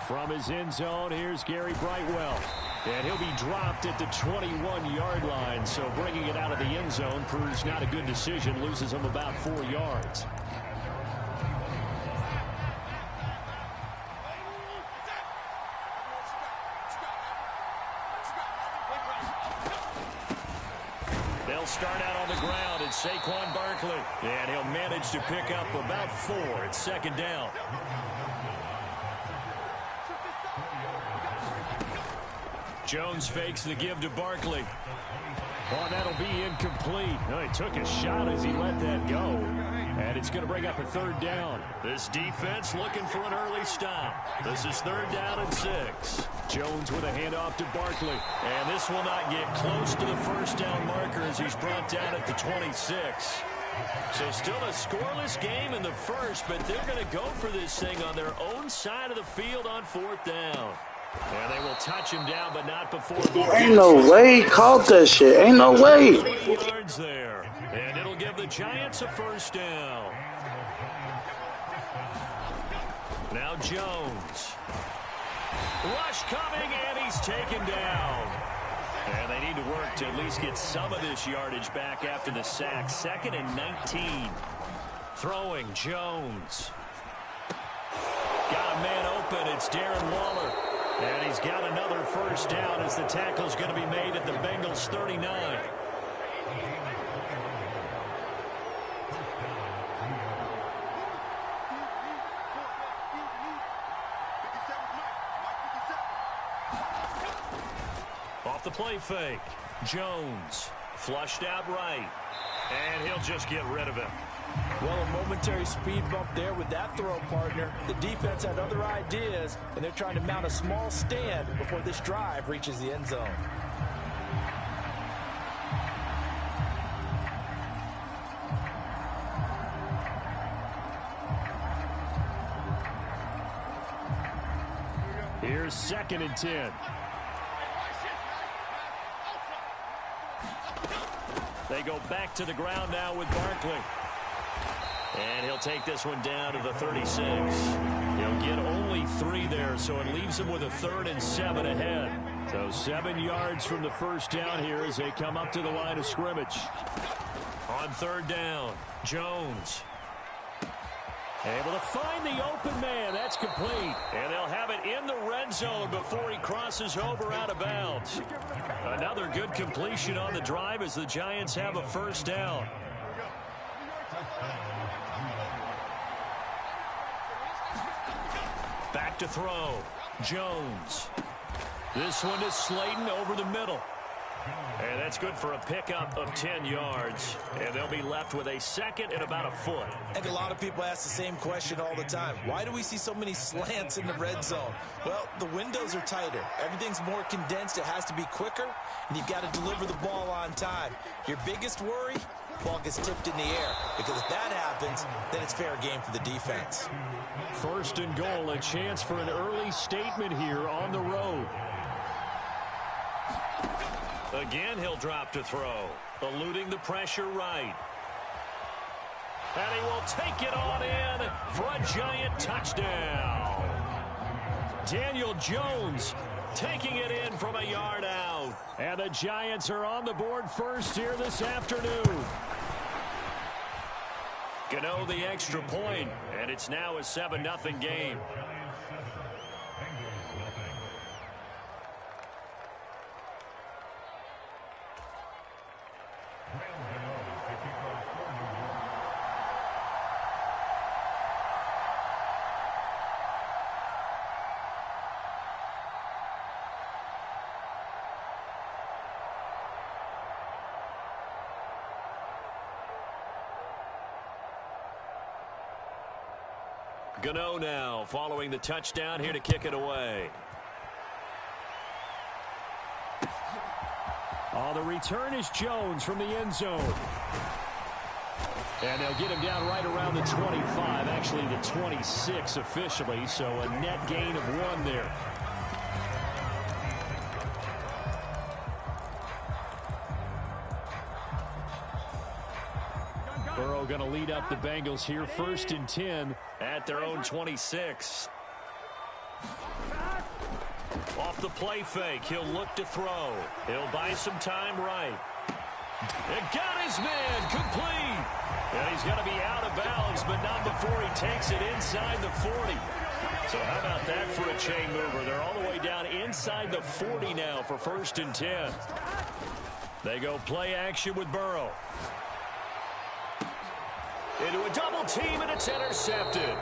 From his end zone, here's Gary Brightwell. And he'll be dropped at the 21-yard line, so bringing it out of the end zone proves not a good decision, loses him about 4 yards. They'll start out on the ground, and Saquon Barkley. And he'll manage to pick up about 4 at second down. Jones fakes the give to Barkley. Oh, that'll be incomplete. Oh, he took a shot as he let that go. And it's going to bring up a 3rd down. This defense looking for an early stop. This is 3rd down and 6. Jones with a handoff to Barkley. And this will not get close to the 1st down marker as he's brought down at the 26. So still a scoreless game in the first, but they're going to go for this thing on their own side of the field on 4th down. And they will touch him down, but not before. Ain't no way he caught that shit. Ain't no way. 20 yards there. And it'll give the Giants a 1st down. Now Jones. Rush coming, and he's taken down. And they need to work to at least get some of this yardage back after the sack. 2nd and 19. Throwing Jones. Got a man open. It's Darren Waller. And he's got another 1st down as the tackle's going to be made at the Bengals 39. Off the play fake. Jones flushed out right. And he'll just get rid of him. Well, a momentary speed bump there with that throw, partner. The defense had other ideas, and they're trying to mount a small stand before this drive reaches the end zone. Here's 2nd and 10. They go back to the ground now with Barkley. And he'll take this one down to the 36. He'll get only 3 there, so it leaves him with a 3rd and 7 ahead. So 7 yards from the 1st down here as they come up to the line of scrimmage. On 3rd down, Jones. Able to find the open man. That's complete. And they'll have it in the red zone before he crosses over out of bounds. Another good completion on the drive as the Giants have a 1st down. Back to throw. Jones. This one is Slayton over the middle. And that's good for a pickup of 10 yards. And they'll be left with a 2nd and about a foot. I think a lot of people ask the same question all the time. Why do we see so many slants in the red zone? Well, the windows are tighter. Everything's more condensed. It has to be quicker, and you've got to deliver the ball on time. Your biggest worry, ball gets tipped in the air. Because if that happens, then it's fair game for the defense. 1st and goal, a chance for an early statement here on the road. Again, he'll drop to throw, eluding the pressure right. And he will take it on in for a Giant touchdown. Daniel Jones taking it in from a yard out. And the Giants are on the board first here this afternoon. Gano the extra point, and it's now a 7-0 game. Gano now following the touchdown here to kick it away. Oh, the return is Jones from the end zone. And they'll get him down right around the 25, actually the 26 officially, so a net gain of 1 there. Burrow going to lead up the Bengals here, 1st and 10 at their own 26. Off the play fake, he'll look to throw. He'll buy some time right. It got his man complete. And he's going to be out of bounds, but not before he takes it inside the 40. So how about that for a chain mover? They're all the way down inside the 40 now for 1st and 10. They go play action with Burrow. Into a double team, and it's intercepted.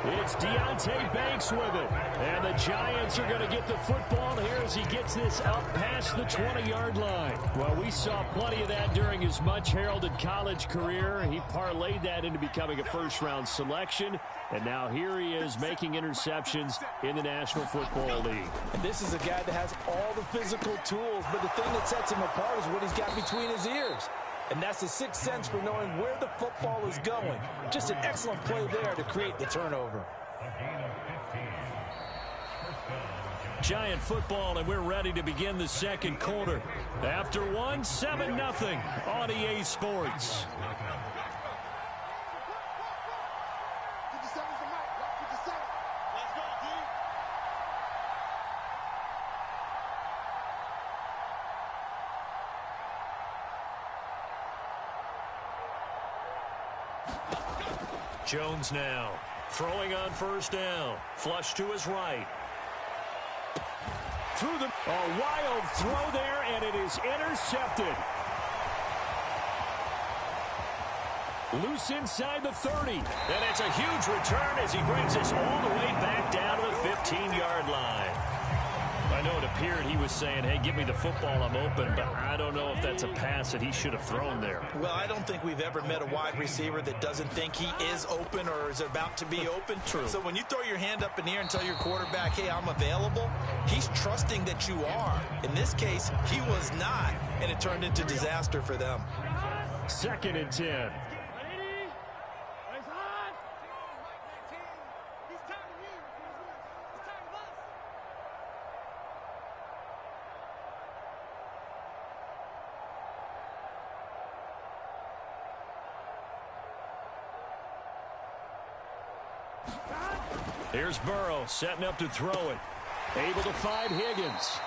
It's Deontay Banks with it. And the Giants are going to get the football here as he gets this up past the 20-yard line. Well, we saw plenty of that during his much-heralded college career. He parlayed that into becoming a first-round selection. And now here he is making interceptions in the National Football League. And this is a guy that has all the physical tools, but the thing that sets him apart is what he's got between his ears. And that's the sixth sense for knowing where the football is going. Just an excellent play there to create the turnover. Giant football, and we're ready to begin the second quarter. After 1, 7-0 on EA Sports. Jones now throwing on 1st down. Flush to his right. Through the wild throw there, and it is intercepted. Loose inside the 30. And it's a huge return as he brings us all the way back down to the 15-yard line. I know it appeared he was saying, hey, give me the football, I'm open, but I don't know if that's a pass that he should have thrown there. Well, I don't think we've ever met a wide receiver that doesn't think he is open or is about to be open. True. So when you throw your hand up in the air and tell your quarterback, hey, I'm available, he's trusting that you are. In this case, he was not, and it turned into disaster for them. 2nd and 10. Here's Burrow setting up to throw it. Able to find Higgins.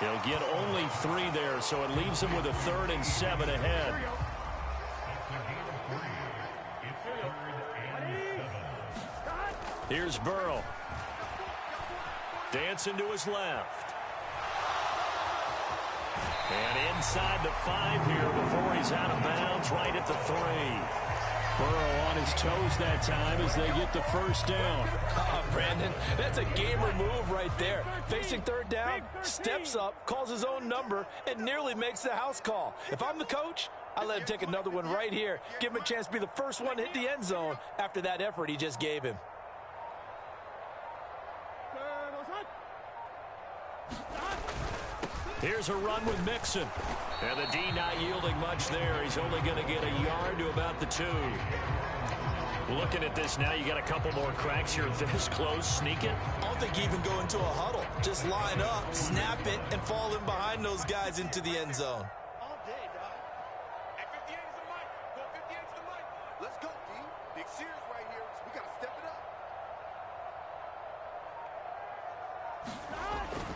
He'll get only 3 there, so it leaves him with a 3rd and 7 ahead. Here's Burrow. Dancing to his left. And inside the 5 here before he's out of bounds, right at the 3. Burrow on his toes that time as they get the 1st down. Brandon, that's a gamer move right there. Facing 3rd down, steps up, calls his own number, and nearly makes the house call. If I'm the coach, I let him take another one right here. Give him a chance to be the first one to hit the end zone after that effort he just gave him. Here's a run with Mixon. And the D not yielding much there. He's only going to get a yard to about the 2. Looking at this now, you got a couple more cracks here this close. Sneak it. I don't think you even go into a huddle. Just line up, snap it, and fall in behind those guys into the end zone. All day, dog. At 58 is the mic. Go 58 is the mic. Let's go, D. Big series right here. We got to step it up.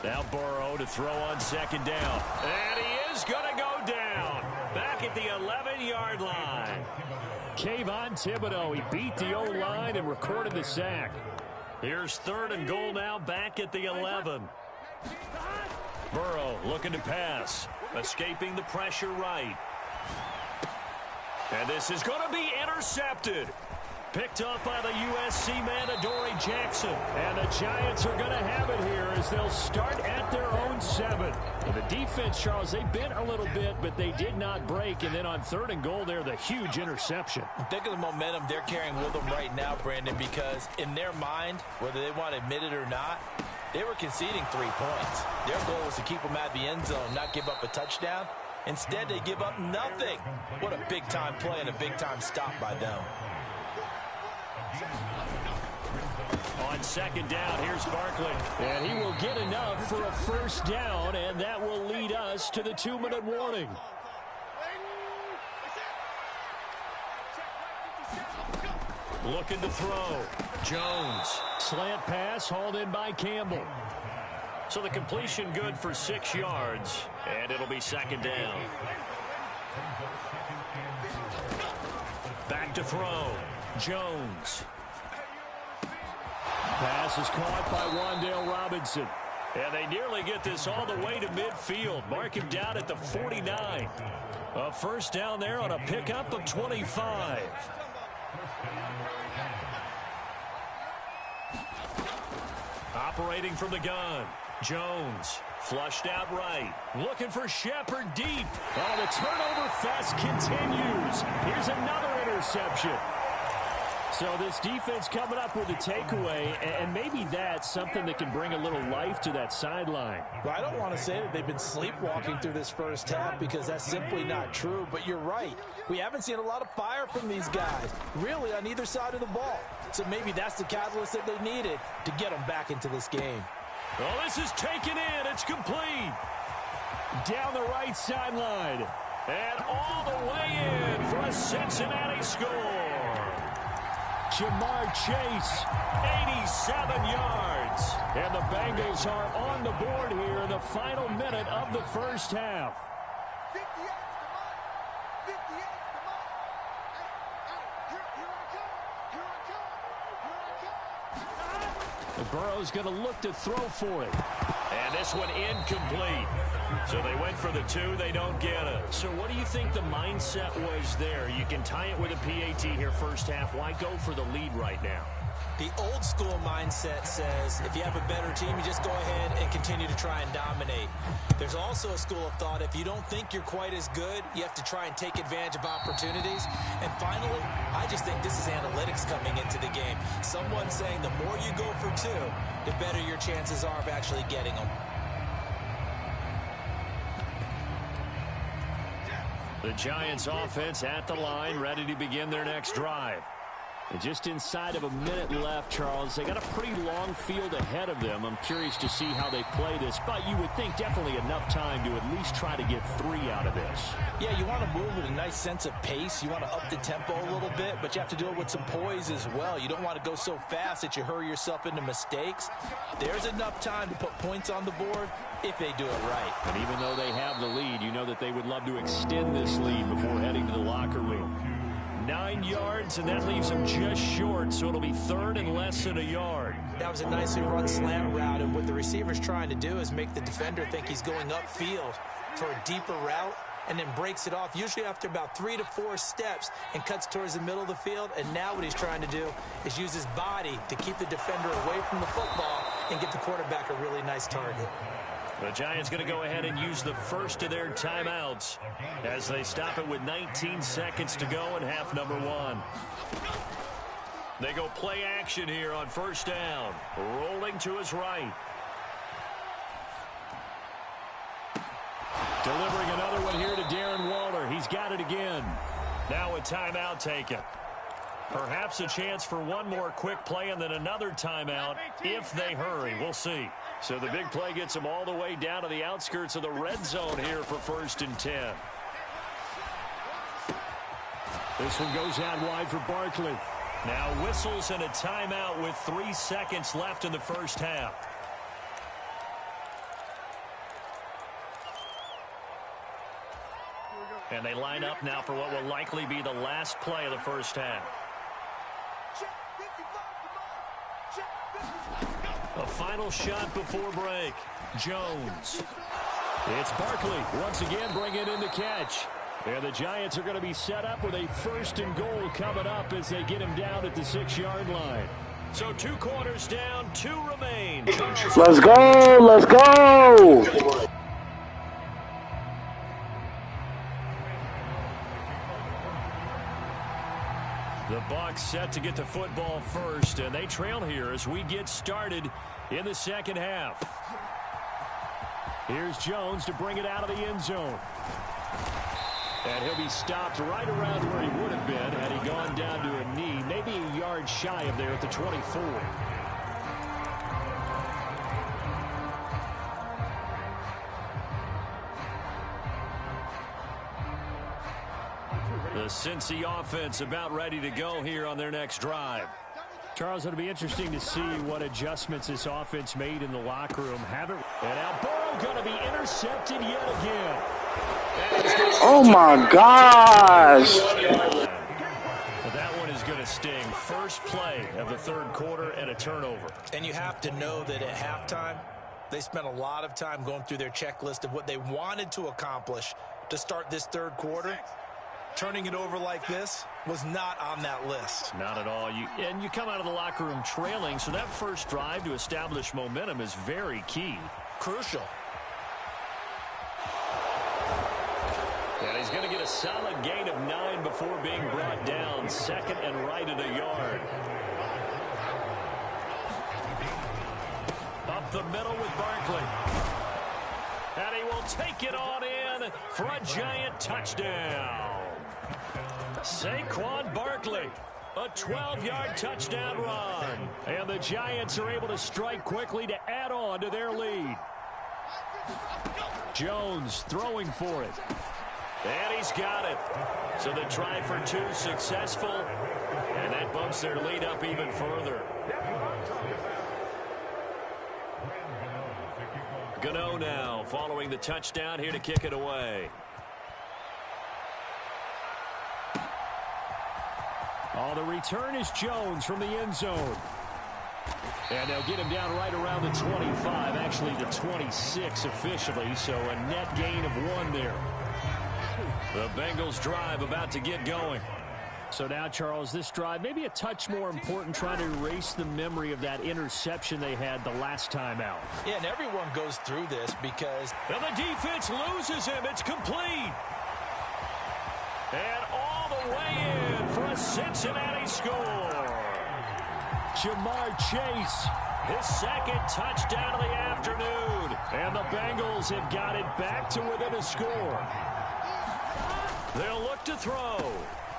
Now Burrow to throw on 2nd down. And he is going to go down. Back at the 11-yard line. Kayvon Thibodeau, he beat the O-line and recorded the sack. Here's 3rd and goal now, back at the 11. Burrow looking to pass. Escaping the pressure right. And this is going to be intercepted. Picked up by the USC man, Adoree Jackson. And the Giants are going to have it here as they'll start at their own 7. The defense, Charles, they bent a little bit, but they did not break. And then on 3rd and goal there, the huge interception. Think of the momentum they're carrying with them right now, Brandon, because in their mind, whether they want to admit it or not, they were conceding 3 points. Their goal was to keep them at the end zone, not give up a touchdown. Instead, they give up nothing. What a big-time play and a big-time stop by them. On 2nd down, here's Barkley. And he will get enough for a 1st down, and that will lead us to the 2-minute warning. Looking to throw. Jones. Slant pass hauled in by Campbell. So the completion good for 6 yards, and it'll be 2nd down. Back to throw. Jones. Pass is caught by Wan'Dale Robinson. And they nearly get this all the way to midfield. Mark him down at the 49. A 1st down there on a pickup of 25. Operating from the gun. Jones. Flushed out right. Looking for Shepard deep. Oh, the turnover fest continues. Here's another interception. So this defense coming up with a takeaway, and maybe that's something that can bring a little life to that sideline. Well, I don't want to say that they've been sleepwalking through this 1st half because that's simply not true, but you're right. We haven't seen a lot of fire from these guys, really, on either side of the ball. So maybe that's the catalyst that they needed to get them back into this game. Well, this is taken in. It's complete. Down the right sideline. And all the way in for a Cincinnati score. Jamar Chase, 87 yards. And the Bengals are on the board here in the final minute of the 1st half. The Burrow's going to look to throw for it. And this one incomplete. So they went for the 2. They don't get it. So what do you think the mindset was there? You can tie it with a PAT here 1st half. Why go for the lead right now? The old school mindset says if you have a better team, you just go ahead and continue to try and dominate. There's also a school of thought, if you don't think you're quite as good, you have to try and take advantage of opportunities. And finally, I just think this is analytics coming into the game. Someone saying the more you go for 2, the better your chances are of actually getting them. The Giants offense at the line, ready to begin their next drive. And just inside of a minute left, Charles. They got a pretty long field ahead of them. I'm curious to see how they play this, but you would think definitely enough time to at least try to get 3 out of this. Yeah, you want to move with a nice sense of pace. You want to up the tempo a little bit, but you have to do it with some poise as well. You don't want to go so fast that you hurry yourself into mistakes. There's enough time to put points on the board if they do it right. And even though they have the lead, you know that they would love to extend this lead before heading to the locker room. 9 yards, and that leaves them just short, so it'll be 3rd and less than a yard. That was a nicely run slant route, and what the receiver's trying to do is make the defender think he's going upfield for a deeper route, and then breaks it off, usually after about 3 to 4 steps, and cuts towards the middle of the field. And now what he's trying to do is use his body to keep the defender away from the football and give the quarterback a really nice target. The Giants going to go ahead and use the first of their timeouts as they stop it with 19 seconds to go in half number 1. They go play action here on 1st down. Rolling to his right. Delivering another one here to Darren Waller. He's got it again. Now a timeout taken. Perhaps a chance for one more quick play and then another timeout if they hurry. We'll see. So the big play gets them all the way down to the outskirts of the red zone here for 1st and 10. This one goes out wide for Barkley. Now whistles and a timeout with 3 seconds left in the 1st half. And they line up now for what will likely be the last play of the 1st half. A final shot before break. Jones. It's Barkley once again bringing in the catch. And the Giants are going to be set up with a 1st and goal coming up as they get him down at the 6-yard line. So 2 quarters down, 2 remain. Let's go. Let's go. The Bucs set to get the football first, and they trail here as we get started in the second half. Here's Jones to bring it out of the end zone. And he'll be stopped right around where he would have been had he gone down to a knee, maybe a yard shy of there at the 24. The Cincy offense about ready to go here on their next drive. Charles, it'll be interesting to see what adjustments this offense made in the locker room. And now Burrow going to be intercepted yet again. Oh, my gosh. But that one is going to sting. First play of the third quarter and a turnover. And you have to know that at halftime, they spent a lot of time going through their checklist of what they wanted to accomplish to start this third quarter. Turning it over like this was not on that list. Not at all. And you come out of the locker room trailing, so that first drive to establish momentum is very key. Crucial. And he's going to get a solid gain of 9 before being brought down. Second and right at a yard. Up the middle with Barkley. And he will take it on in for a giant touchdown. Saquon Barkley, a 12-yard touchdown run. And the Giants are able to strike quickly to add on to their lead. Jones throwing for it. And he's got it. So the try for 2 successful. And that bumps their lead up even further. Gano now following the touchdown here to kick it away. Oh, the return is Jones from the end zone. And they'll get him down right around the 25, actually the 26 officially, so a net gain of 1 there. The Bengals drive about to get going. So now, Charles, this drive maybe a touch more important, trying to erase the memory of that interception they had the last time out. Yeah, and everyone goes through this because... And the defense loses him. It's complete. And all the way in for a Cincinnati score. Jamar Chase, his second touchdown of the afternoon. And the Bengals have got it back to within a score. They'll look to throw.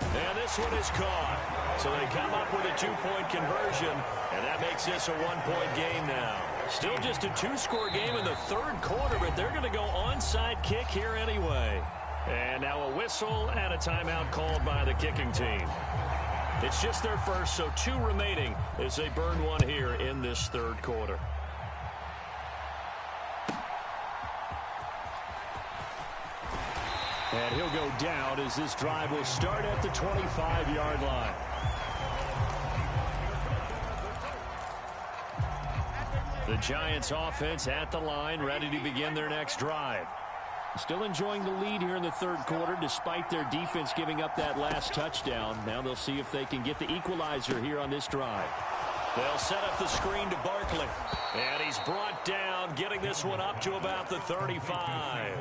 And this one is caught. So they come up with a 2-point conversion. And that makes this a 1-point game now. Still just a 2-score game in the third quarter, but they're going to go onside kick here anyway. And now a whistle and a timeout called by the kicking team. It's just their first, so 2 remaining as they burn 1 here in this third quarter. And he'll go down as this drive will start at the 25-yard line. The Giants offense at the line, ready to begin their next drive. Still enjoying the lead here in the third quarter despite their defense giving up that last touchdown. Now they'll see if they can get the equalizer here on this drive. They'll set up the screen to Barkley. And he's brought down, getting this one up to about the 35.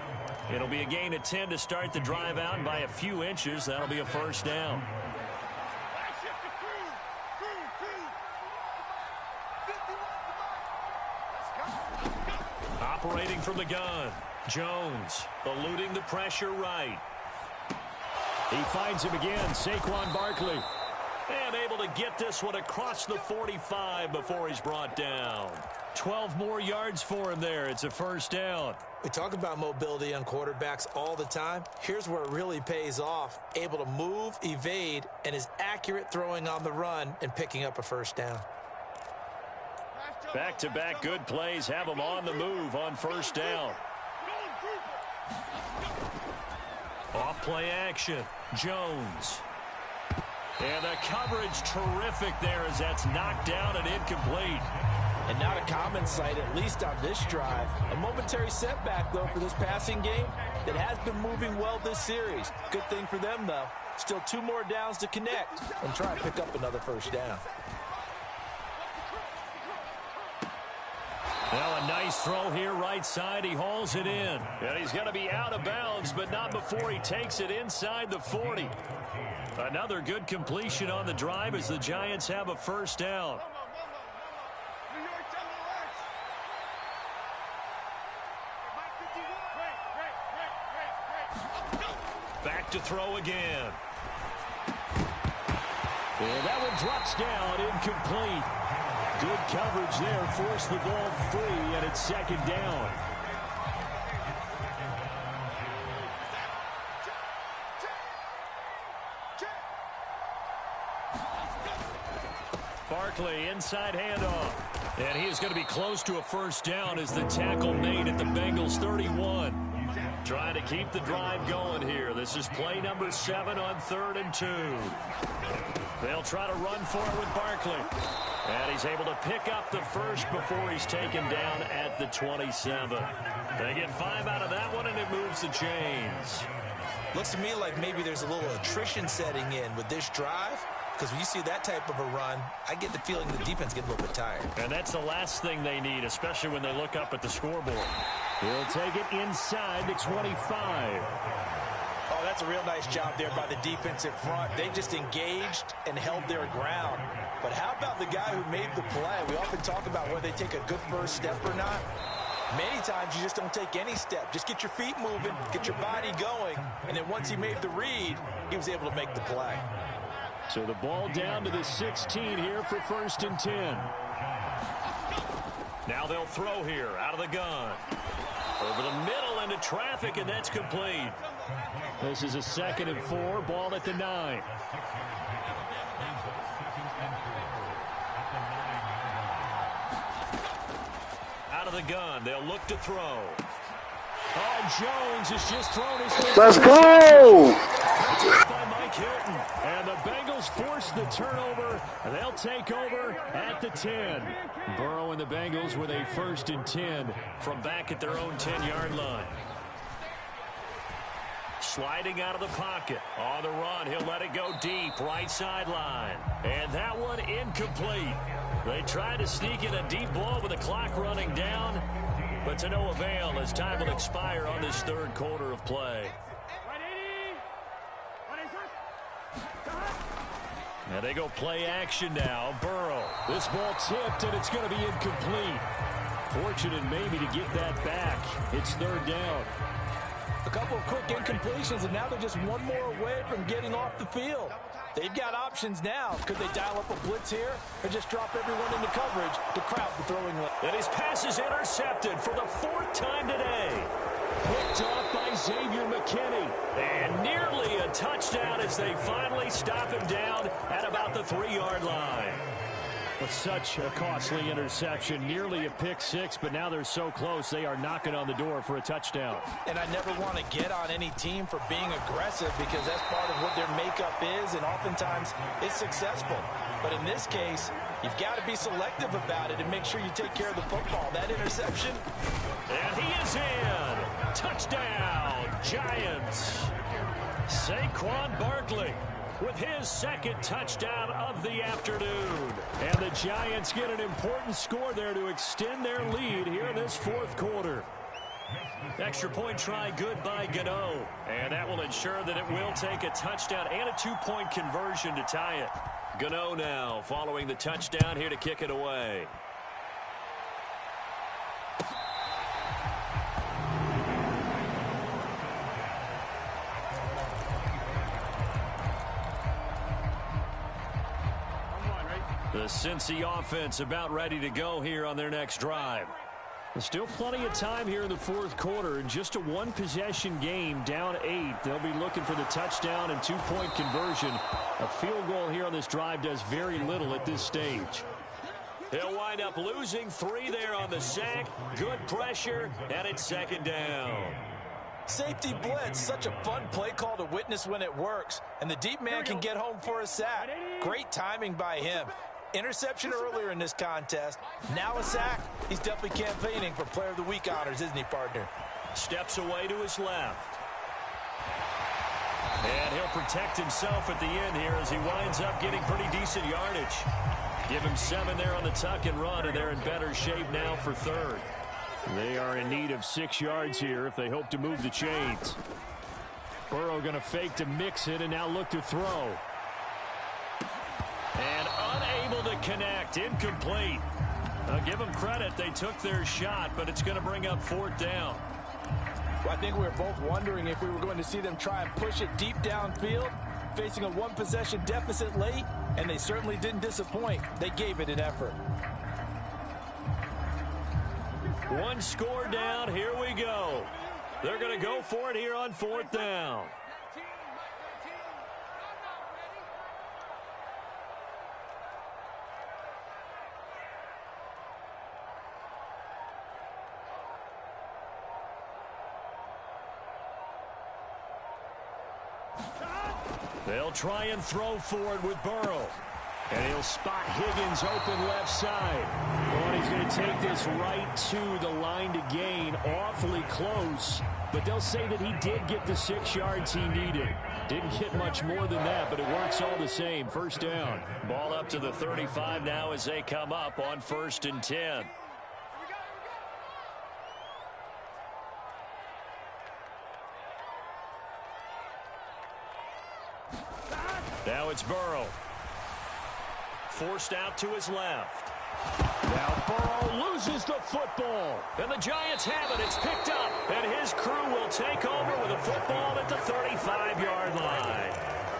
It'll be a gain of 10 to start the drive out, and by a few inches, that'll be a first down. Operating from the gun. Jones eluding the pressure right. He finds him again, Saquon Barkley. And able to get this one across the 45 before he's brought down. 12 more yards for him there. It's a first down. We talk about mobility on quarterbacks all the time. Here's where it really pays off. Able to move, evade, and is accurate throwing on the run and picking up a first down. Back-to-back good plays have him on the move on first down. Off play action. Jones. And the coverage terrific there as that's knocked down and incomplete. And not a common sight, at least on this drive. A momentary setback, though, for this passing game that has been moving well this series. Good thing for them, though. Still 2 more downs to connect and try and pick up another first down. Now a nice throw here right side. He hauls it in. And he's going to be out of bounds, but not before he takes it inside the 40. Another good completion on the drive as the Giants have a first down. Back to throw again. And that one drops down, incomplete. Good coverage there, forced the ball free, and it's second down. Barkley, inside handoff. And he is going to be close to a first down as the tackle made at the Bengals 31. Trying to keep the drive going here. This is play number 7 on 3rd and 2. They'll try to run for it with Barkley. And he's able to pick up the first before he's taken down at the 27. They get 5 out of that one, and it moves the chains. Looks to me like maybe there's a little attrition setting in with this drive. Because when you see that type of a run, I get the feeling the defense gets a little bit tired. And that's the last thing they need, especially when they look up at the scoreboard. He'll take it inside the 25. Oh, that's a real nice job there by the defensive front. They just engaged and held their ground. But how about the guy who made the play? We often talk about whether they take a good first step or not. Many times you just don't take any step. Just get your feet moving, get your body going, and then once he made the read, he was able to make the play. So the ball down to the 16 here for 1st and 10. Now they'll throw here out of the gun. Over the middle into traffic, and that's complete. This is a 2nd and 4, ball at the 9. Out of the gun, they'll look to throw. Oh, Jones has just thrown his... Let's go! By Mike Hilton. And the Bengals force the turnover. They'll take over at the 10. Burrow and the Bengals with a 1st and 10 from back at their own 10-yard line. Sliding out of the pocket. On the run, he'll let it go deep, right sideline. And that one incomplete. They tried to sneak in a deep ball with the clock running down, but to no avail as time will expire on this 3rd quarter of play. And they go play action now. Burrow. This ball tipped, and it's going to be incomplete. Fortunate maybe to get that back. It's 3rd down. A couple of quick incompletions, and now they're just one more away from getting off the field. They've got options now. Could they dial up a blitz here or just drop everyone into coverage to crowd the throwing lane? And his pass is intercepted for the 4th time today. Picked off by Xavier McKinney. And nearly a touchdown as they finally stop him down at about the 3-yard line. With such a costly interception, nearly a pick 6, but now they're so close they are knocking on the door for a touchdown. And I never want to get on any team for being aggressive because that's part of what their makeup is, and oftentimes it's successful. But in this case, you've got to be selective about it and make sure you take care of the football. That interception. And he is in. Touchdown, Giants. Saquon Barkley with his 2nd touchdown of the afternoon. And the Giants get an important score there to extend their lead here in this 4th quarter. Extra point try good by Gano. And that will ensure that it will take a touchdown and a 2-point conversion to tie it. Gano now following the touchdown here to kick it away. The Cincy offense about ready to go here on their next drive. There's still plenty of time here in the 4th quarter. In just a 1-possession game, down 8. They'll be looking for the touchdown and 2-point conversion. A field goal here on this drive does very little at this stage. He'll wind up losing 3 there on the sack. Good pressure, and it's 2nd down. Safety blitz, such a fun play call to witness when it works. And the deep man can get home for a sack. Great timing by him. Interception earlier in this contest. Now a sack. He's definitely campaigning for Player of the Week honors, isn't he, partner? Steps away to his left. And he'll protect himself at the end here as he winds up getting pretty decent yardage. Give him 7 there on the tuck and run, and they're in better shape now for third. They are in need of 6 yards here if they hope to move the chains. Burrow going to fake to mix it and now look to throw. And unable to connect. Incomplete. I'll give them credit. They took their shot, but it's going to bring up 4th down. Well, I think we were both wondering if we were going to see them try and push it deep downfield, facing a 1-possession deficit late, and they certainly didn't disappoint. They gave it an effort. 1 score down. Here we go. They're going to go for it here on 4th down. They'll try and throw for it with Burrow. And he'll spot Higgins open left side. Well, he's going to take this right to the line to gain. Awfully close. But they'll say that he did get the 6 yards he needed. Didn't get much more than that, but it works all the same. 1st down. Ball up to the 35 now as they come up on 1st and 10. Now it's Burrow. Forced out to his left. Now Burrow loses the football. And the Giants have it. It's picked up. And his crew will take over with a football at the 35-yard line.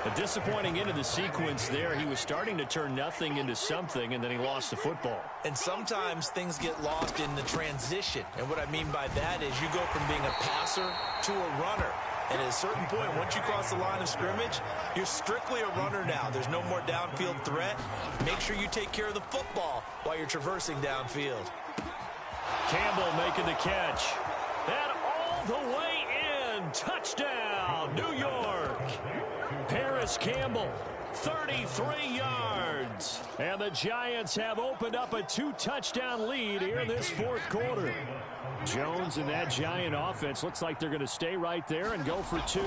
A disappointing end of the sequence there. He was starting to turn nothing into something, and then he lost the football. And sometimes things get lost in the transition. And what I mean by that is you go from being a passer to a runner. And at a certain point, once you cross the line of scrimmage, you're strictly a runner now. There's no more downfield threat. Make sure you take care of the football while you're traversing downfield. Campbell making the catch. And all the way in. Touchdown, New York. Paris Campbell, 33 yards. And the Giants have opened up a 2-touchdown lead here in this 4th quarter. Jones and that Giant offense looks like they're going to stay right there and go for 2.